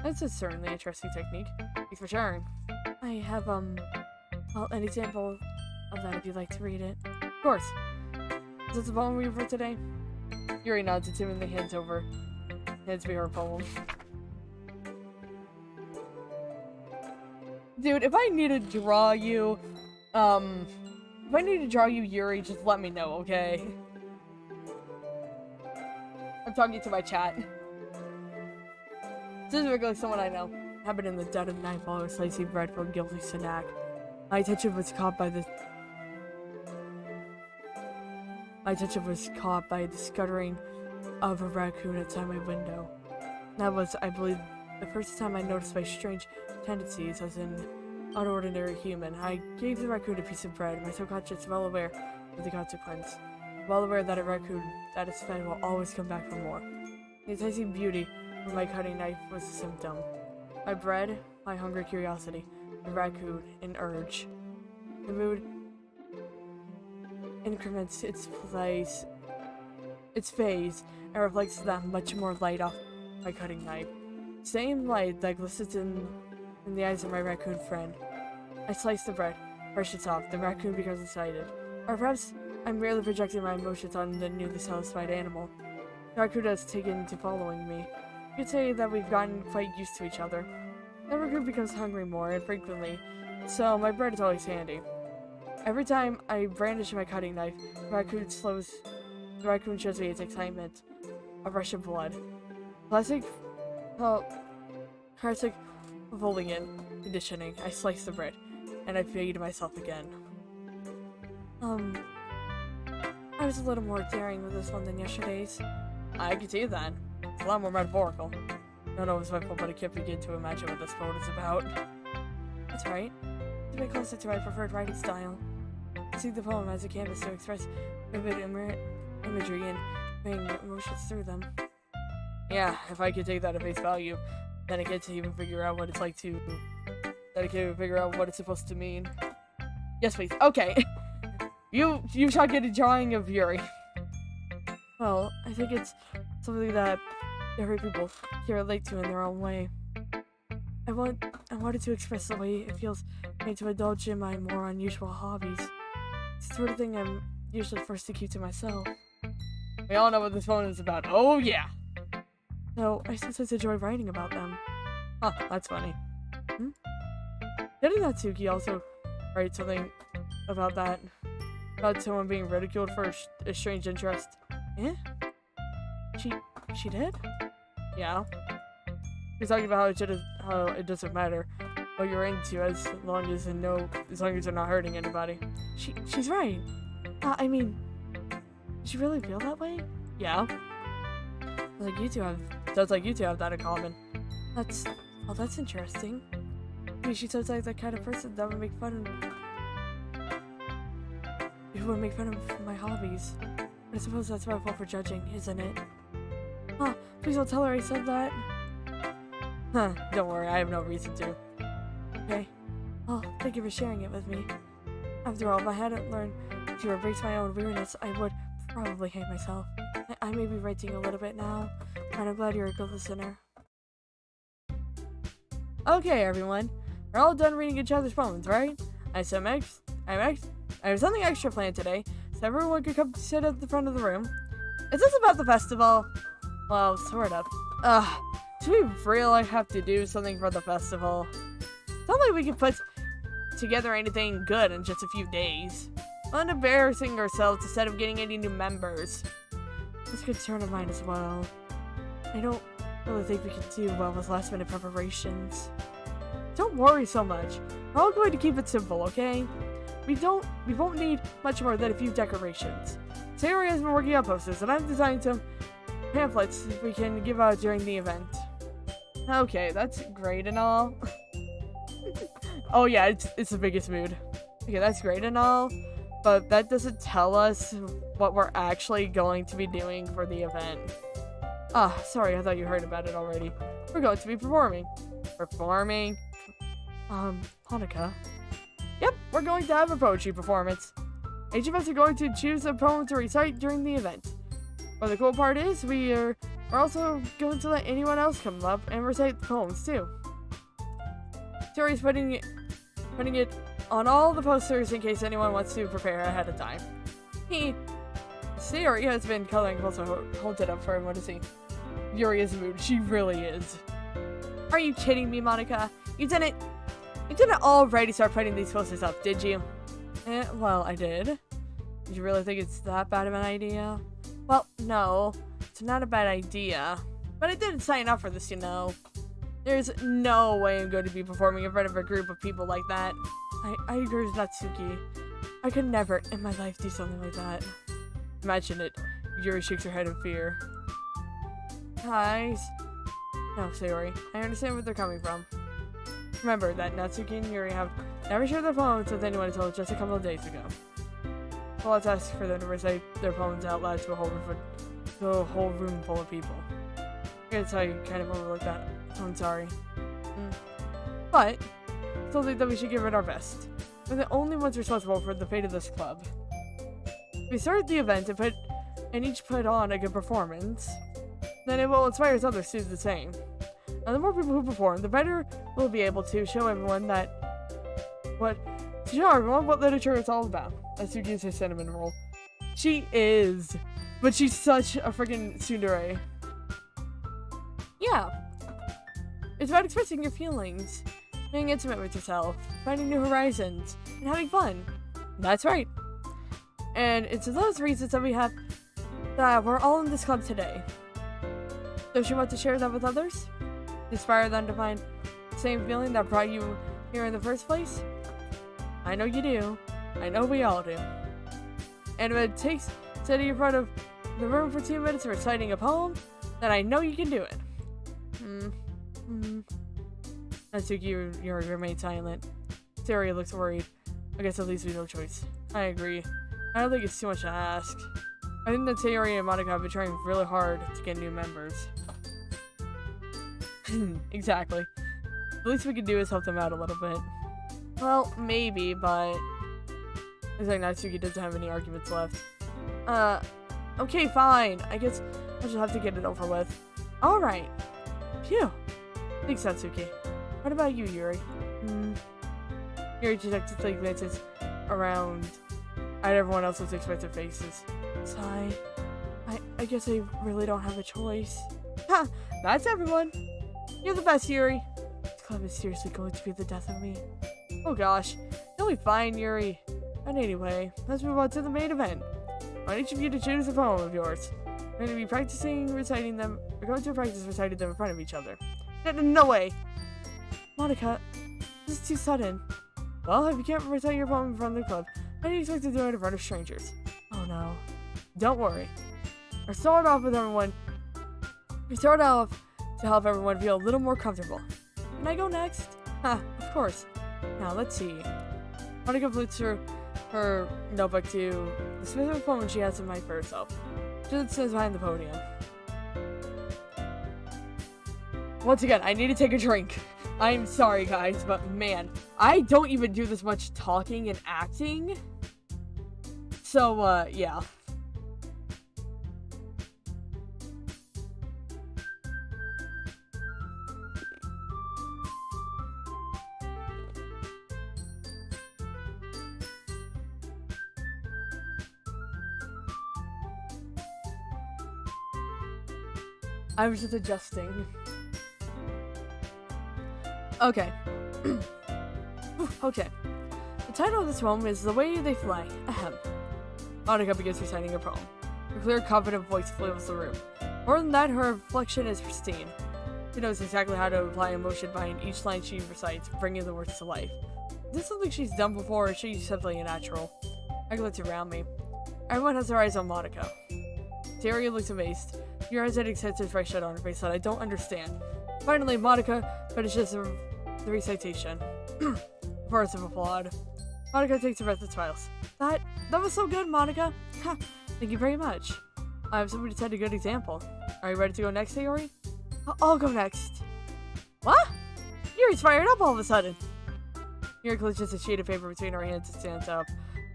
that's a certainly interesting technique. Thanks for sharing. I have well, an example of that if you'd like to read it. Of course. Is this the poem we have for today? Yuri nods and timidly hands me her poem. Dude, if I need to draw you, Yuri, just let me know, okay? I'm talking to my chat. Specifically someone I know. Happened in the dead of night while I was slicing bread for a guilty snack. My attention was caught by the scuttering of a raccoon outside my window. That was, I believe, the first time I noticed my strange tendencies as an unordinary human. I gave the raccoon a piece of bread, my subconscious well aware of the consequence. Well aware that a raccoon that is fed will always come back for more. The enticing beauty of my cutting knife was a symptom. My bread, my hungry curiosity, the raccoon, an urge. The mood increments its phase, and reflects that much more light off my cutting knife. Same light that glistens in the eyes of my raccoon friend. I slice the bread, brush it off, the raccoon becomes excited. Or perhaps I'm merely projecting my emotions on the newly satisfied animal. The raccoon has taken to following me. You could say that we've gotten quite used to each other. The raccoon becomes hungry more and frequently, so my bread is always handy. Every time I brandish my cutting knife, the raccoon shows me its excitement. A rush of blood. Classic folding in conditioning. I slice the bread, and I feed myself again. I was a little more daring with this one than yesterday's. I can see that. It's a lot more metaphorical. I don't know if it's my fault, but I can't begin to imagine what this poem is about. That's right. It's a bit closer to my preferred writing style. I see the poem as a canvas to express vivid imagery and bring emotions through them. Yeah, if I could take that at face value, then I get to even figure out what it's like to... Then I can even figure out what it's supposed to mean. Yes, please. Okay. You shall get a drawing of Yuri. Well, I think it's something that every people can relate to in their own way. I wanted to express the way it feels made to indulge in my more unusual hobbies. It's the sort of thing I'm usually forced to keep to myself. We all know what this poem is about. Oh yeah! So, I sometimes enjoy writing about them. Huh, that's funny. Didn't Natsuki also write something about that? About someone being ridiculed for a strange interest? Eh? She did? Yeah. He's talking about how it doesn't matter what you're into as long as you're not hurting anybody. She's right. I mean, does she really feel that way? Yeah. Sounds like you two have that in common. That's interesting. I mean, she sounds like the kind of person that would make fun of my hobbies. But I suppose that's my fault for judging, isn't it? Huh, please don't tell her I said that. Huh, don't worry, I have no reason to. Okay. Oh, thank you for sharing it with me. After all, if I hadn't learned to embrace my own weirdness, I would probably hate myself. I may be ranting a little bit now, but I'm glad you're a good listener. Okay, everyone. We're all done reading each other's poems, right? I have something extra planned today, so everyone could come sit at the front of the room. Is this about the festival? Well, sort of. Do we really have to do something for the festival? It's not like we can put together anything good in just a few days. Not embarrassing ourselves instead of getting any new members. That's a concern of mine as well. I don't really think we can do well with last minute preparations. Don't worry so much. We're all going to keep it simple, okay? We won't need much more than a few decorations. Sayori has been working on posters, and I've designed some pamphlets we can give out during the event. Okay, that's great and all. Oh yeah, it's the biggest mood. Okay, that's great and all, but that doesn't tell us what we're actually going to be doing for the event. Sorry, I thought you heard about it already. We're going to be performing. Performing? Hanukkah? Yep, we're going to have a poetry performance. Each of us are going to choose a poem to recite during the event. But the cool part is, we're also going to let anyone else come up and recite the poems too. Tori's putting it on all the posters in case anyone wants to prepare ahead of time. Sayori has been coloring posters, hold it up for everyone to see. Yuri is mood, she really is. Are you kidding me, Monica? You didn't already start putting these posters up, did you? Well, I did. Did you really think it's that bad of an idea? Well, no, it's not a bad idea. But I didn't sign up for this, you know. There's no way I'm going to be performing in front of a group of people like that. I agree with Natsuki. I could never in my life do something like that. Imagine it. Yuri shakes her head in fear. Guys. No, Sayori. I understand where they're coming from. Remember that Natsuki and Yuri have never shared their poems with anyone until just a couple of days ago. So let's ask for them to recite their poems out loud to a whole room full of people. I gotta tell you, kind of overlooked that. So I'm sorry. But, I still think that we should give it our best. We're the only ones responsible for the fate of this club. If we start the event and each put on a good performance, then it will inspire others to do the same. And the more people who perform, the better we'll be able to show everyone what literature is all about. Natsuki is her cinnamon roll. She is, but she's such a freaking tsundere. Yeah. It's about expressing your feelings, being intimate with yourself, finding new horizons, and having fun. That's right. And it's for those reasons that we're all in this club today. Don't you want to share that with others? Inspire them to find the same feeling that brought you here in the first place? I know you do. I know we all do. And if it takes sitting in front of the room for 2 minutes reciting a poem, then I know you can do it. Natsuki, you remain silent. Sayori looks worried. I guess at least we have no choice. I agree. I don't think it's too much to ask. I think that Sayori and Monica have been trying really hard to get new members. Exactly. The least we can do is help them out a little bit. Well, maybe, but it's like Natsuki doesn't have any arguments left. Okay, fine. I guess I just have to get it over with. Alright. Phew. Thanks, Natsuki. What about you, Yuri? Yuri just like glances around at everyone else's expressive faces. Sigh. I guess I really don't have a choice. Ha! That's everyone. You're the best, Yuri. This club is seriously going to be the death of me. Oh gosh. You'll be fine, Yuri. But anyway, let's move on to the main event. I want each of you to choose a poem of yours. We're going to practice reciting them in front of each other. No way. Monica, this is too sudden. Well, if you can't recite your poem in front of the club, how do you expect to do it in front of strangers? Oh no. Don't worry. I started off with everyone. We started off to help everyone feel a little more comfortable. Can I go next? Of course. Now, let's see. Monica flips through her notebook to the specific poem she has in mind for herself. She sits behind the podium. Once again, I need to take a drink. I'm sorry, guys, but man, I don't even do this much talking and acting. So, yeah. I was just adjusting. Okay. Okay. The title of this poem is The Way They Fly. Ahem. Monica begins reciting her poem. Her clear, confident voice fills the room. More than that, her inflection is pristine. She knows exactly how to apply emotion behind each line she recites, bringing the words to life. Is this something she's done before, or is she simply a natural? I glance around me. Everyone has their eyes on Monica. Terry looks amazed. Your hesitating sense is right shut on her face that I don't understand. Finally, Monica finishes the recitation. Chorus of applaud. Monica takes a breath and smiles. That was so good, Monica. Thank you very much. I have somebody to set a good example. Are you ready to go next, Sayori? I'll go next. What? Yuri's fired up all of a sudden. Yuri clenches a sheet of paper between her hands and stands up.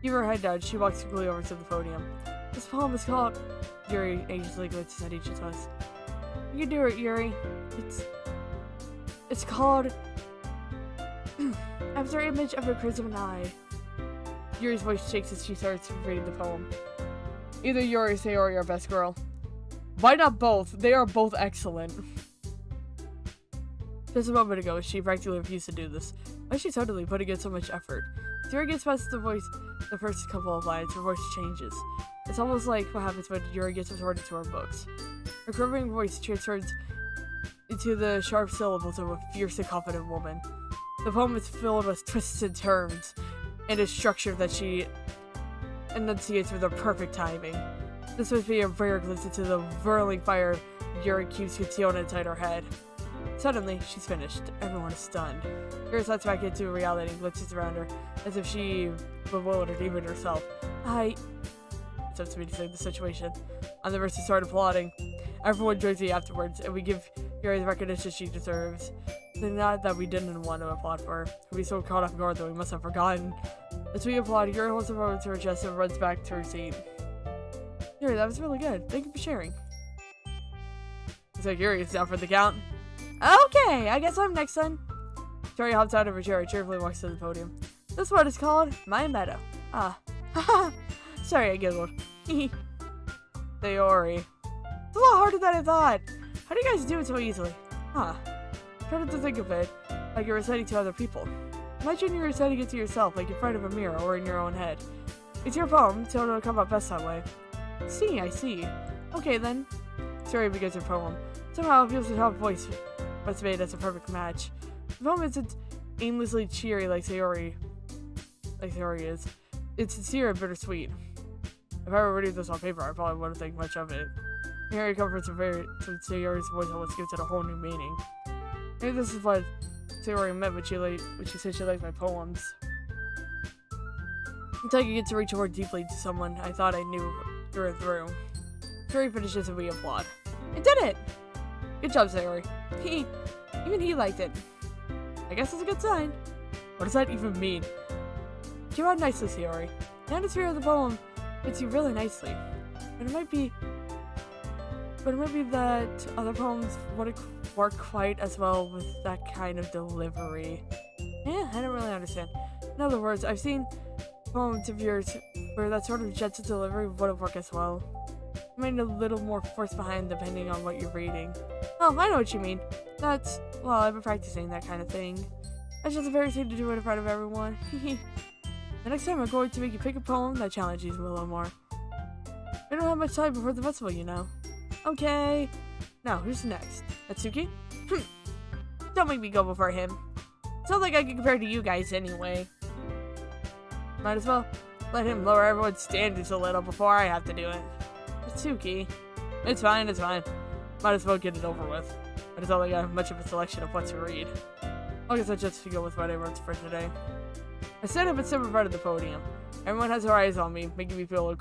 Give her head nudge, she walks quickly over to the podium. This poem is called... Yuri anxiously glances at each of us. You can do it, Yuri. It's called... After Image of a Prism Eye. Yuri's voice shakes as she starts reading the poem. Either Yuri or Sayori are best girl. Why not both? They are both excellent. Just a moment ago, she practically refused to do this. Why is she suddenly putting in so much effort? As Yuri gets past the first couple of lines, her voice changes. It's almost like what happens when Yuri gets absorbed into her books. Her quivering voice transfers into the sharp syllables of a fierce and confident woman. The poem is filled with twists and turns, and is structured that she enunciates with her perfect timing. This must be a rare glimpse into the whirling fire Yuri keeps concealed inside her head. Suddenly, she's finished. Everyone is stunned. Yuri slides back into reality and glimpses around her, as if she bewildered even herself. It's up to me to save the situation. On the verses start applauding. Everyone joins me afterwards, and we give Yuri the recognition she deserves. It's not that we didn't want to applaud for her. We so caught off guard that we must have forgotten. As we applaud, Yuri holds the phone to her chest and runs back to her seat. Yuri, that was really good. Thank you for sharing. Looks like Yuri is down for the count. Okay, I guess I'm next then. Yuri hops out of her chair and cheerfully walks to the podium. This one is called My Meadow. Haha. Sorry, I giggled. Sayori. It's a lot harder than I thought. How do you guys do it so easily? Try to think of it like you're reciting to other people. Imagine you're reciting it to yourself, like in front of a mirror or in your own head. It's your poem, so it'll come out best that way. I see. Okay then. Sayori begins her poem. Somehow it feels the top voice what's made as a perfect match. The poem isn't aimlessly cheery like Sayori is. It's sincere and bittersweet. If I were reading this on paper, I probably wouldn't think much of it. Hearing comforts from Sayori's voice almost gives it a whole new meaning. Maybe this is what Sayori meant when she said she liked my poems. It's like you get to reach more deeply to someone I thought I knew through and through. Sayori finishes and we applaud. I did it! Good job, Sayori. Even he liked it. I guess that's a good sign. What does that even mean? You wrote nicely, Sayori. The atmosphere of the poem fits you really nicely. But it might be that other poems wouldn't work quite as well with that kind of delivery. I don't really understand. In other words, I've seen poems of yours where that sort of gentle delivery wouldn't work as well. You might need a little more force behind depending on what you're reading. Oh, I know what you mean. I've been practicing that kind of thing. That's just a very thing to do it in front of everyone. The next time I'm going to make you pick a poem that challenges you a little more. We don't have much time before the festival, you know. Okay. Now, who's next? Atsuki? Don't make me go before him. It's not like I can compare to you guys anyway. Might as well let him lower everyone's standards a little before I have to do it. Suki. It's fine, it's fine. Might as well get it over with. I just don't think I have much of a selection of what to read. I guess I'll just go with what I wrote for today. I stand up and sit in front of the podium. Everyone has their eyes on me, making me feel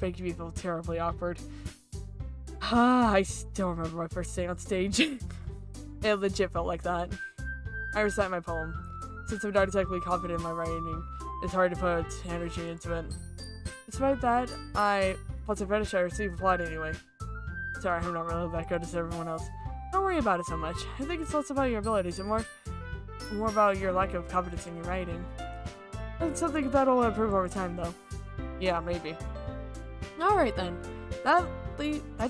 making me feel terribly awkward. I still remember my first day on stage. It legit felt like that. I recite my poem. Since I'm not exactly confident in my writing, it's hard to put energy into it. Despite that, once I finish, I receive applaud anyway. Sorry, I'm not really that good as everyone else. Don't worry about it so much. I think it's less about your abilities and more about your lack of confidence in your writing. That's something that'll improve over time, though. Yeah, maybe. Alright then. That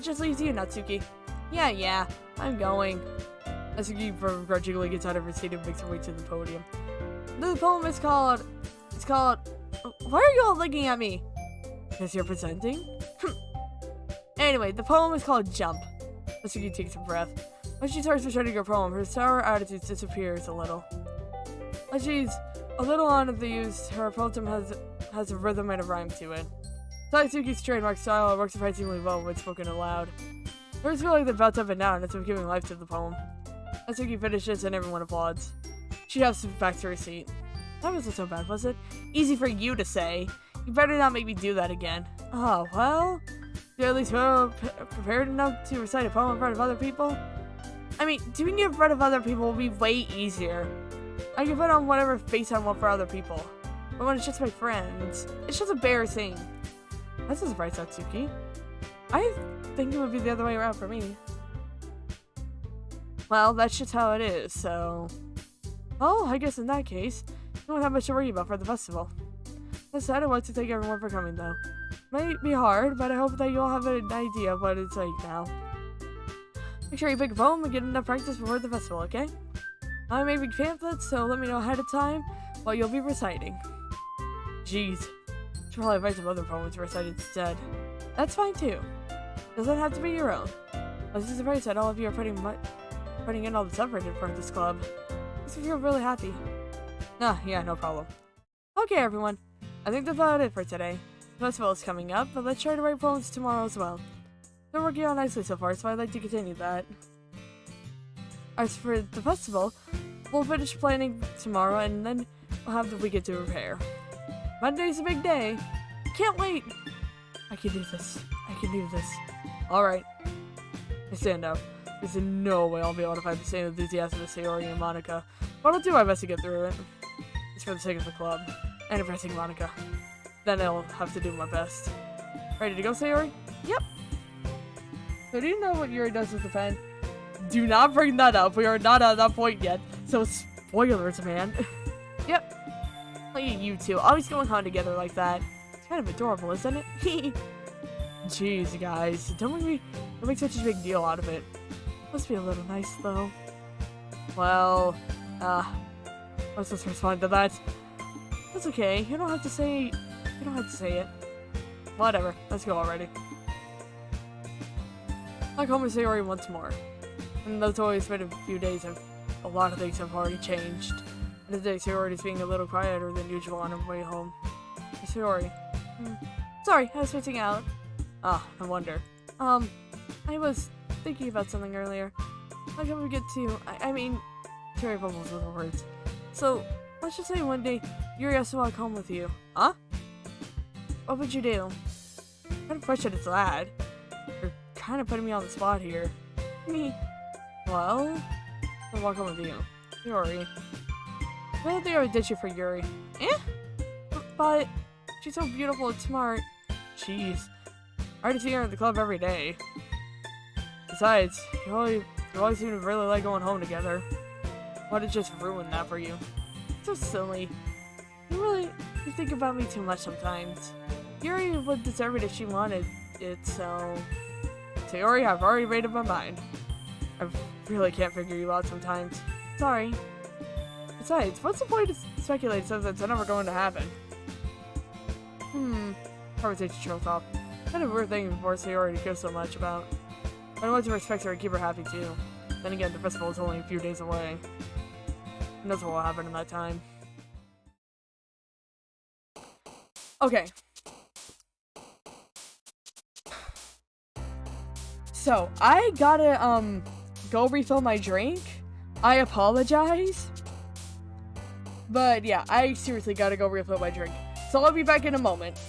just leaves you, Natsuki. Yeah, I'm going. Natsuki begrudgingly gets out of her seat and makes her way to the podium. The poem is called... Why are you all looking at me? Because you're presenting? Anyway, the poem is called Jump. Natsuki takes a breath. When she starts reciting her poem, her sour attitude disappears a little. As she's a little unenthused, her poem has a rhythm and a rhyme to it. Natsuki's trademark style works surprisingly well when spoken aloud. Words feel like they bounce up and down as if giving life to the poem. Natsuki finishes and everyone applauds. She hops back to her seat. That wasn't so bad, was it? Easy for you to say. You better not make me do that again. Oh, well... You're at least prepared enough to recite a poem in front of other people? I mean, doing it in front of other people will be way easier. I can put on whatever face I want for other people. But when it's just my friends, it's just embarrassing. That's a surprise, Natsuki. I think it would be the other way around for me. Well, that's just how it is, so... Well, I guess in that case, you won't have much to worry about for the festival. That said, I want to thank everyone for coming, though. Might be hard, but I hope that you all have an idea of what it's like now. Make sure you pick a poem and get enough practice before the festival, okay? I may read pamphlets, so let me know ahead of time what you'll be reciting. Jeez. Should probably write some other poems to recite instead. That's fine too. Doesn't have to be your own. I was just surprised that all of you are putting in all the effort for this club. Makes me feel really happy. Yeah, no problem. Okay, everyone. I think that's about it for today. The festival is coming up, but let's try to write poems tomorrow as well. They're working out nicely so far, so I'd like to continue that. As for the festival, we'll finish planning tomorrow and then we'll have the weekend to prepare. Monday's a big day. Can't wait. I can do this. Alright. I stand up. There's no way I'll be able to find the same enthusiasm as Sayori and Monica, but I'll do my best to get through it. It's for the sake of the club, and impressing Monica. Then I'll have to do my best. Ready to go, Sayori? Yep. So do you know what Yuri does with the pen? Do not bring that up. We are not at that point yet. So spoilers, man. Yep. Look at you two, always going on together like that. It's kind of adorable, isn't it? Jeez, guys. Don't make such a big deal out of it. Must be a little nice, though. Well, I'm supposed to respond to that. That's okay. You don't have to say it. Whatever. Let's go already. I'll call with Sayori once more. And though it's always been a few days, a lot of things have already changed. And today, Sayori is being a little quieter than usual on her way home. Hey, Sayori. Sorry, I was switching out. Ah, no wonder. I was thinking about something earlier. How can we get to... I mean... Cherry bubbles with the words. So, let's just say one day, Yuri has to walk home with you. Huh? What would you do? What kind of question is that? You're kind of putting me on the spot here. Me? Well... I'll walk home with you. Yuri. I don't think I would ditch you for Yuri. But... She's so beautiful and smart. Jeez. I already see her in the club every day. Besides, you always seem to really like going home together. What if just ruined that for you? So silly. You think about me too much sometimes. Yuri would deserve it if she wanted it, so... Sayori, I've already made up my mind. I really can't figure you out sometimes. Sorry. Besides, what's the point of speculating something that's never going to happen? Conversation trails off. Kind of a weird thing for Sayori to care so much about. But I want to respect her and keep her happy too. Then again, the festival is only a few days away. Who knows what will happen in that time. Okay. So, I gotta, go refill my drink. I apologize. But yeah, I seriously gotta go refill my drink. So I'll be back in a moment.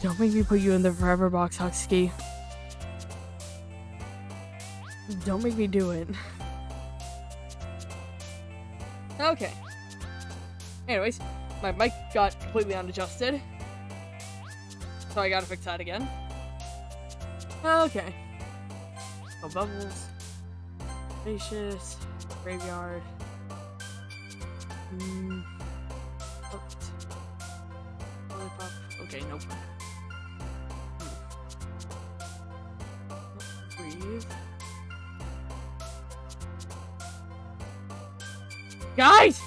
Don't make me put you in the forever box, Huxkey. Don't make me do it. Okay. Anyways, my mic got completely unadjusted. So I gotta fix that again. Okay. Oh, bubbles. Spacious. Graveyard. Hooked. Lollipop. Okay, nope. Breathe. Guys!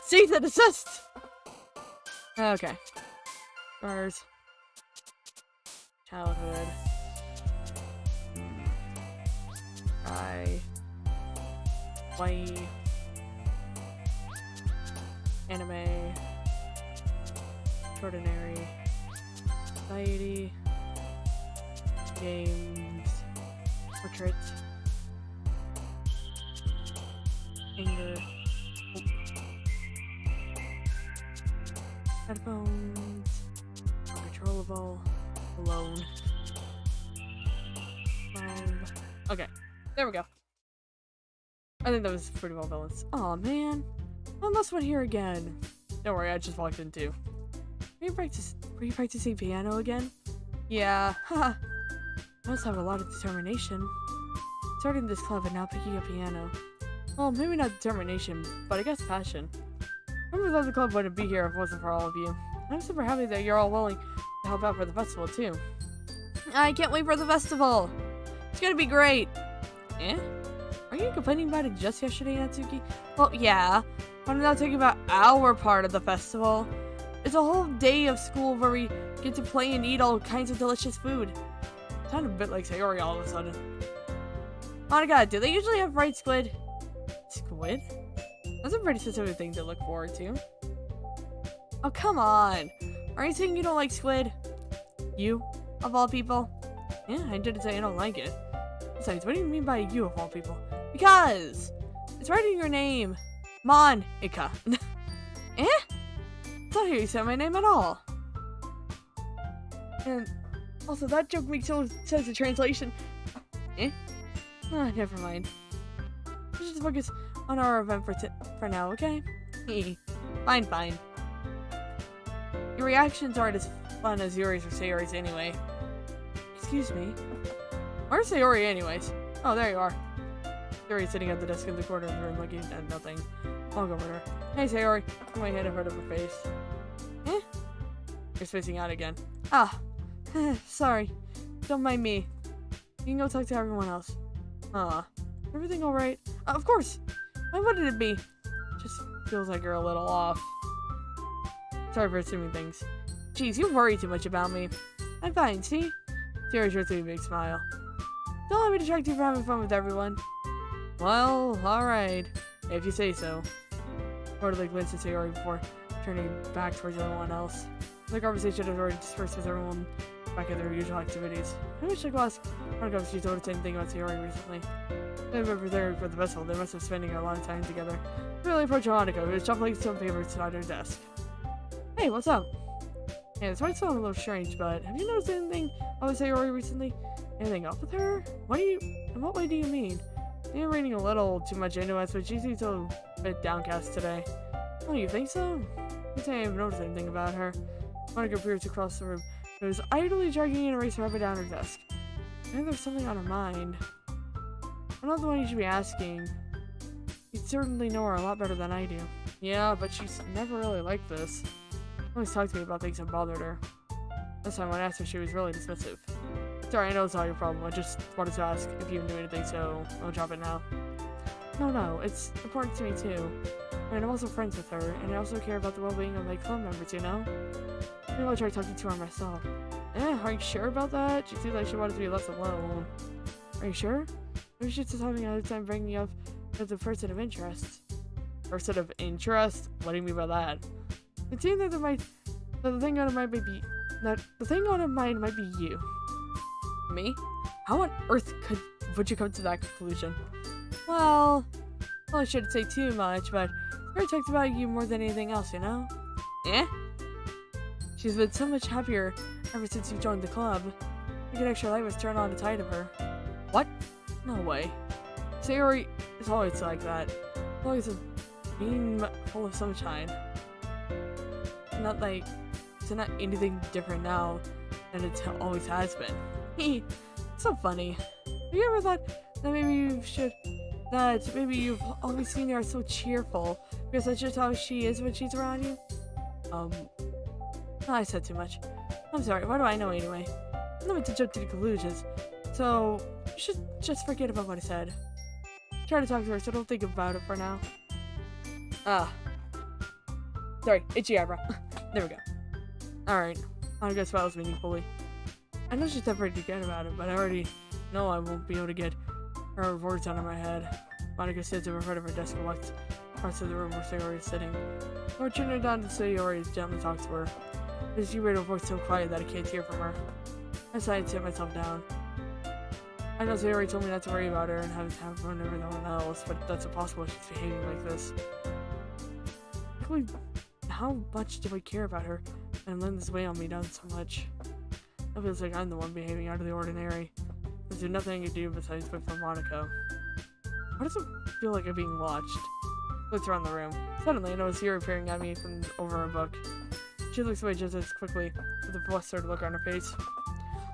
Cease and desist! Okay. Scars. Childhood. Hawaii. Anime. Extraordinary. Society. Games. Portrait. Anger. Hope. Headphones. Uncontrollable. Alone. Okay. There we go. I think that was pretty well balanced. Aw, man. One last one here again. Don't worry, I just walked in too. Were you practicing piano again? Yeah, haha. I must have a lot of determination. Starting this club and now picking up piano. Well, maybe not determination, but I guess passion. Members of the club wouldn't be here if it wasn't for all of you. I'm super happy that you're all willing to help out for the festival too. I can't wait for the festival! It's gonna be great! Eh? Are you complaining about it just yesterday, Natsuki? Well, yeah, but I'm not talking about our part of the festival. It's a whole day of school where we get to play and eat all kinds of delicious food. Sounded a bit like Sayori all of a sudden. Monica, do they usually have fried squid? Squid? That's a pretty specific thing to look forward to. Oh, come on. Are you saying you don't like squid? You, of all people? Yeah, I didn't say I don't like it. Besides, what do you mean by you, of all people? Because it's right in your name. Monica. Eh? It's not how you said my name at all. And also, that joke makes no sense in translation. Eh? Ah, never mind. Let's just focus on our event for now, okay? Fine, fine. Your reactions aren't as fun as Yuri's or Sayori's anyway. Excuse me. Where's Sayori anyways? Oh, there you are. Sayori sitting at the desk in the corner of the room looking at nothing. I'll go over her. Hey, Sayori. Put my hand in front of her face. Eh? You're spacing out again. Ah. Sorry. Don't mind me. You can go talk to everyone else. Everything alright? Of course! Why wouldn't it be? Just feels like you're a little off. Sorry for assuming things. Jeez, you worry too much about me. I'm fine, see? Sayori shows me a big smile. Don't let me distract you from having fun with everyone. Well, alright. If you say so. Reportedly glanced at Sayori before turning back towards everyone else. The conversation had already dispersed with everyone back at their usual activities. I wish I could ask Monica if she's noticed anything about Sayori recently. I remember there for the festival, they must have spending a lot of time together. Really approached Monica, who was shuffling some papers on her desk. Hey, what's up? Yeah, this might sound a little strange, but have you noticed anything about Sayori recently? Anything up with her? In what way do you mean? You're reading a little too much into us, but she seems a bit downcast today. Oh, you think so? I can't even notice anything about her. Monica peers across the room. She was idly dragging an eraser up and down her desk. Maybe there's something on her mind. I'm not the one you should be asking. You certainly know her a lot better than I do. Yeah, but she's never really like this. Always talked to me about things that bothered her. This time when I asked her, she was really dismissive. Sorry, I know it's not your problem. I just wanted to ask if you knew anything, so I'll drop it now. No, it's important to me too. I mean, I'm also friends with her, and I also care about the well-being of my club members, you know? Maybe I'll try talking to her myself. Are you sure about that? She seems like she wanted to be left alone. Are you sure? Maybe she's just having a hard time bringing you up as a person of interest. Person of interest? What do you mean by that? It seems that the thing on her mind might be you. Me? How on earth would you come to that conclusion? Well, I shouldn't say too much, but Sarah talked about you more than anything else, you know? Eh? She's been so much happier ever since you joined the club. I think an extra light was turned on the tide of her. What? No way. Sayori is always like that. Always a beam full of sunshine. It's not anything different now than it always has been. It's so funny. Have you ever thought that maybe you've always seen her so cheerful because that's just how she is when she's around you? I said too much. I'm sorry, what do I know anyway? I'm not meant to jump to the conclusions, so you should just forget about what I said. Try to talk to her, so don't think about it for now. Sorry, itchy eyebrow. There we go. Alright, Monica smiles meaningfully. I know she's temporary to get about it, but I already know I won't be able to get her words out of my head. Monica sits in front of her desk and walks across to the room where Sayori is sitting. Before turning down to Sayori gently talks to her. She made her voice so quiet that I can't hear from her. I decided to sit myself down. I know Sayori told me not to worry about her and have fun with everyone else, but that's impossible if she's behaving like this. How much do I care about her and letting this weigh on me down so much? It feels like I'm the one behaving out of the ordinary. There's nothing I can do besides wait for Monica. Why does it feel like I'm being watched? Looks around the room. Suddenly, I notice Sayori peering at me from over a book. She looks away just as quickly, with a flustered look on her face.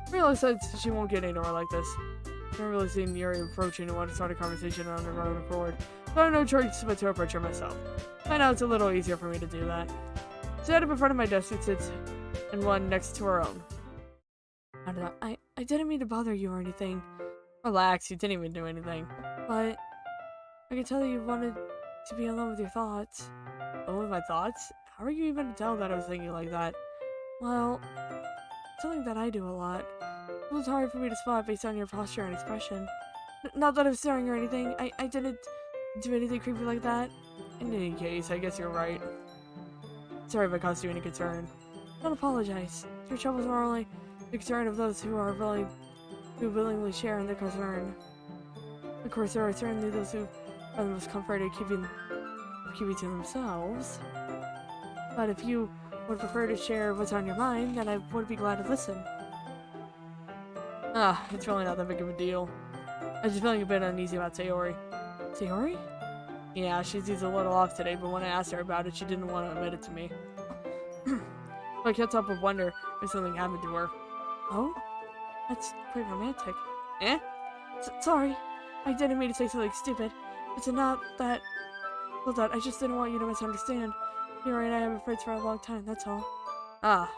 I realize that she won't get anywhere like this. I've never really seen Yuri approaching and want to start a conversation on her own accord, so I have no choice but to approach her myself. By now, it's a little easier for me to do that. Sitting in front of my desk, it sits in one next to her own. I didn't mean to bother you or anything. Relax, you didn't even do anything. But I could tell you wanted to be alone with your thoughts. Alone with my thoughts? How are you even to tell that I was thinking like that? Well, it's something that I do a lot. It was hard for me to spot based on your posture and expression. Not that I'm staring or anything. I didn't do anything creepy like that. In any case, I guess you're right. Sorry if I caused you any concern. Don't apologize. Your troubles are only the concern of those who willingly share in the concern. Of course, there are certainly those who are the most comforted keeping to themselves. But if you would prefer to share what's on your mind, then I would be glad to listen. It's really not that big of a deal. I'm just feeling a bit uneasy about Sayori. Sayori? Yeah, she seems a little off today, but when I asked her about it, she didn't want to admit it to me. I kept up with wonder if something happened to her. Oh? That's quite romantic. Eh? Sorry. I didn't mean to say something stupid. It's not that... Hold on, I just didn't want you to misunderstand. Yuri and I have been friends for a long time, that's all. Ah.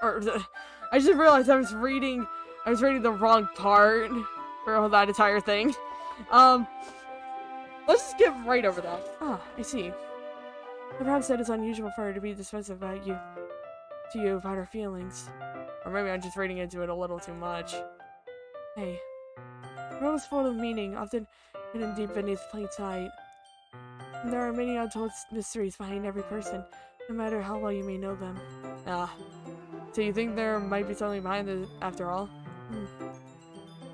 I just realized I was reading the wrong part for that entire thing. Let's just get right over that. Ah, I see. The Brown said it's unusual for her to be dismissive about you about her feelings. Or maybe I'm just reading into it a little too much. Hey. The world is full of meaning, often hidden deep beneath plain sight. And there are many untold mysteries behind every person, no matter how well you may know them. Ah. So you think there might be something behind it after all?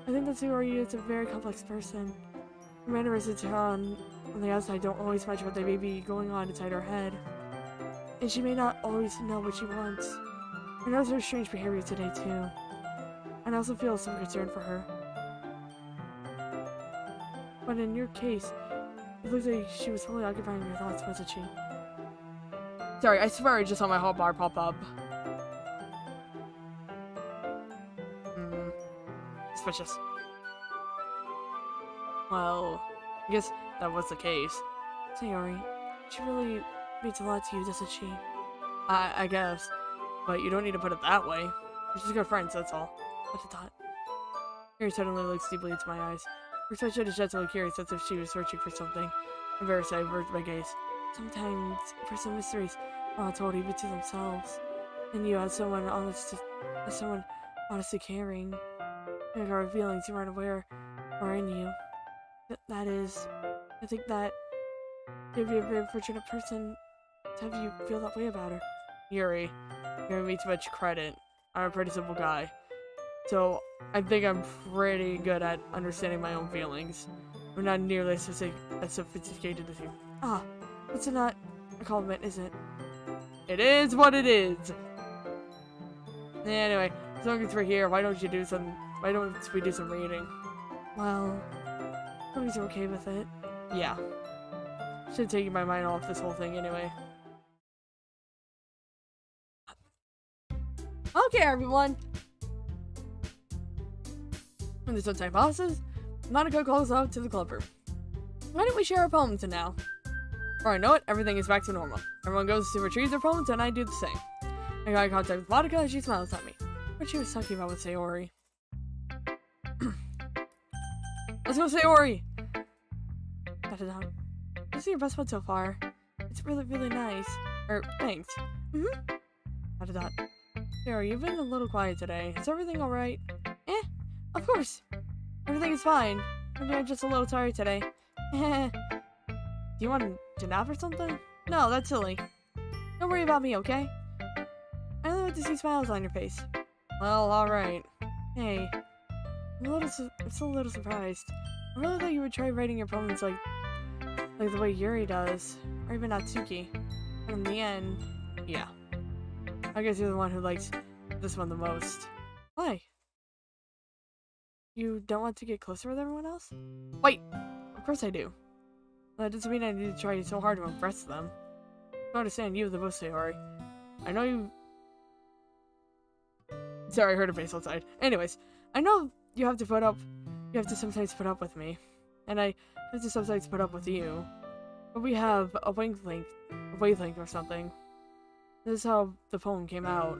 I think that Yuri is a very complex person. Her mannerisms on the outside don't always match what they may be going on inside her head. And she may not always know what she wants. I noticed her strange behavior today too. And I also feel some concern for her. But in your case, it looks like she was fully occupying your thoughts, wasn't she? Sorry, I swear I just saw my hotbar pop up. Suspicious. Well, I guess that was the case. Sayori, she really means a lot to you, doesn't she? I guess. But you don't need to put it that way. We're just good friends, that's all. What a thought. Yuri suddenly looks deeply into my eyes. Her expression is gentle and curious, as if she was searching for something. Embarrassed, I averted my gaze. Sometimes, personal mysteries are not told even to themselves. And you, as someone honestly caring, and our feelings you aren't aware are in you. That is, I think that you'd be a very fortunate person to have you feel that way about her. Yuri, you're giving me too much credit. I'm a pretty simple guy. So, I think I'm pretty good at understanding my own feelings. I'm not nearly as sophisticated as you. Ah, it's not a compliment, is it? It is what it is! Anyway, as long as we're here, why don't we do some reading? Well, as long as you're okay with it. Yeah. Should take my mind off this whole thing anyway. Okay, everyone! When the sunshine passes, Monica calls out to the club room. Why don't we share our poems now? Before I know it, everything is back to normal. Everyone goes to retrieve their poems, and I do the same. I got in contact with Monica, and she smiles at me. What she was talking about with Sayori. Let's go, Sayori! This is your best one so far. It's really, really nice. Thanks. Sayori, you've been a little quiet today. Is everything alright? Of course. Everything is fine. Maybe I'm just a little tired today. Do you want to nap or something? No, that's silly. Don't worry about me, okay? I only want to see smiles on your face. Well, alright. Hey. I'm still a little surprised. I really thought you would try writing your poems like the way Yuri does. Or even Natsuki. But in the end, yeah. I guess you're the one who likes this one the most. Why? You don't want to get closer with everyone else? Wait! Of course I do. That doesn't mean I need to try so hard to impress them. I understand you the most, Sayori. I know you... Sorry, I heard a bass outside. Anyways, I know you have to sometimes put up with me. And I have to sometimes put up with you. But we have a wavelength or something. This is how the poem came out.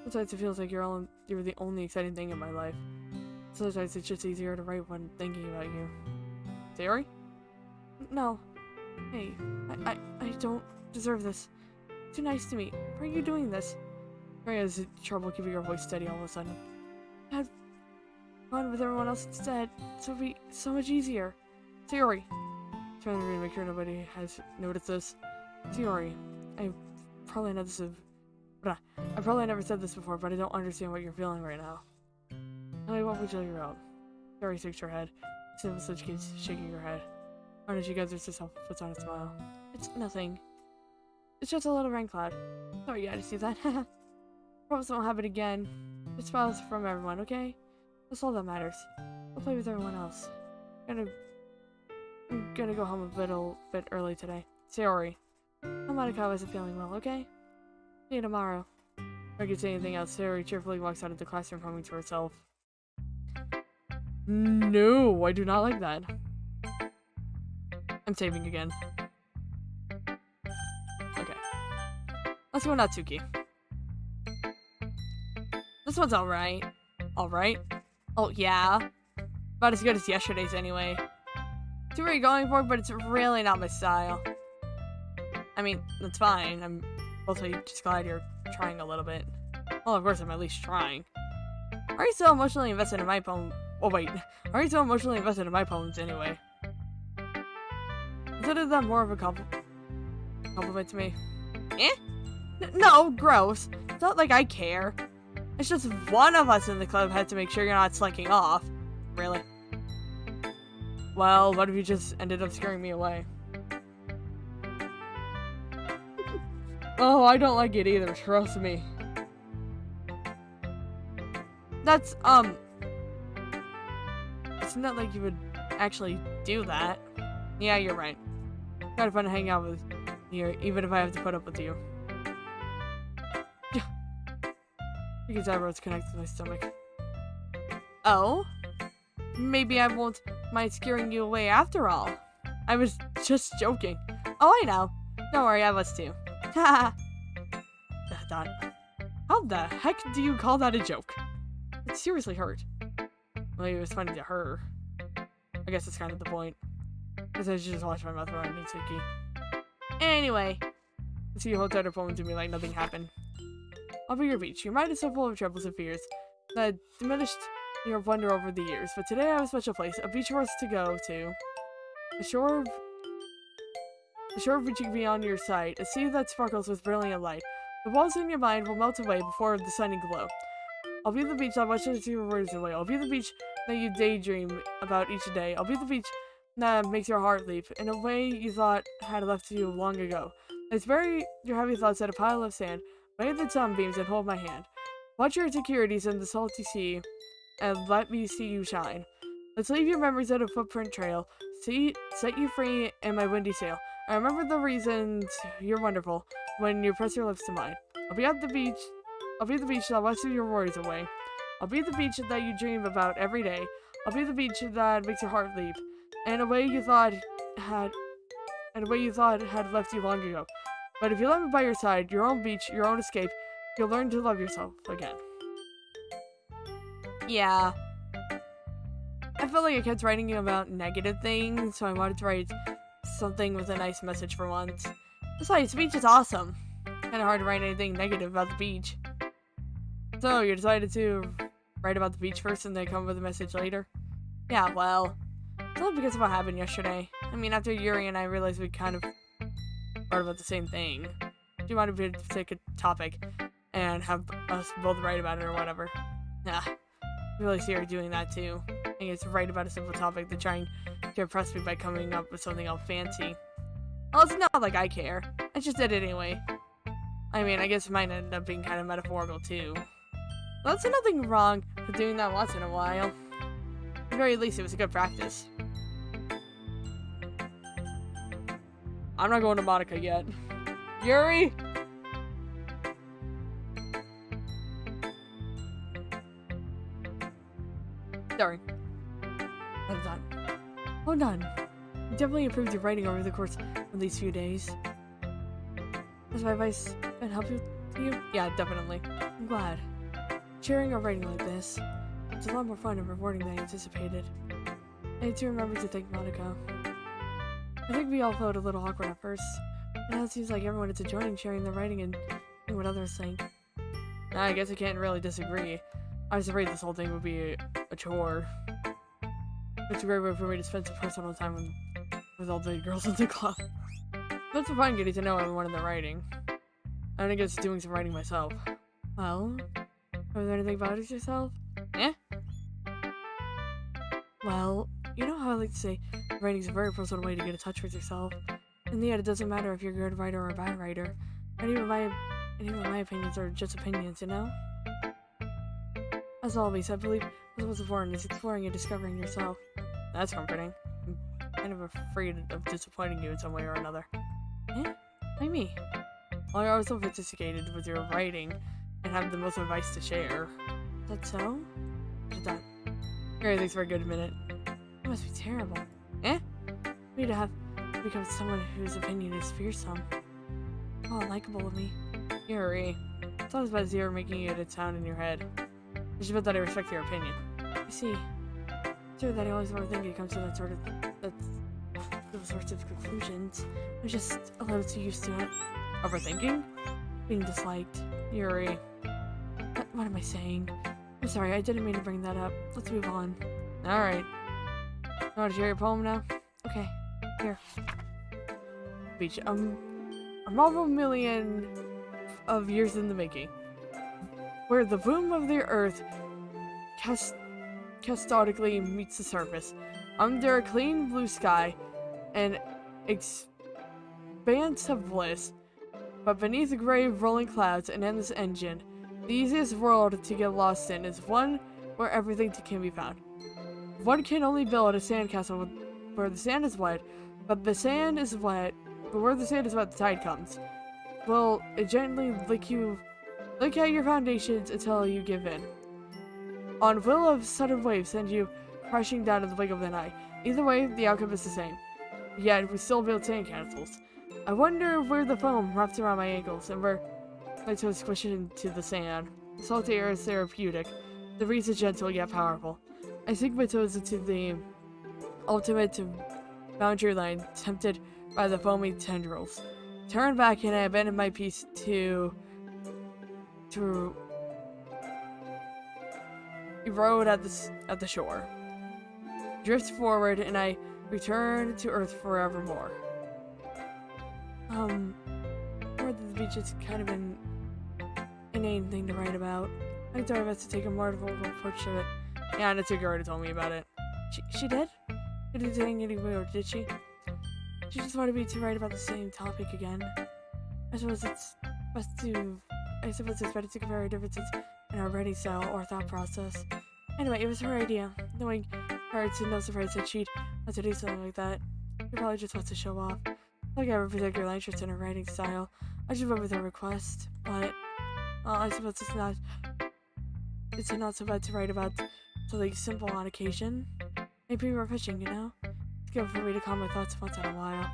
Sometimes it feels like you're the only exciting thing in my life. Sometimes it's just easier to write when thinking about you. Sayori? No. Hey, I don't deserve this. Too nice to me. Why are you doing this? Mary has trouble keeping her voice steady all of a sudden. I had fun with everyone else instead. So it'd be so much easier. Sayori. Trying to make sure nobody has noticed this. Sayori. I probably never said this before, but I don't understand what you're feeling right now. Tell me what would you like about? Sayori shakes her head. Simple keeps shaking her head. Finally, she gathers herself and puts on a smile. It's nothing. It's just a little rain cloud. Sorry you had to see that. Promise it won't happen again. Just smiles from everyone, okay? That's all that matters. I'll play with everyone else. I'm gonna go home a bit early today. Sayori. Monica isn't feeling well, okay? See you tomorrow. If I could say anything else, Sayori cheerfully walks out of the classroom humming to herself. No, I do not like that. I'm saving again. Okay. Let's go Natsuki. This one's alright. Alright? Oh, yeah. About as good as yesterday's anyway. See where you're going for, but it's really not my style. I mean, that's fine. I'm mostly just glad you're trying a little bit. Well, of course, I'm at least trying. Are you so emotionally invested in my poem? Oh, wait. Are you so emotionally invested in my poems anyway? Consider that more of a compliment to me. Eh? No, gross. It's not like I care. It's just one of us in the club had to make sure you're not slacking off. Really? Well, what if you just ended up scaring me away? Oh, I don't like it either, trust me. That's, it's not like you would actually do that. Yeah, you're right. Kind of fun to hang out with you, even if I have to put up with you. Because everyone's connected to my stomach. Oh? Maybe I won't mind scaring you away after all. I was just joking. Oh, I know. Don't worry, I was too. Haha. How the heck do you call that a joke? It seriously hurt. Well, it was funny to her. I guess that's kind of the point. Because I should just watch my mouth around Nitsuki. Anyway. So you hold out her phone to me like nothing happened. I'll be your beach. Your mind is so full of troubles and fears that diminished your wonder over the years. But today I have a special place. A beach for us to go to. A shore reaching beyond your sight. A sea that sparkles with brilliant light. The walls in your mind will melt away before the sunny glow. I'll be the beach that washes your worries away. I'll be the beach that you daydream about each day. I'll be the beach that makes your heart leap in a way you thought had left you long ago. Let's bury your heavy thoughts at a pile of sand. Wave the sunbeams and hold my hand. Watch your insecurities in the salty sea and let me see you shine. Let's leave your memories at a footprint trail. Set you free in my windy sail. I remember the reasons you're wonderful when you press your lips to mine. I'll be at the beach. I'll be the beach that washes your worries away. I'll be the beach that you dream about every day. I'll be the beach that makes your heart leap in a way you thought had left you long ago. But if you let me by your side, your own beach, your own escape, you'll learn to love yourself again. Yeah. I felt like I kept writing about negative things, so I wanted to write something with a nice message for once. Besides, the beach is awesome. Kinda hard to write anything negative about the beach. So, you decided to write about the beach first and then come up with a message later? Yeah, well, it's all because of what happened yesterday. I mean, after Yuri and I realized we kind of wrote about the same thing. Do you want to take a topic and have us both write about it or whatever? Nah, I really see her doing that too. I guess write about a simple topic than trying to impress me by coming up with something all fancy. Well, it's not like I care. I just did it anyway. I mean, I guess mine ended up being kind of metaphorical too. Well, that's nothing wrong with doing that once in a while. At the very least, it was a good practice. I'm not going to Monica yet. Yuri! Sorry. I'm done. Well done. You definitely improved your writing over the course of these few days. Has my advice been helpful to you? Yeah, definitely. I'm glad. Sharing or writing like this, it's a lot more fun and rewarding than I anticipated. I need to remember to thank Monica. I think we all felt a little awkward at first, and now it seems like everyone is enjoying sharing their writing and seeing what others think. I guess I can't really disagree. I was afraid this whole thing would be a chore. It's a great way for me to spend some personal time with all the girls in the club. That's the fun, getting to know everyone in the writing. And I guess doing some writing myself. Well, was there anything about yourself? Eh? Well, you know how I like to say, writing's a very personal way to get in touch with yourself. In the end, it doesn't matter if you're a good writer or a bad writer. And even my opinions are just opinions, you know? As always, I believe what's most important is exploring and discovering yourself. That's comforting. I'm kind of afraid of disappointing you in some way or another. Eh? Why me? Well, you're always so sophisticated with your writing and have the most advice to share. Is that so? Is that... Everything's for a good minute. It must be terrible. Eh? Me to have become someone whose opinion is fearsome. Oh, unlikable of me. Yuri. It's always about zero making you to sound in your head. It's just that I respect your opinion. You see, it's true that I always overthink it comes to those sorts of conclusions. I'm just a little too used to it. Overthinking? Being disliked. Yuri. What am I saying? I'm sorry, I didn't mean to bring that up. Let's move on. Alright. You want to share your poem now? Okay. Here. Beach. A marvel million of years in the making. Where the boom of the earth castotically meets the surface. Under a clean blue sky, an expanse of bliss. But beneath the gray rolling clouds, an endless engine. The easiest world to get lost in is one where everything can be found. One can only build a sandcastle where the sand is wet, but where the sand is wet, the tide comes. Will it gently lick at your foundations until you give in. On will of sudden waves send you crashing down in the blink of an eye. Either way, the outcome is the same. Yet we still build sandcastles. I wonder where the foam wraps around my ankles and where my toes squish into the sand. The salty air is therapeutic. The breeze is gentle yet powerful. I sink my toes into the ultimate boundary line, tempted by the foamy tendrils. Turn back and I abandon my piece to erode at the shore. Drift forward and I return to Earth forevermore. More than the beach is kind of an inane thing to write about. I thought I was to take a more approach to it. Yeah, and Natsuki already told me about it. She did? She didn't say anything weird, did she? She just wanted me to write about the same topic again. I suppose it's better to compare our differences in our writing style or thought process. Anyway, it was her idea. Knowing her, it's no surprise that she'd want to do something like that. She probably just wants to show off. Like I have a particular interest in her writing style. I should went with her request, but I suppose it's not so bad to write about something simple on occasion. Maybe we're fishing, you know? It's good for me to calm my thoughts once in a while.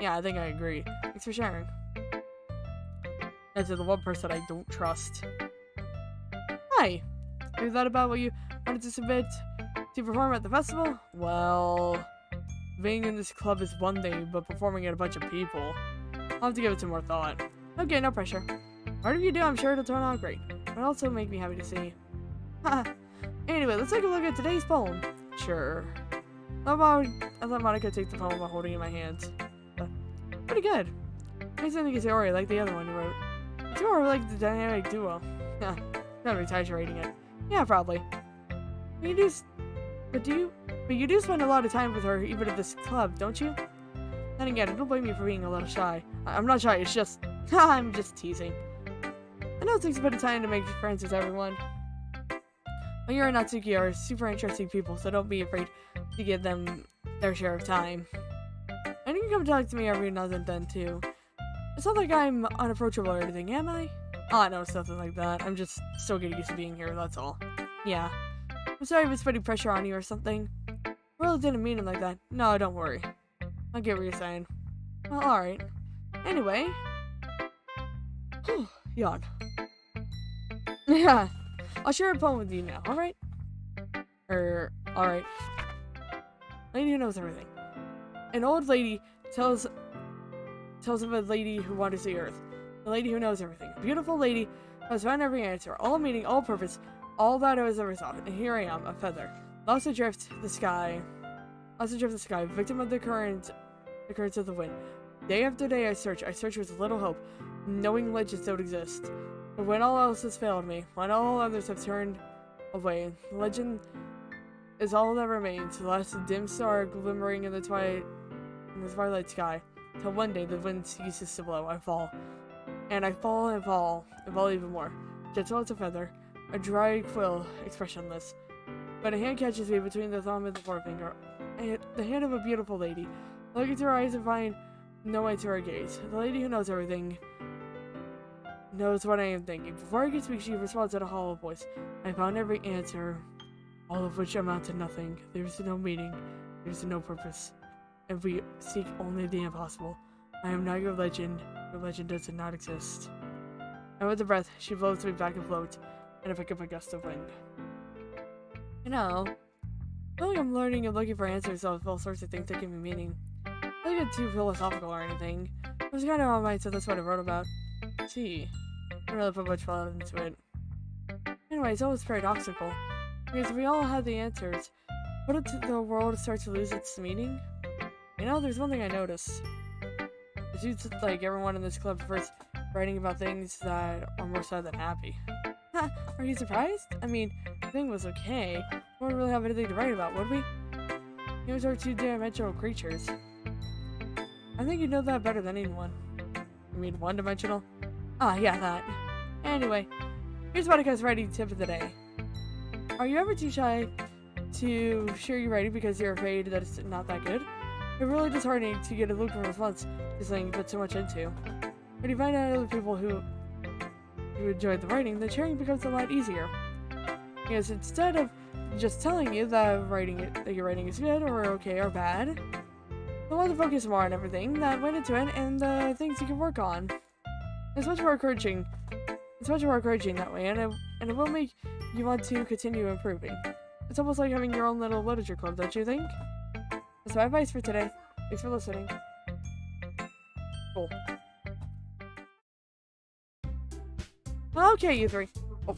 Yeah, I think I agree. Thanks for sharing. That's the one person I don't trust. Hi! Have you thought about what you wanted to submit to perform at the festival? Well, being in this club is one thing, but performing at a bunch of people, I'll have to give it some more thought. Okay, no pressure. Whatever you do, I'm sure it'll turn out great. It'll also make me happy to see. Haha. Anyway, let's take a look at today's poem. Sure. I thought Monica take the poem while holding it in my hands. Pretty good. I think it's Ori like the other one you wrote. It's more like the dynamic duo. Yeah, gotta be tired rating it. Yeah, probably. But you do spend a lot of time with her, even at this club, don't you? Then again, don't blame me for being a little shy. I'm not shy, it's just... I'm just teasing. I know it takes a bit of time to make friends with everyone. But you and Natsuki are super interesting people, so don't be afraid to give them their share of time. And you can come talk to me every now and then, too. It's not like I'm unapproachable or anything, am I? Oh, no, it's nothing like that. I'm just still getting used to being here, that's all. Yeah. I'm sorry if it's putting pressure on you or something. I really didn't mean it like that. No, don't worry. I get what you're saying. Well, alright. Anyway. Yawn. Yeah. I'll share a poem with you now, alright? Alright. Lady who knows everything. An old lady tells of a lady who wanders the earth. The lady who knows everything. A beautiful lady who has found every answer, all meaning, all purpose, all that I was ever thought. And here I am, a feather. Lost adrift the sky, victim of the currents of the wind. Day after day I search with little hope, knowing legends don't exist. But when all else has failed me, when all others have turned away, legend is all that remains, the last dim star glimmering in the twilight sky, till one day the wind ceases to blow, I fall. And I fall and fall, and fall even more. Gentle as a feather, a dry quill, expressionless. But a hand catches me between the thumb and the forefinger. The hand of a beautiful lady. I look into her eyes and find no answer to her gaze. The lady who knows everything knows what I am thinking. Before I can speak, she responds in a hollow voice. I found every answer all of which amount to nothing. There is no meaning, there is no purpose, and we seek only the impossible. I am not your legend does not exist. And with a breath, she blows me back and floats, and I pick up a gust of wind. You know, I feel like I'm learning and looking for answers of all sorts of things that give me meaning. I don't get too philosophical or anything. It was kind of on my mind, so that's what I wrote about. See, I didn't really put much thought into it. Anyway, it's always paradoxical, because if we all had the answers, wouldn't the world start to lose its meaning? You know, there's one thing I noticed. It seems like everyone in this club prefers writing about things that are more sad than happy. Are you surprised? I mean, the thing was okay. We wouldn't really have anything to write about, would we? Humans are two-dimensional creatures. I think you know that better than anyone. You mean one-dimensional? Ah, yeah, that. Anyway, here's Monica's writing tip of the day. Are you ever too shy to share your writing because you're afraid that it's not that good? It's really disheartening to get a lucrative response to something you put so much into. When you find out other people who enjoy the writing, then sharing becomes a lot easier. Because instead of just telling you that your writing is good or okay or bad, I want to focus more on everything that went into it and the things you can work on. It's much more encouraging. It's much more encouraging that way, and it will make you want to continue improving. It's almost like having your own little literature club, don't you think? That's my advice for today. Thanks for listening. Cool. Okay, you three. Oh,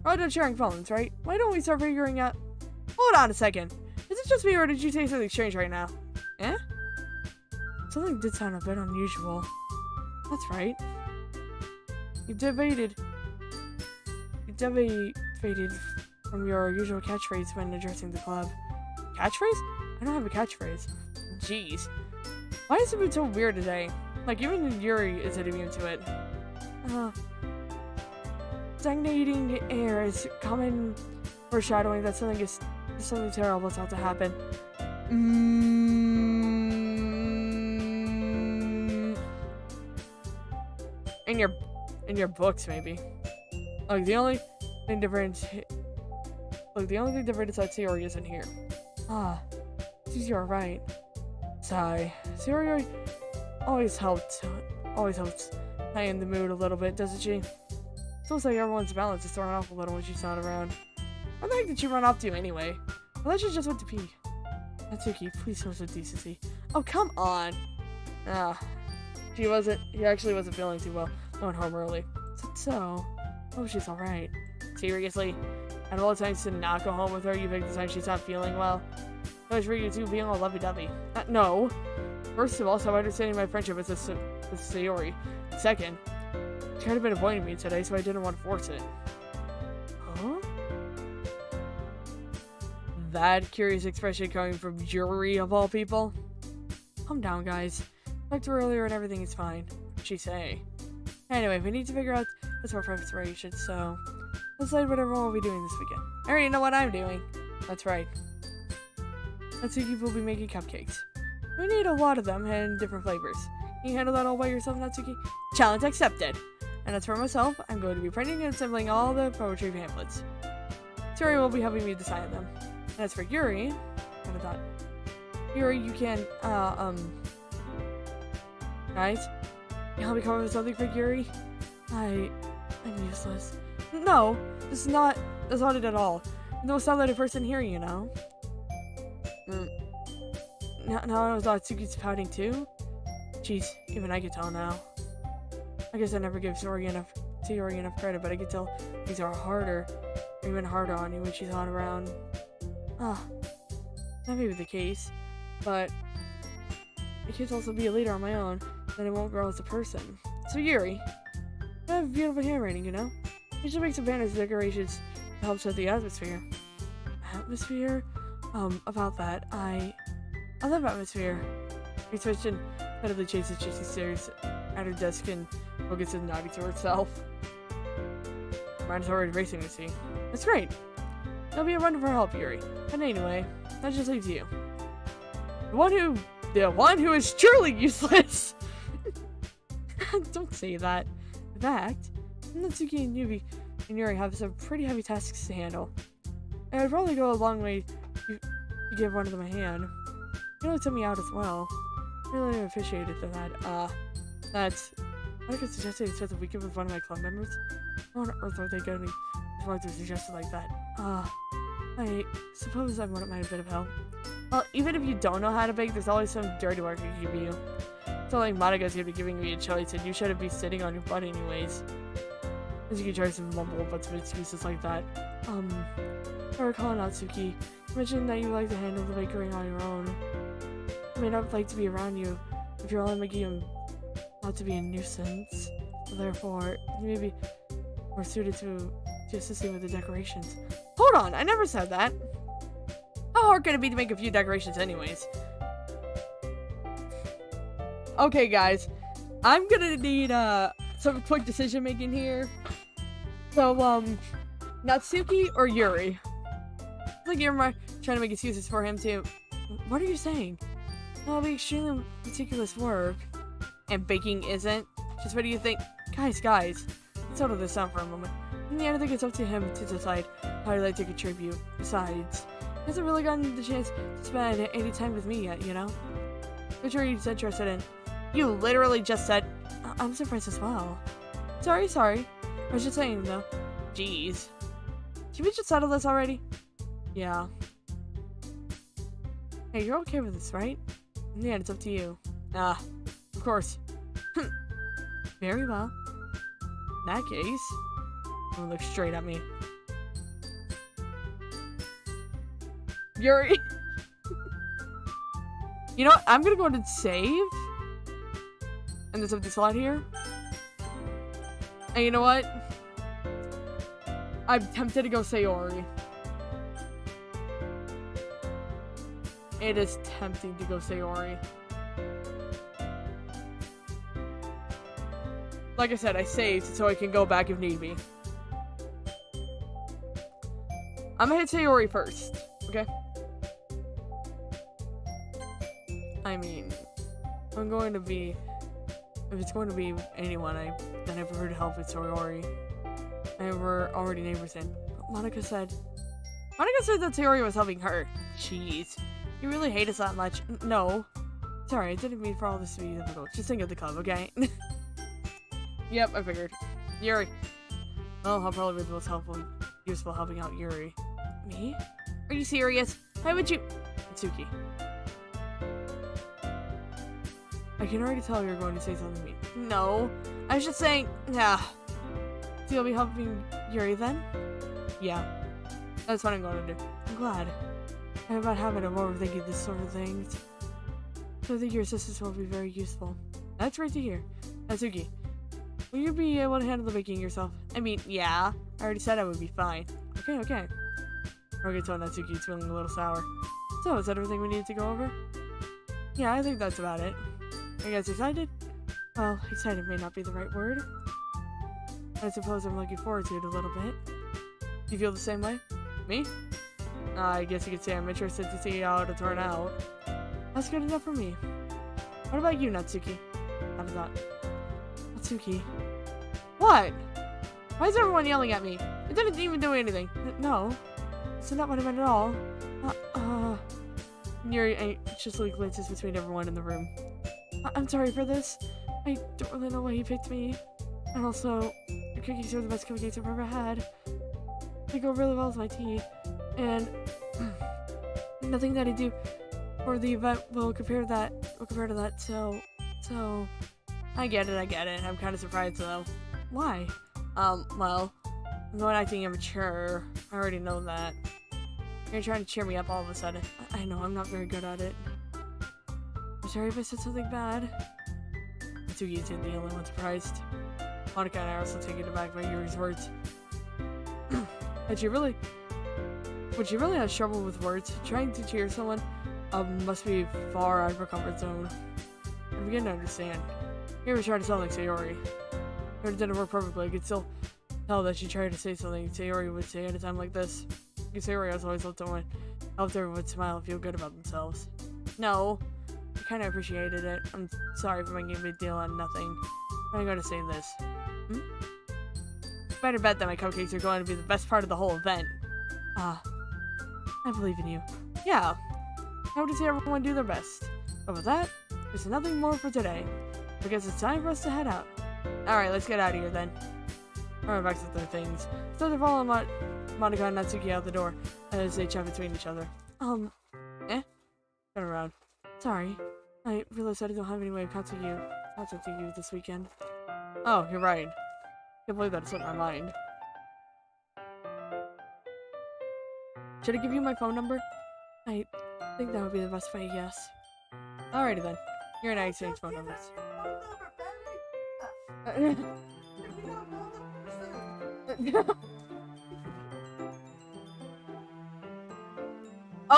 we're done sharing phones, right? Why don't we start figuring out... Hold on a second. Is it just me, or did you say something strange right now? Eh? Something did sound a bit unusual. That's right. You deviated from your usual catchphrase when addressing the club. Catchphrase? I don't have a catchphrase. Jeez. Why has it been so weird today? Like, even Yuri isn't immune to it. Stagnating air is common foreshadowing that something terrible is about to happen. In your books, maybe. Like, the only thing different is that Sayori isn't here. Ah, you're right. Sigh. Sayori always helps lighten the mood a little bit, doesn't she? It's almost like everyone's balance is thrown off a little when she's not around. Where the heck did she run off to anyway? Unless she just went to pee. Natsuki, please show some decency. Oh, come on! He actually wasn't feeling too well. Going home early. So, oh, she's alright. Seriously? Out of all the times to not go home with her, you pick the time she's not feeling well? That was for you two being all lovey-dovey. No. First of all, stop understanding my friendship with Sayori. Second, she had been avoiding me today, so I didn't want to force it. Huh? That curious expression coming from Yuri of all people? Calm down, guys. Talked to her earlier and everything is fine. What'd she say? Anyway, we need to figure out what's our preparation, so let's decide what everyone will be doing this weekend. I already know what I'm doing. That's right. Natsuki will be making cupcakes. We need a lot of them and different flavors. Can you handle that all by yourself, Natsuki? Challenge accepted. And as for myself, I'm going to be printing and assembling all the poetry pamphlets. Tori will be helping me design them. And as for Yuri, I thought, Yuri, you can, guys, can you help me come up with something for Yuri? I'm useless. No, that's not it at all. You don't sound like a person here, you know. Now I was Natsuki's pouting too? Jeez, even I can tell now. I guess I never give Sayori enough credit, but I can tell these are even harder on you when she's not around. That may be the case, but I can't also be a leader on my own, then I won't grow as a person. So Yuri, I have beautiful handwriting, you know? You should make some banners and decorations to help set the atmosphere. Atmosphere? About that, I love atmosphere. Expression incredibly chases stares at her desk and focuses nodding to herself. Mine's already racing to see. That's great. That'll be a wonderful help, Yuri. But anyway, that just leaves you. The one who is truly useless. Don't say that. In fact, Natsuki and Yuri have some pretty heavy tasks to handle. And it'd probably go a long way to give one of them a hand. You know, it took me out as well. Really appreciate it for that. That's... I could suggest it spend the weekend with one of my club members. How on earth are they going to be smart to suggest it like that? I suppose I might have a bit of help. Well, even if you don't know how to bake, there's always some dirty work I can give you. It's not like Monika's gonna be giving me a choice, and you shouldn't be sitting on your butt anyways. As you can try to mumble a bunch of excuses like that. I recall Natsuki, you mentioned that you like to handle the bakery on your own. I may not like to be around you if you're only making him not to be a nuisance. Therefore, you may be more suited to assisting with the decorations. Hold on, I never said that. How hard could it be to make a few decorations anyways? Okay, guys. I'm gonna need, some quick decision making here. So, Natsuki or Yuri? It's like you're trying to make excuses for him too. What are you saying? That'll be extremely meticulous work. And baking isn't? Just what do you think? Guys, let's settle this down for a moment. In the end, I think it's up to him to decide how he'd like to contribute. Besides, he hasn't really gotten the chance to spend any time with me yet, you know? Which are you interested in? You literally just said, I'm surprised as well. Sorry. I was just saying, though. Jeez. Can we just settle this already? Yeah. Hey, you're okay with this, right? In the end, it's up to you. Of course. Very well. In that case, don't look straight at me. Yuri. You know what? I'm gonna go ahead and save. And this empty slot here. And you know what? I'm tempted to go Sayori. It is tempting to go Sayori. Like I said, I saved so I can go back if need be. I'm gonna hit Sayori first, okay? I mean, if it's going to be anyone, then I prefer to help with Sayori. And we're already neighbors in. Monica said that Sayori was helping her. Jeez. You really hate us that much? No. Sorry, I didn't mean for all this to be difficult. Just think of the club, okay? Yep, I figured. Yuri. Well, I'll probably be the most useful helping out Yuri. Me? Are you serious? Why would you? Itsuki. I can already tell you're going to say something mean. No. I was just saying, So you'll be helping Yuri then? Yeah. That's what I'm going to do. I'm glad. I have a bad habit of overthinking this sort of things. So I think your assistance will be very useful. That's great to hear. Natsuki, will you be able to handle the baking yourself? I mean, yeah. I already said I would be fine. Okay. Okay, so Natsuki is feeling a little sour. So, is that everything we needed to go over? Yeah, I think that's about it. Are you guys excited? Well, excited may not be the right word. I suppose I'm looking forward to it a little bit. Do you feel the same way? Me? I guess you could say I'm interested to see how it'll turn out. That's good enough for me. What about you, Natsuki? How about that? Natsuki? What? Why is everyone yelling at me? I didn't even do anything. No. It's not what I meant at all. Yuri anxiously glances between everyone in the room. I'm sorry for this. I don't really know why he picked me. And also, your cookies are the best cupcakes I've ever had. They go really well with my tea. And nothing that I do for the event will compare to that, so I get it. I'm kind of surprised though. Why? Well, I'm not acting immature. I already know that. You're trying to cheer me up all of a sudden. I know, I'm not very good at it. I'm sorry if I said something bad. Natsuki isn't the only one surprised. Monica and I are also taken aback by Yuri's words. Would she really has trouble with words? Trying to cheer someone must be far out of her comfort zone. I begin to understand. Yuri tried to sound like Sayori. It didn't work perfectly. I could still tell that she tried to say something Sayori would say at a time like this. Because Sayori has always helped everyone smile and feel good about themselves. No. I kinda appreciated it. I'm sorry for making a big deal out of nothing. But I'm gonna say this. Better bet that my cupcakes are going to be the best part of the whole event. I believe in you. Yeah. I want to see everyone do their best. But with that, there's nothing more for today. I guess it's time for us to head out. Alright, let's get out of here then. Alright, back to their things. So they're following Monica and Natsuki out the door as they chat between each other. Turn around. Sorry. I realized I don't have any way of contacting you this weekend. Oh, you're right. Can't believe that slipped my mind. Should I give you my phone number? I think that would be the best way, yes. Alrighty then. You're and I exchange phone numbers.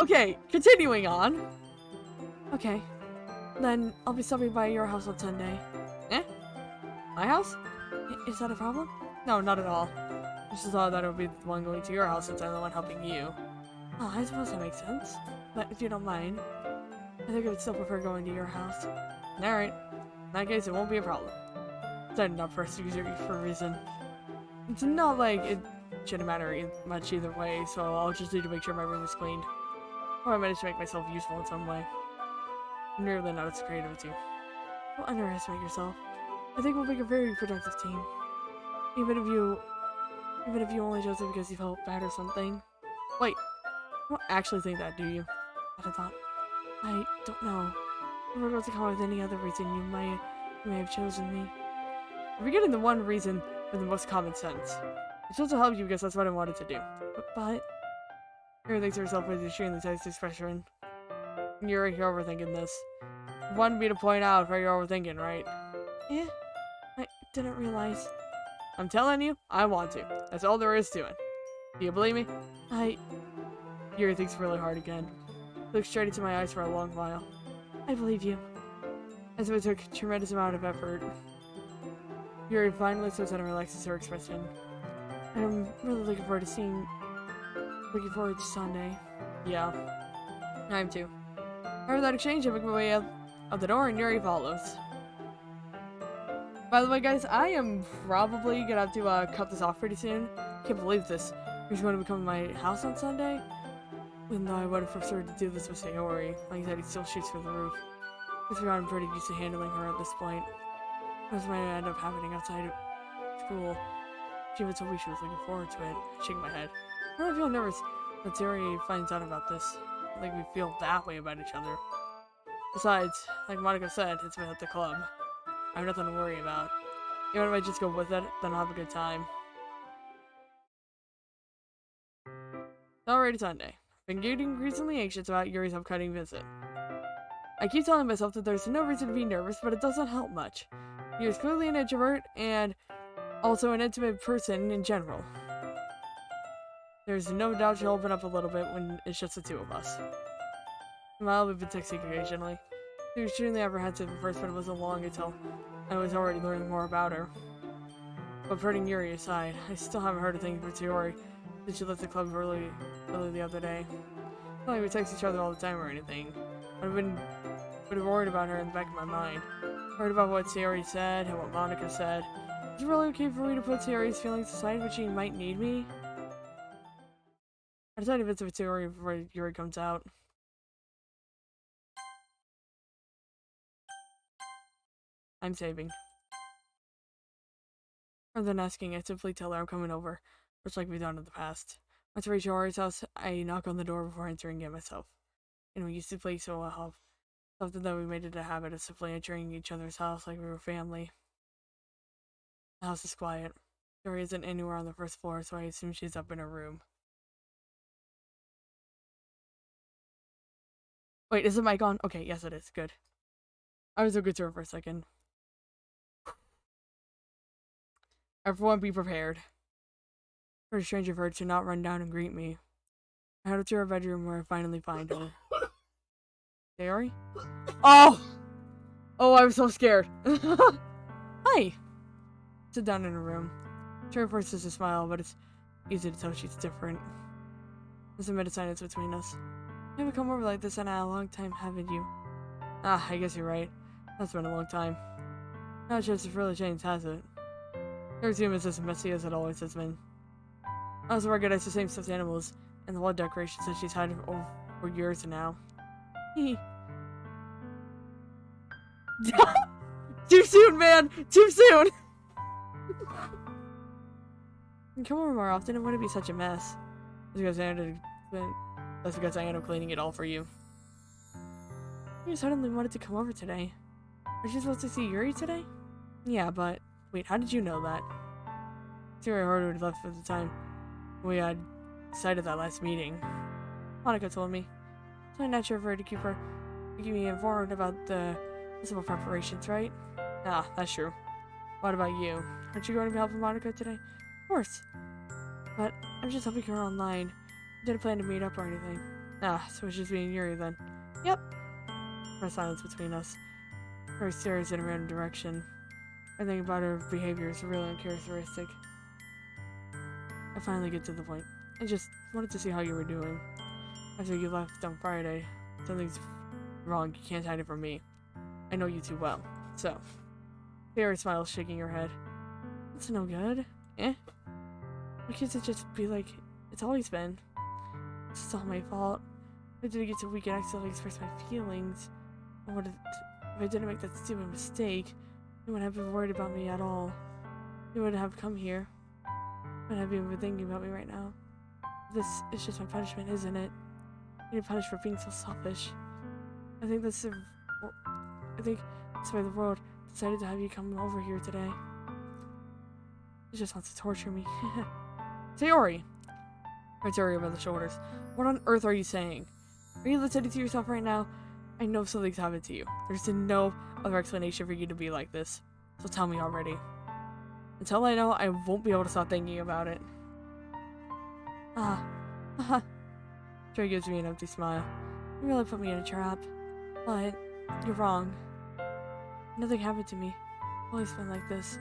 Okay, continuing on. Okay. Then I'll be stopping by your house on Sunday. My house? Is that a problem? No, not at all. I just thought that it would be the one going to your house since I'm the one helping you. Oh, I suppose that makes sense. But if you don't mind, I think I would still prefer going to your house. Alright. In that case, it won't be a problem. Decided not for us to use you for a reason. It's not like it shouldn't matter much either way, so I'll just need to make sure my room is cleaned. Or I managed to make myself useful in some way. I'm nearly not as creative as you. Don't underestimate yourself. I think we'll make a very productive team. Even if you only chose it because you felt bad or something. Wait, you don't actually think that, do you? I thought. I don't know. If we're going to come up with any other reason you may have chosen me. You're getting the one reason with the most common sense. It's just to help you because that's what I wanted to do. But Yuri thinks to herself with extremely tense expression. You're overthinking this. You wanted me to point out where you're overthinking, right? Yeah, I didn't realize. I'm telling you, I want to. That's all there is to it. Do you believe me? Yuri thinks really hard again. Looks straight into my eyes for a long while. I believe you. As if it took a tremendous amount of effort. Yuri finally sits down and relaxes her expression. I'm really looking forward to Sunday. Yeah, I am too. After that exchange, I make my way out the door and Yuri follows. By the way, guys, I am probably gonna have to cut this off pretty soon. Can't believe this. He's going to be coming to my house on Sunday. Even though I would have preferred to do this with Sayori. Like I said, he still shoots for the roof. I'm pretty used to handling her at this point. This might end up happening outside of school. She even told me she was looking forward to it. Shaking my head. I don't feel nervous that Sayori finds out about this. Like we feel that way about each other. Besides, like Monica said, it's been at the club. I have nothing to worry about. Even if I just go with it, then I'll have a good time. It's already Sunday. I've been getting increasingly anxious about Yuri's upcoming visit. I keep telling myself that there's no reason to be nervous, but it doesn't help much. Yuri's clearly an introvert, and also an intimate person in general. There's no doubt she'll open up a little bit when it's just the two of us. Meanwhile, we've been texting occasionally. She was extremely apprehensive at first, but it wasn't long until I was already learning more about her. But putting Yuri aside, I still haven't heard a thing from Sayori since she left the club early the other day. Not like we text each other all the time or anything. I've been worried about her in the back of my mind. Heard about what Sayori said and what Monica said. Is it really okay for me to put Sayori's feelings aside when she might need me? I decided to visit Sayori before Yuri comes out. I'm saving. Rather than asking, I simply tell her I'm coming over, much like we've done in the past. Once I reach Yuri's house, I knock on the door before entering it myself. And we used to play so well. Something that we made it a habit of simply entering each other's house like we were family. The house is quiet. Yuri isn't anywhere on the first floor, so I assume she's up in her room. Wait, is the mic on? Okay, yes it is. Good. I was so good to her for a second. Everyone be prepared for a strange of her to not run down and greet me. I head up to her bedroom where I finally find her. Sayori? Oh! Oh, I was so scared. Hi! Sit down in her room. She forces to smile, but it's easy to tell she's different. There's a minute silence between us. You haven't come over like this in a long time, haven't you? Ah, I guess you're right. That's been a long time. Not sure it's really changed, has it? Your room is as messy as it always has been. I also recognize the same stuffed animals and the wall decorations that she's had for years now. Too soon, man! Too soon! Come over more often, it wouldn't be such a mess. That's because I ended up cleaning it all for you. You suddenly wanted to come over today. Are you supposed to see Yuri today? Yeah, but... Wait, how did you know that? Yuri Harder had left at the time we had decided that last meeting. Monica told me. So I'm not sure for her to keep me informed about the festival preparations, right? Ah, that's true. What about you? Aren't you going to be helping Monica today? Of course. But I'm just helping her online. I didn't plan to meet up or anything. Ah, so it's just me and Yuri then. Yep. For silence between us. Her stares in a random direction. I think about her behavior is really uncharacteristic. I finally get to the point. I just wanted to see how you were doing. After you left on Friday, something's wrong. You can't hide it from me. I know you too well. So, Sarah smiles, shaking her head. That's no good. Eh? Why can't it just be like it's always been? It's all my fault. I didn't get to weak and accidentally express my feelings. If I didn't make that stupid mistake, you wouldn't have been worried about me at all. You wouldn't have come here. You wouldn't have even been thinking about me right now. This is just my punishment, isn't it? You're punished for being so selfish. I think that's why the world decided to have you come over here today. It just wants to torture me. Sayori! Right, Sayori over the shoulders. What on earth are you saying? Are you listening to yourself right now? I know something's happened to you. There's no other explanation for you to be like this. So tell me already. Until I know, I won't be able to stop thinking about it. Trey gives me an empty smile. You really put me in a trap. But you're wrong. Nothing happened to me. I've always been like this.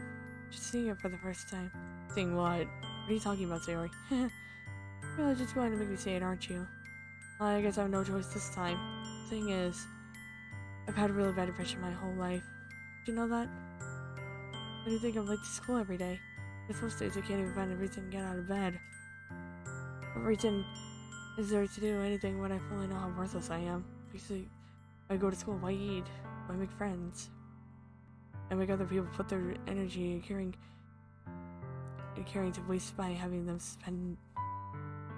Just seeing it for the first time. Seeing what? What are you talking about, Sayori? You're really just going to make me say it, aren't you? Well, I guess I have no choice this time. Thing is, I've had a really bad impression my whole life. Did you know that? Why do you think I'm late to school every day? Because most days I can't even find a reason to get out of bed. What reason is there to do anything when I fully know how worthless I am? Basically, I go to school, why eat? Why make friends? I make other people put their energy and caring to waste by having them spend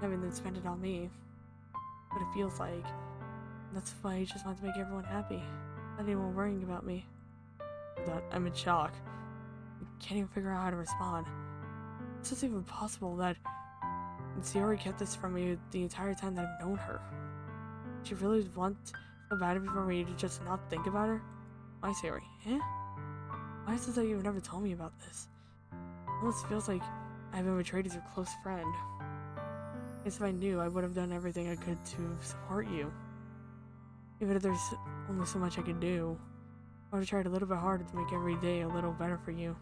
it on me. What it feels like. That's why I just want to make everyone happy. Not anyone worrying about me. But I'm in shock. I can't even figure out how to respond. Is it even possible that Sayori kept this from me the entire time that I've known her? Did she really want so bad for me to just not think about her? Why, Sayori? Eh? Why is it that you've never told me about this? It almost feels like I've been betrayed as your close friend. I guess if I knew, I would have done everything I could to support you. Even if there's only so much I could do, I would have tried a little bit harder to make every day a little better for you.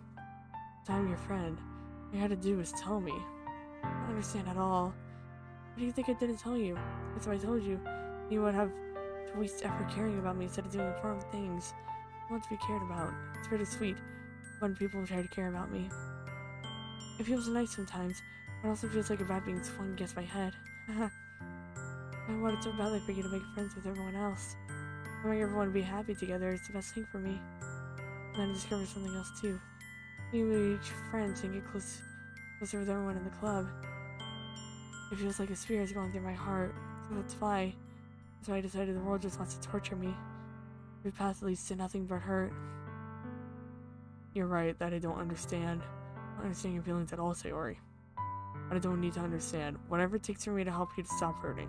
But I'm your friend. All you had to do was tell me. I don't understand at all. Why do you think I didn't tell you? Because if I told you, you would have to waste effort caring about me instead of doing important things. I want to be cared about. It's pretty sweet when people try to care about me. It feels nice sometimes, but it also feels like a bat being swung against my head. I wanted so badly for you to make friends with everyone else. Knowing everyone to be happy together is the best thing for me. And then I discovered something else too. You make friends and get closer with everyone in the club. It feels like a spear is going through my heart. So that's why I decided the world just wants to torture me. The path leads to nothing but hurt. You're right that I don't understand. I don't understand your feelings at all, Sayori. But I don't need to understand. Whatever it takes for me to help you to stop hurting.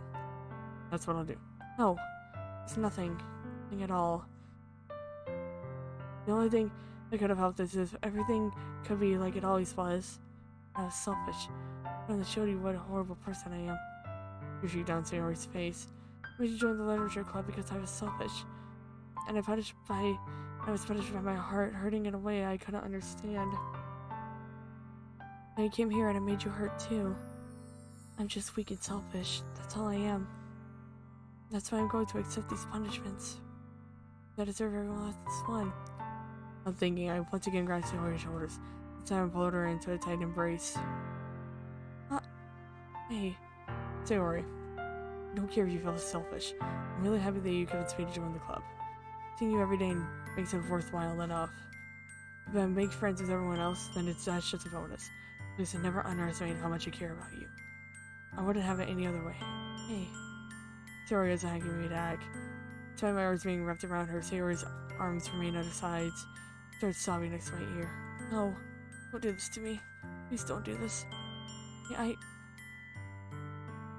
That's what I'll do. No, it's nothing. Nothing at all. The only thing that could have helped us is if everything could be like it always was. I was selfish. I wanted to show you what a horrible person I am. You shoot down Sayori's face. I made you join the literature club because I was selfish. And I was punished by my heart hurting in a way I couldn't understand. I came here and I made you hurt too. I'm just weak and selfish. That's all I am. That's why I'm going to accept these punishments. I deserve every last one. I'm thinking I once again grabbed Sayori's shoulders. This time I pulled her into a tight embrace. Hey, Sayori, I don't care if you feel selfish. I'm really happy that you convinced me to join the club. Seeing you every day makes it worthwhile enough. If I make friends with everyone else, then that's just a bonus. Please never underestimate how much I care about you. I wouldn't have it any other way. Hey. Sayori isn't hugging me back. Despite my arms being wrapped around her, Sayori's arms remain at her sides. Started sobbing next to my ear. No, don't do this to me. Please don't do this. Yeah,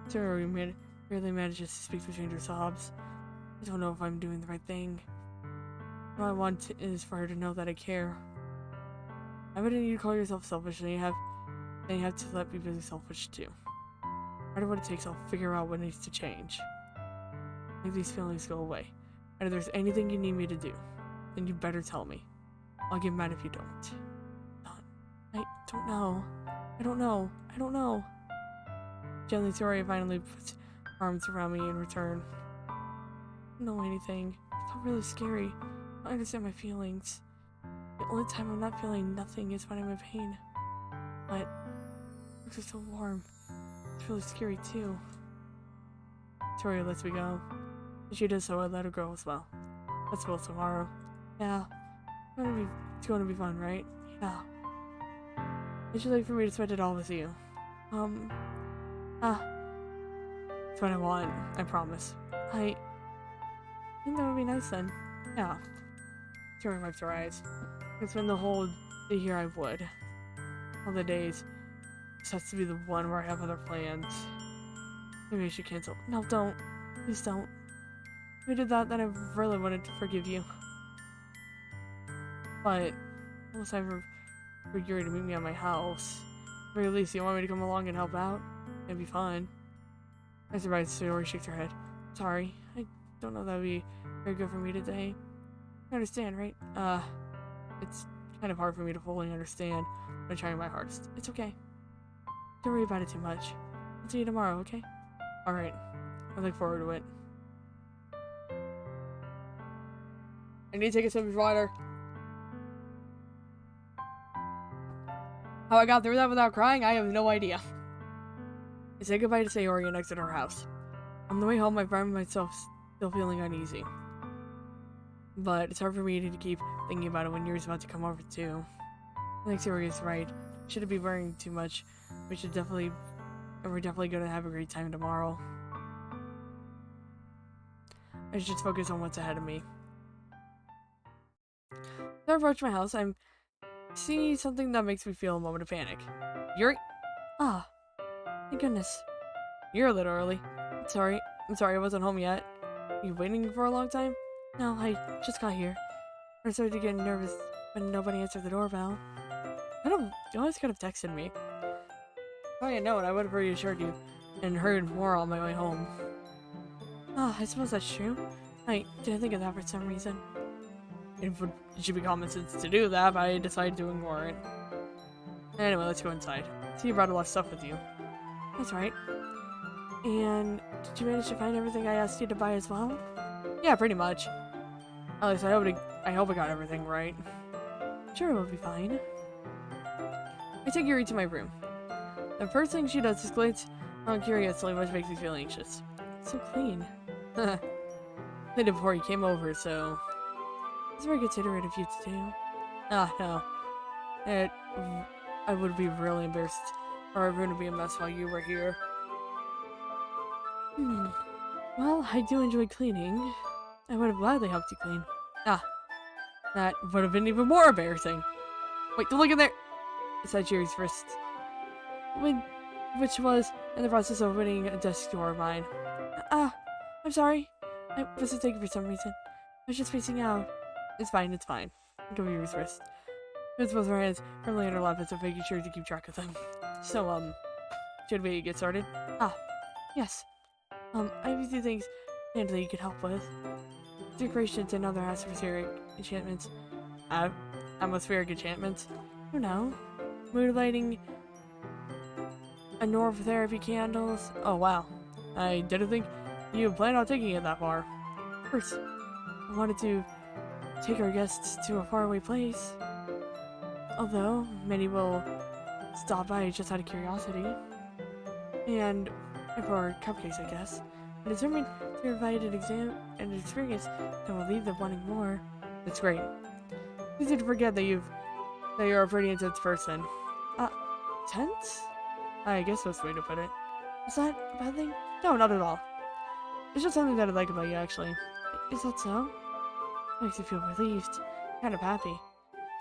Sayori barely manages to speak between her sobs. I don't know if I'm doing the right thing. All I want is for her to know that I care. I wouldn't need to call yourself selfish, then you have to let me be selfish too. No matter what it takes, I'll figure out what needs to change. Make these feelings go away. And if there's anything you need me to do, then you better tell me. I'll get mad if you don't. I don't know. I don't know. I don't know. Gently, Sayori finally puts arms around me in return. I don't know anything. It's not really scary. I understand my feelings. The only time I'm not feeling nothing is when I'm in pain. But it's just so warm. It's really scary too. Sayori lets me go. If she does so, I let her go as well. Let's both tomorrow. Yeah. It's going to be fun, right? Yeah. Would you like for me to spend it all with you? It's what I want, I promise. I think that would be nice then. Yeah. Sayori wipes her eyes. I could spend the whole day here, I would. All the days. This has to be the one where I have other plans. Maybe I should cancel. No, don't. Please don't. If I did that, then I really wanted to forgive you. But, unless I ever for Yuri to meet me at my house. At the very least, you want me to come along and help out? It'd be fun. I surprised Sayori shakes her head. Sorry, I don't know that would be very good for me today. You understand, right? It's kind of hard for me to fully understand, but I'm trying my hardest. It's okay. Don't worry about it too much. I'll see you tomorrow, okay? Alright. I look forward to it. I need to take a sip of water. How I got through that without crying, I have no idea. I say goodbye to Sayori and exit her house. On the way home, I find myself still feeling uneasy. But it's hard for me to keep thinking about it when Yuri's about to come over too. I think Sayori is right. Shouldn't be worrying too much. We're definitely gonna have a great time tomorrow. I should just focus on what's ahead of me. As I approach my house, I'm seeing something that makes me feel a moment of panic. Yuri? Ah, thank goodness. You're a little early. I'm sorry I wasn't home yet. You waiting for a long time? No, I just got here. I started to get nervous when nobody answered the doorbell. You always could have texted me. If I had known, I would have reassured you and heard more on my way home. Ah, I suppose that's true. I didn't think of that for some reason. It should be common sense to do that, but I decided to ignore it. Anyway, let's go inside. See, you brought a lot of stuff with you. That's right. And did you manage to find everything I asked you to buy as well? Yeah, pretty much. At least I hope I got everything right. Sure, it will be fine. I take Yuri to my room. The first thing she does is glance around curiously, which makes me feel anxious. It's so clean. Cleaned it before you came over, so it's very considerate of you to do. Ah, no. I would be really embarrassed for our room to be a mess while you were here. Well, I do enjoy cleaning. I would have gladly helped you clean. Ah, that would have been even more embarrassing. Wait, don't look in there! I said Yuri's wrist, which was in the process of opening a desk door of mine. Ah, I'm sorry. I wasn't thinking for some reason. I was just spacing out. It's fine, it's fine. I give Yuri's wrist. Puts both her hands firmly in her lap as if making sure to keep track of them. So, should we get started? Ah, yes. I have a few things that you could help with. Decorations and other atmospheric enchantments. Atmospheric enchantments? You know. Mood lighting. Aromatherapy candles. Oh, wow. I didn't think you planned on taking it that far. Of course, I wanted to take our guests to a faraway place. Although, many will stop by just out of curiosity. And And for cupcakes, I guess. I'm determined to provide an experience that will leave them wanting more. That's great. It's easy to forget that you're a pretty intense person. Tense? I guess that's the way to put it. Is that a bad thing? No, not at all. It's just something that I like about you, actually. Is that so? Makes you feel relieved. Kind of happy.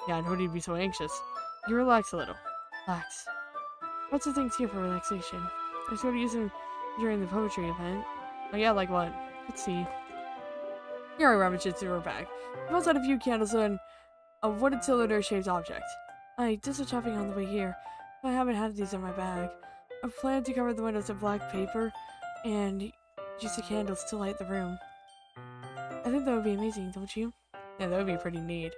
Yeah, I know you'd be so anxious. You relax a little. Relax. Lots of things here for relaxation. I was going to use them during the poetry event. Oh yeah, like what? Let's see. Here I rummaged through her bag. I pulls out a few candles and a wooden cylinder-shaped object. I did some shopping on the way here, but I haven't had these in my bag. I plan to cover the windows with black paper and use the candles to light the room. I think that would be amazing, don't you? Yeah, that would be pretty neat.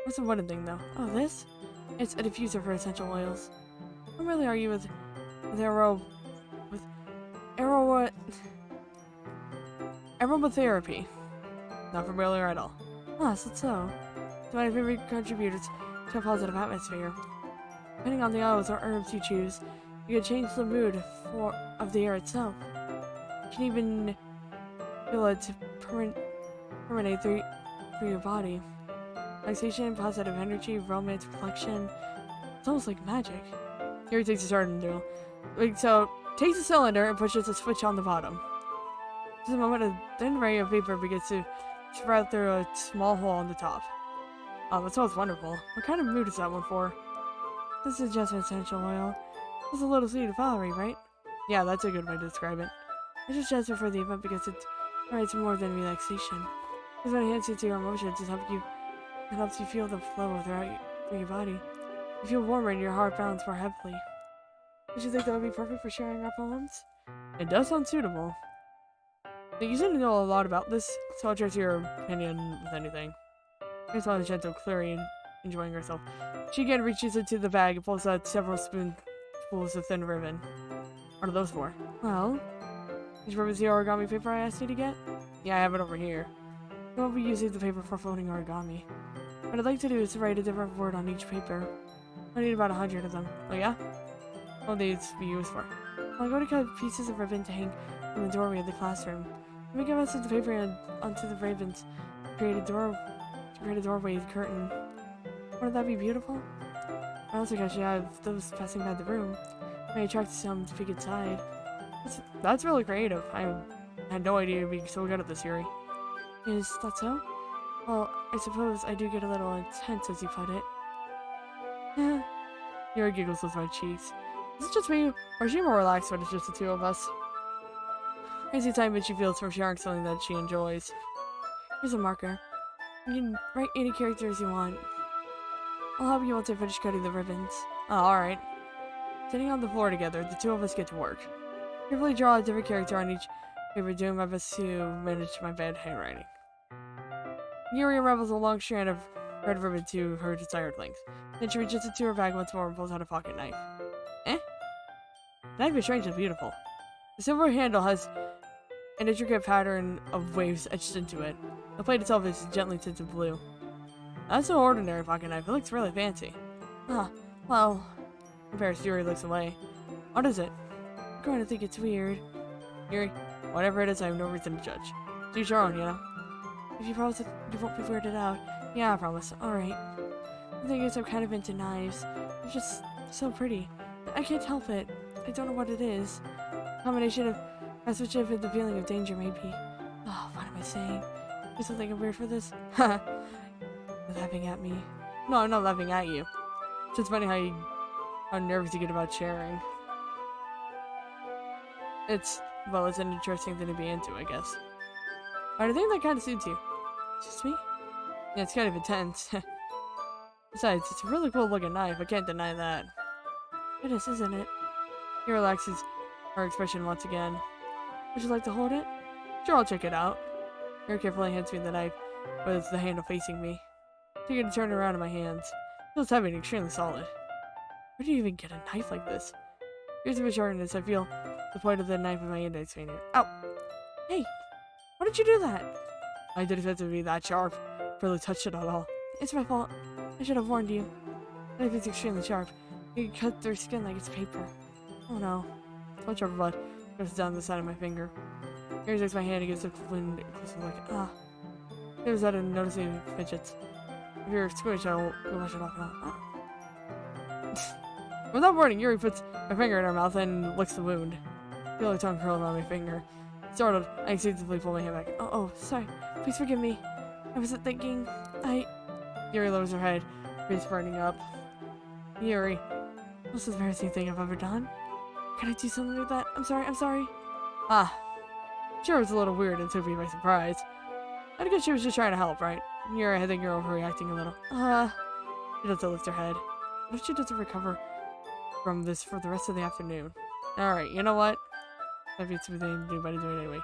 What's the wooden thing, though? Oh, this? It's a diffuser for essential oils. How really are you with aromatherapy? Not familiar at all. Ah, so. It's my favorite contributors to a positive atmosphere. Depending on the oils or herbs you choose, you can change the mood of the air itself. You can even feel it permeate through your body. Relaxation, positive energy, romance, reflection. It's almost like magic. Here he takes a cylinder. Takes a cylinder and pushes a switch on the bottom. Just a moment, a thin ray of vapor begins to sprout through a small hole on the top. Oh, that smells wonderful. What kind of mood is that one for? This is just an essential oil. It's a little sweet and flowery, right? Yeah, that's a good way to describe it. I just jasper for the event because it provides more than relaxation. Because when it enhances your emotions, it helps you feel the flow through your body. You feel warmer and your heart pounds more heavily. Don't you think that would be perfect for sharing our poems? It does sound suitable. You seem to know a lot about this, so I'll trust your opinion with anything. Here's all the gentle Clary enjoying herself. She again reaches into the bag and pulls out several spoonfuls of thin ribbon. What are those for? Well, these ribbons the origami paper I asked you to get? Yeah, I have it over here. I won't be using the paper for folding origami. What I'd like to do is write a different word on each paper. I need about 100 of them. Oh yeah? What will these be used for? Well, I'm going to cut pieces of ribbon to hang in the doorway of the classroom. Let me get most of the paper onto the ribbons to create a doorway curtain. Wouldn't that be beautiful? I also guess you have those passing by the room. May attract some to peek inside. That's really creative. I had no idea you'd be so good at this, Yuri. Is that so? Well, I suppose I do get a little intense, as you put it. Yuri giggles with my cheeks. Is it just me, or is she more relaxed when it's just the two of us? Crazy excitement she feels from sharing something that she enjoys. Here's a marker. You can write any characters you want. I'll help you once I finish cutting the ribbons. Oh, alright. Sitting on the floor together, the two of us get to work. Carefully draw a different character on each paper, doing my best to manage my bad handwriting. Yuri unravels a long strand of red ribbon to her desired length. Then she reaches into her bag once more and pulls out a pocket knife. The knife is strangely beautiful. The silver handle has an intricate pattern of waves etched into it. The blade itself is gently tinted blue. That's no ordinary pocket knife. It looks really fancy. Well... Embarrassed, Yuri looks away. What is it? I'm going to think it's weird. Yuri, whatever it is, I have no reason to judge. To each your own, you know? If you promise that you won't be weirded out. Yeah, I promise. Alright. The thing is, I'm kind of into knives. They're just so pretty. I can't help it. I don't know what it is. Combination of craftsmanship and the feeling of danger, maybe. Oh, what am I saying? Do something weird for this? You're laughing at me. No, I'm not laughing at you. It's just funny how nervous you get about sharing. It's an interesting thing to be into, I guess. But I think that kind of suits you. Just me? Yeah, it's kind of intense. Besides, it's a really cool looking knife. I can't deny that. It is, isn't it? He relaxes her expression once again. Would you like to hold it? Sure, I'll check it out. Very carefully hands me the knife, with the handle facing me. Taking to turn it around in my hands. It feels heavy and extremely solid. Where do you even get a knife like this? Here's a bit sharpness. I feel the point of the knife in my index finger. Ow! Hey! Why did you do that? I didn't expect it to be that sharp. Barely touched it at all. It's my fault. I should have warned you. The knife is extremely sharp. You can cut through skin like it's paper. Oh no. Don't trouble, bud. Goes down the side of my finger. Yuri takes my hand and gives the wind like, ah. There's that in noticing fidgets. If you're squished, I'll wash it off and on. Without warning, Yuri puts my finger in her mouth and licks the wound. I feel her tongue curling on my finger. Startled, I instinctively pull my hand back. Oh, sorry. Please forgive me. I wasn't thinking. Yuri lowers her head, face burning up. Yuri, what's the embarrassing thing I've ever done? Can I do something like that? I'm sorry. Sure, it was a little weird and took me by surprise. I guess she was just trying to help, right? Yuri, I think you're overreacting a little. She doesn't lift her head. What if she doesn't recover from this for the rest of the afternoon? Alright, you know what? That beats me thing to do, but I do it anyway.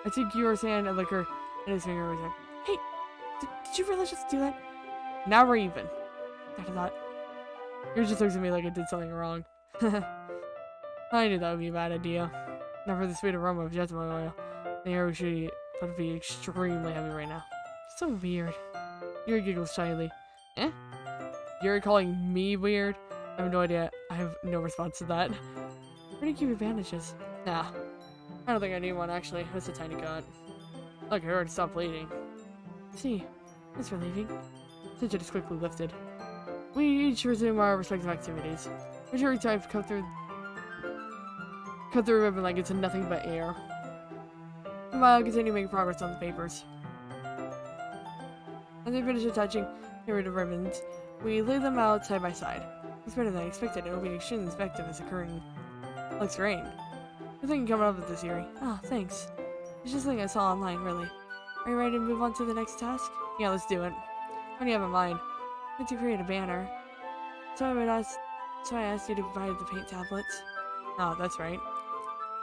I take Yuri's hand and lick her, and his finger was like, hey, did you really just do that? Now we're even. I thought. Yuri just looks at me like I did something wrong. I knew that would be a bad idea. Not for the sweet aroma of jasmine oil. The air would be extremely heavy right now. So weird. Yuri giggles shyly. Eh? Yuri calling me weird? I have no idea. I have no response to that. Where do you keep your bandages? Nah. I don't think I need one, actually. It's a tiny cut. Look, it already stopped bleeding. See. That's relieving. Tension is quickly lifted. We each resume our respective activities. Yuri tries to cut through the ribbon like it's nothing but air. Meanwhile, continue making progress on the papers. As we finish attaching the ribbons, we lay them out side by side. It's better than I expected. It will be extremely effective as a curtain. Looks great. Good thing coming up with this, Yuri. Oh, thanks. It's just something I saw online, really. Are you ready to move on to the next task? Yeah, let's do it. What do you have in mind? I want to create a banner. So I asked you to buy the paint tablets. Oh, that's right.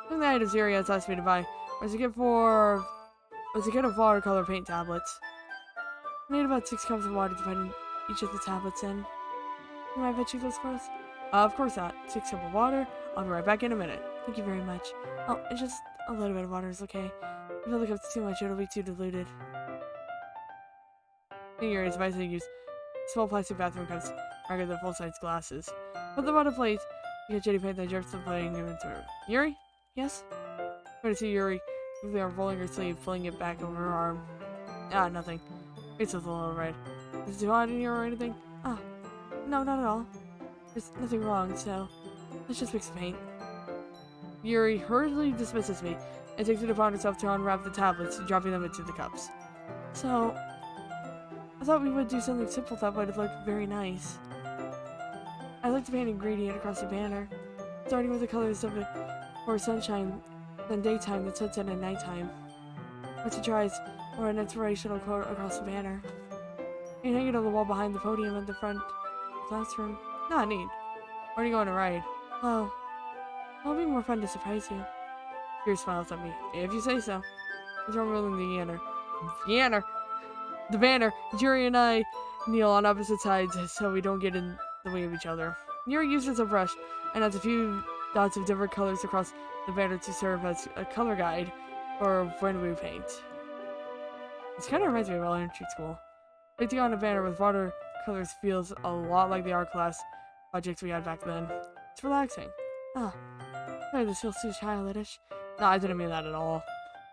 One of the items Yuri has asked me to buy was a gift of watercolor paint tablets. I need about 6 cups of water to put each of the tablets in. Can I bet you those girls? Of course not. 6 cups of water. I'll be right back in a minute. Thank you very much. Oh, it's just a little bit of water is okay. If you look up too much, it'll be too diluted. Yuri is advised to use small plastic bathroom cups rather than full-size glasses. Put them on a plate. You get Jenny paint that drips the plate and give it to her. Yuri? Yes? Try to see Yuri quickly unrolling her sleeve, pulling it back over her arm. Ah, nothing. It's a little red. Is it too hot in here or anything? Ah, no, not at all. There's nothing wrong, so let's just mix the paint. Yuri hurriedly dismisses me and takes it upon herself to unwrap the tablets, dropping them into the cups. So, I thought we would do something simple that would look very nice. I like to paint a gradient across the banner, starting with the colors of it for sunshine, then daytime, then sunset, and nighttime. Once it dries, or an inspirational quote across the banner. You can hang it on the wall behind the podium at the front of the classroom. Not neat. Where are you going to ride? Oh, it'll be more fun to surprise you. Yuri smiles at me. If you say so. He's unrolling the banner. Yuri and I kneel on opposite sides so we don't get in the way of each other. Yuri uses a brush and adds a few dots of different colors across the banner to serve as a color guide for when we paint. This kind of reminds me of elementary school. Painting on a banner with watercolors feels a lot like the art class projects we had back then. It's relaxing. Ah, sorry, this feels too childish. No, I didn't mean that at all.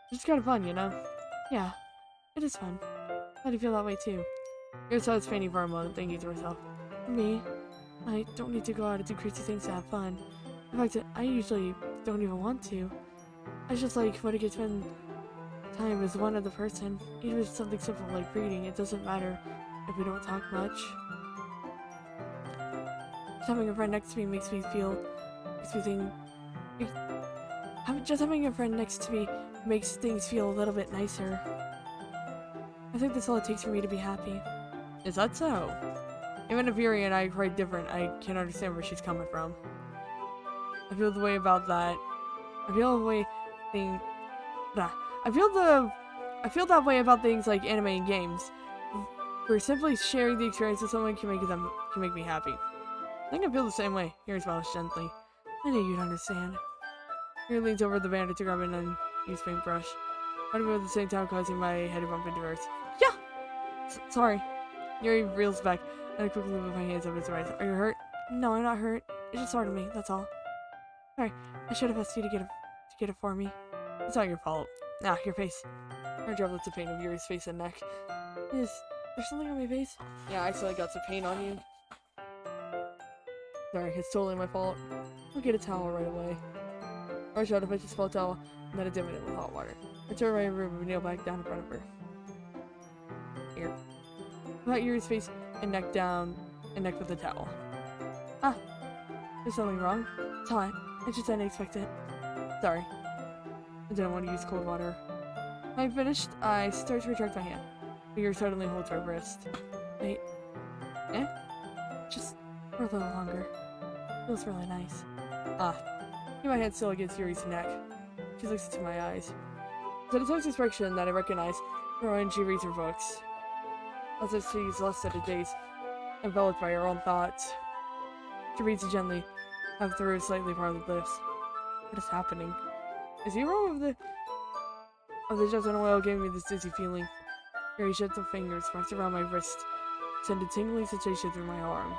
It's just kind of fun, you know? Yeah, it is fun. How do you feel that way too? Your side's painting for a moment, thinking to herself. Me? I don't need to go out and do crazy things to have fun. In fact, I usually don't even want to. I just like when I get to spend time with one other person. Even if it's something simple like reading, it doesn't matter if we don't talk much. Just having a friend next to me makes me think. Just having a friend next to me makes things feel a little bit nicer. I think that's all it takes for me to be happy. Is that so? Even if Yuri and I are quite different, I can understand where she's coming from. I feel the way about that. I feel that way about things like anime and games. Where simply sharing the experience with someone can make me happy. I think I feel the same way. Yuri smiles gently. I knew you'd understand. Yuri leans over the banner to grab an unused paintbrush. Running at the same time causing my head to bump into hers. Yeah! Sorry. Yuri reels back, and I quickly move my hands over his eyes. Are you hurt? No, I'm not hurt. It just startled me, that's all. Sorry, I should have asked you to get it for me. It's not your fault. Ah, your face. I dropped lots of paint on Yuri's face and neck. Is there something on my face? Yeah, I accidentally got some paint on you. Sorry, it's totally my fault. I'll get a towel right away. Or shot if I just small towel, and then I dip it in with hot water. I turn my room and kneel back down in front of her. Here. Pat Yuri's face and neck down, and neck with the towel. Ah, there's something wrong. It's hot. I just didn't expect it. Sorry. I didn't want to use cold water. When I finished, I start to retract my hand. Yuri suddenly holds her wrist. Wait. Eh? Just for a little longer. Feels really nice. Ah. I keep my hand still against Yuri's neck. She looks into my eyes. It's a tense expression that I recognize from when she reads her books. As if she's lost at a daze, enveloped by her own thoughts. She reads it gently, half through her slightly parted lips. What is happening? Is the aroma of the jet oil giving me this dizzy feeling? Yuri gentle fingers wrapped around my wrist, send a tingling sensation through my arm.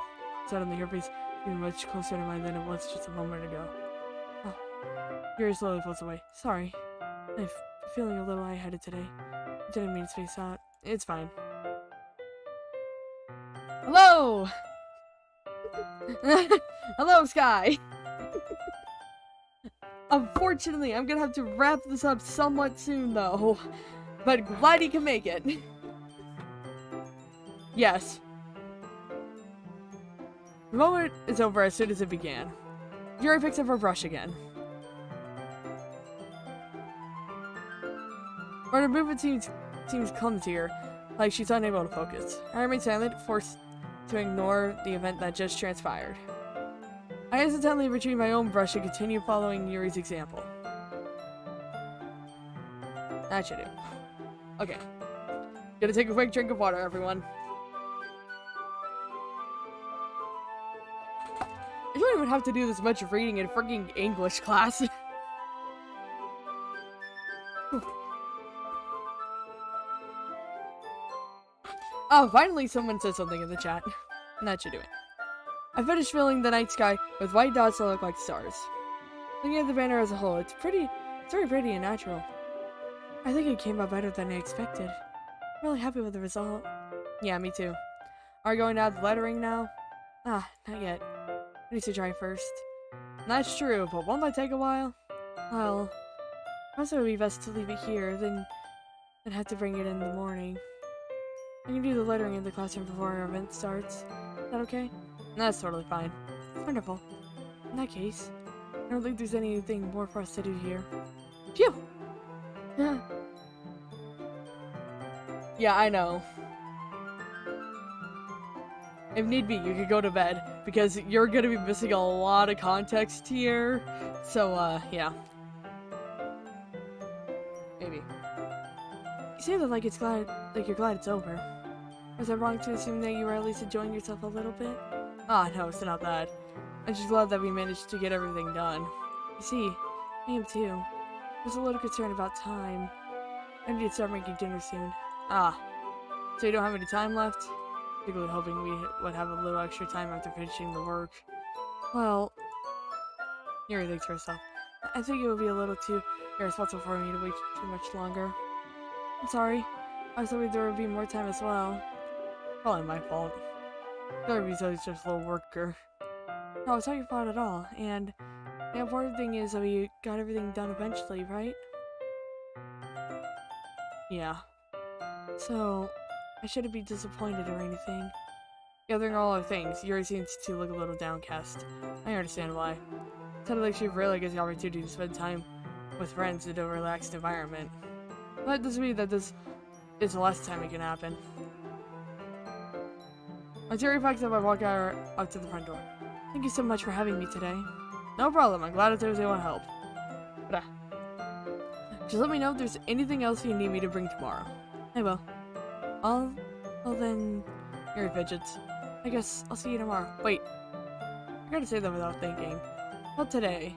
Suddenly her face seemed much closer to mine than it was just a moment ago. Oh. Yuri slowly floats away. Sorry. I'm feeling a little lightheaded today. I didn't mean to space out. It's fine. Hello! Hello, Sky! Unfortunately, I'm gonna have to wrap this up somewhat soon, though. But glad he can make it. Yes. The moment is over as soon as it began. Yuri picks up her brush again. But her movement seems clumsier, like she's unable to focus. I remain silent, forced to ignore the event that just transpired. I accidentally retrieve my own brush and continue following Yuri's example. That should do. Okay. Gonna take a quick drink of water, everyone. I don't even have to do this much reading in freaking English class. Oh, finally someone said something in the chat. And that should do it. I finished filling the night sky with white dots that look like stars. Looking at the banner as a whole, it's very pretty and natural. I think it came out better than I expected. I'm really happy with the result. Yeah, me too. Are we going to add the lettering now? Ah, not yet. I need to try first. That's true, but won't that take a while? Well, perhaps it would be best to leave it here, then have to bring it in the morning. I can do the lettering in the classroom before our event starts. Is that okay? That's totally fine. Wonderful. In that case, I don't think there's anything more for us to do here. Phew! Yeah, I know. If need be, you could go to bed, because you're gonna be missing a lot of context here. So, yeah. Maybe. You say that like you're glad it's over. Was I wrong to assume that you were at least enjoying yourself a little bit? Ah, no, it's not that. I'm just glad that we managed to get everything done. You see, I am too. I was a little concerned about time. I need to start making dinner soon. Ah, so you don't have any time left? Particularly hoping we would have a little extra time after finishing the work. Well, Yuri thinks for herself. I think it would be a little too irresponsible for me to wait too much longer. I'm sorry. I was hoping there would be more time as well. Probably my fault. Yuri's always just a little worker. No, it's not your fault at all, and the important thing is that we got everything done eventually, right? Yeah. So, I shouldn't be disappointed or anything. Gathering all our things, Yuri seems to look a little downcast. I understand why. It sounded like she really gets the opportunity to spend time with friends in a relaxed environment. But it doesn't mean that this is the last time it can happen. As Yuri packs up, I walk out to the front door. Thank you so much for having me today. No problem, I'm glad I was able to help. But, just let me know if there's anything else you need me to bring tomorrow. I will. Well then, Yuri fidgets. I guess I'll see you tomorrow. Wait. I gotta say that without thinking. Not today.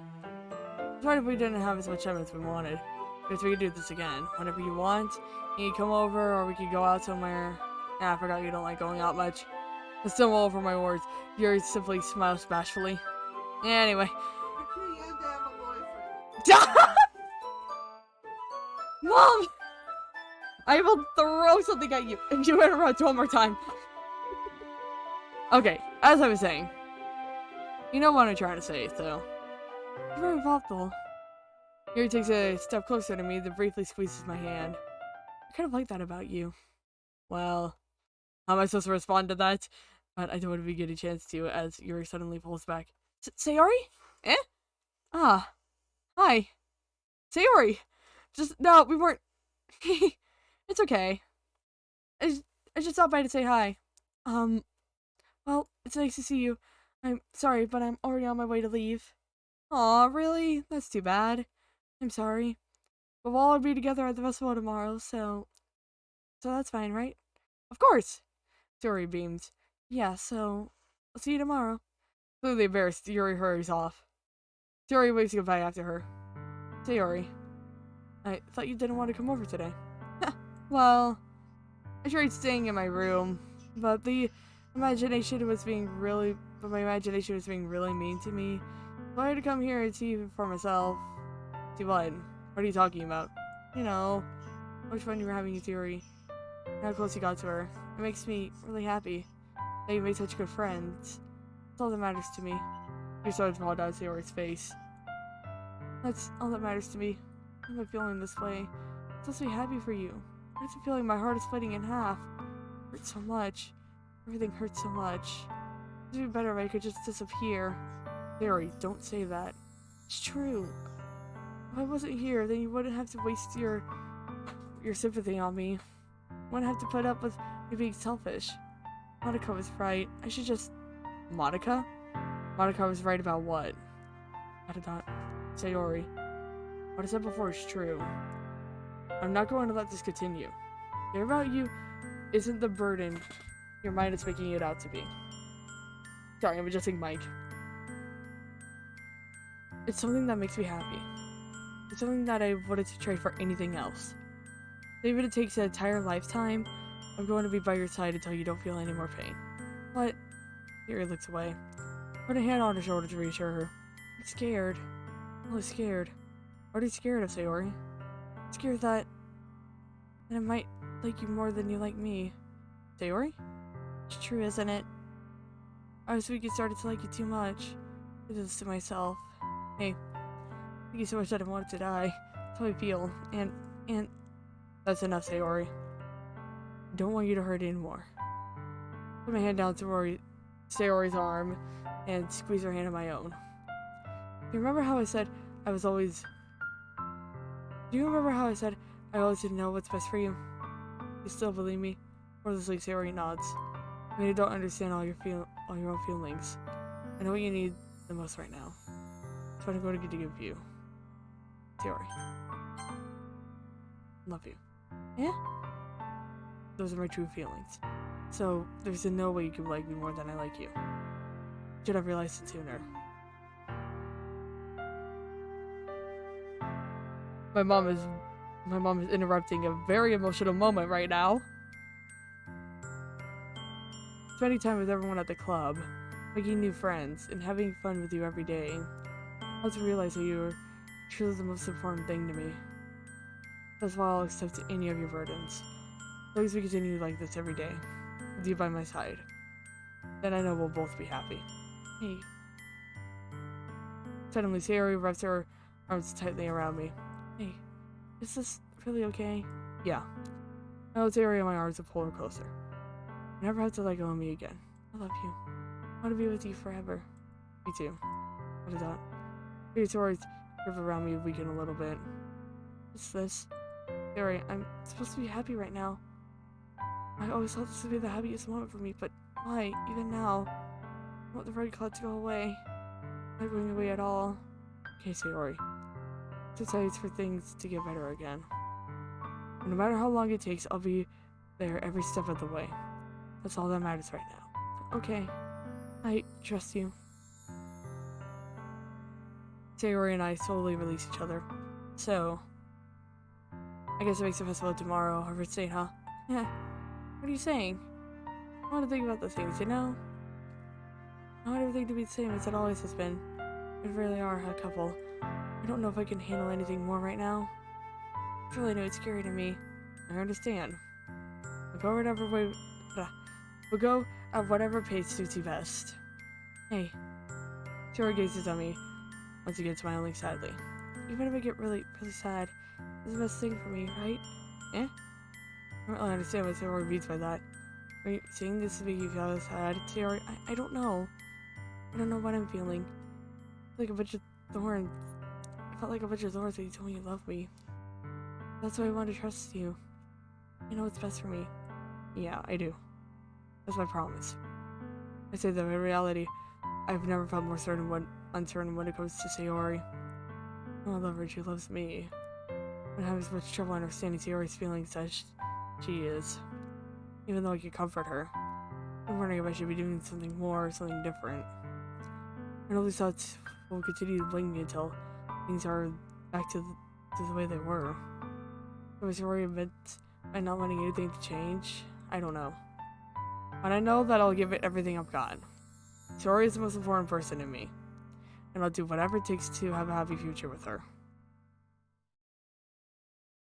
Sorry if we didn't have as much time as we wanted. Because we could do this again. Whenever you want, you can come over or we could go out somewhere. Ah, I forgot you don't like going out much. I stumble over my words. Yuri simply smiles bashfully. Anyway. You're too young to have a boyfriend. Mom! I will throw something at you if you interrupt one more time. Okay, as I was saying. You know what I'm trying to say, so. You're very thoughtful. Yuri takes a step closer to me, then briefly squeezes my hand. I kind of like that about you. Well, how am I supposed to respond to that? But I don't want to be getting a chance to as Yuri suddenly pulls back. Sayori? Eh? Ah. Hi. Sayori! No, we weren't. It's okay. I just stopped by to say hi. Well, it's nice to see you. I'm sorry, but I'm already on my way to leave. Aw, really? That's too bad. I'm sorry. But we'll all be together at the festival tomorrow, so that's fine, right? Of course! Sayori beams. Yeah, so I'll see you tomorrow. Clearly embarrassed, Yuri hurries off. Sayori waves goodbye after her. Sayori, I thought you didn't want to come over today. Well, I tried staying in my room, but my imagination was being really mean to me. So I had to come here and see for myself. See what? What are you talking about? You know, how much fun you were having with Yuri. And how close you got to her. It makes me really happy that you made such good friends. That's all that matters to me. You started to fall down Sayori's face. That's all that matters to me. Why am I feeling this way? I'm supposed to be happy for you. I have to feeling my heart is splitting in half. It hurts so much. Everything hurts so much. It would be better if I could just disappear. Sayori, don't say that. It's true. If I wasn't here, then you wouldn't have to waste your sympathy on me. You wouldn't have to put up with me being selfish. Monica was right. I should just... Monica? Monica was right about what? Sayori. What I said before is true. I'm not going to let this continue. Care about you isn't the burden your mind is making it out to be. Sorry, I'm adjusting mic. It's something that makes me happy. It's something that I wouldn't trade for anything else. Even if it takes an entire lifetime, I'm going to be by your side until you don't feel any more pain. But Yuri looks away. Put a hand on her shoulder to reassure her. I'm scared. I'm really scared. What are you scared of, Sayori? I'm scared that I might like you more than you like me. Sayori? It's true, isn't it? I was weak and started to like you too much. I did this to myself. Hey, thank you so much that I wanted to die. That's how I feel. And that's enough, Sayori. I don't want you to hurt anymore. Put my hand down to Sayori's arm and squeeze her hand in my own. Do you remember how I said I always didn't know what's best for you? You still believe me? Wordlessly, Sayori nods. I mean, I don't understand all your own feelings. I know what you need the most right now. That's what I'm going to get to give you. Sayori. Love you. Yeah? Those are my true feelings. So, there's no way you can like me more than I like you. Should have realized it sooner. My mom is interrupting a very emotional moment right now. Spending time with everyone at the club, making new friends, and having fun with you every day. I also realize that you are truly the most important thing to me. That's why I'll accept any of your burdens. As long as we continue like this every day, with you by my side, then I know we'll both be happy. Hey. Suddenly, Sayori wraps her arms tightly around me. Hey, is this really okay? Yeah. I hold Sayori in my arms and pull her closer. You never have to let go of me again. I love you. I want to be with you forever. Me too. What is that? Sayori's grip around me weaken a little bit. What's this? Sayori, I'm supposed to be happy right now. I always thought this would be the happiest moment for me, but why, even now? I want the red cloud to go away. Not going away at all. Okay, Sayori. It's for things to get better again. And no matter how long it takes, I'll be there every step of the way. That's all that matters right now. Okay. I trust you. Sayori and I slowly release each other. So, I guess it makes the festival tomorrow, Harvard State, huh? Yeah. What are you saying? I want to think about those things, you know? I want everything to be the same as it always has been. We really are a couple. I don't know if I can handle anything more right now. Truly, I know it's scary to me. I understand. We'll go whatever way. We'll go at whatever pace suits you best. Hey. Tori gazes at me, once again smiling sadly. Even if I get really, really sad, it's the best thing for me, right? Eh? I don't really understand what Tori means by that. Are you saying this to make you feel sad, Tori? I don't know. I don't know what I'm feeling. Like a bunch of thorns. I felt like a bunch of thorns when you told me you loved me. That's why I want to trust you. You know what's best for me. Yeah, I do. That's my promise. I say that in reality, I've never felt more uncertain when it comes to Sayori. Oh, I love her, she loves me. I'm having so much trouble understanding Sayori's feelings as she is. Even though I can comfort her. I'm wondering if I should be doing something more or something different. And all these thoughts will continue to bling me until things are back to the way they were. Was Sayori meant by not wanting anything to change? I don't know. But I know that I'll give it everything I've got. Sayori is the most important person in me. And I'll do whatever it takes to have a happy future with her.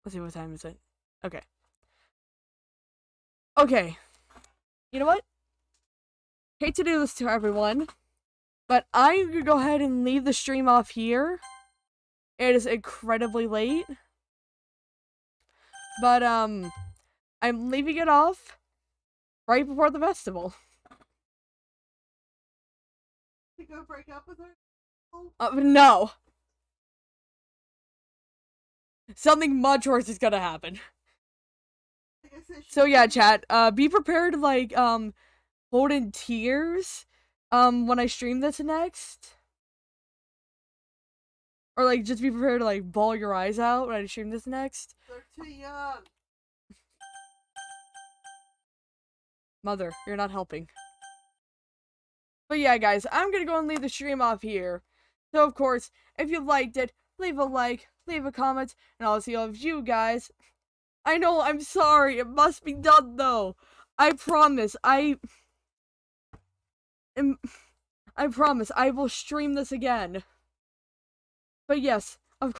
Let's see, what time is it? Okay. Okay. You know what? Hate to do this to everyone, but I'm gonna go ahead and leave the stream off here. It is incredibly late. But, I'm leaving it off right before the festival. To go break up with her? No. Something much worse is gonna happen. Like I said, So yeah, chat, be prepared to, like, hold in tears, when I stream this next. Or, like, just be prepared to, like, bawl your eyes out when I stream this next. they're too young. Mother, you're not helping. But yeah, guys, I'm gonna go and leave the stream off here. So, of course, if you liked it, leave a like, leave a comment, and I'll see all of you guys. I know, I'm sorry, it must be done, though. I promise, I promise, I will stream this again. But yes,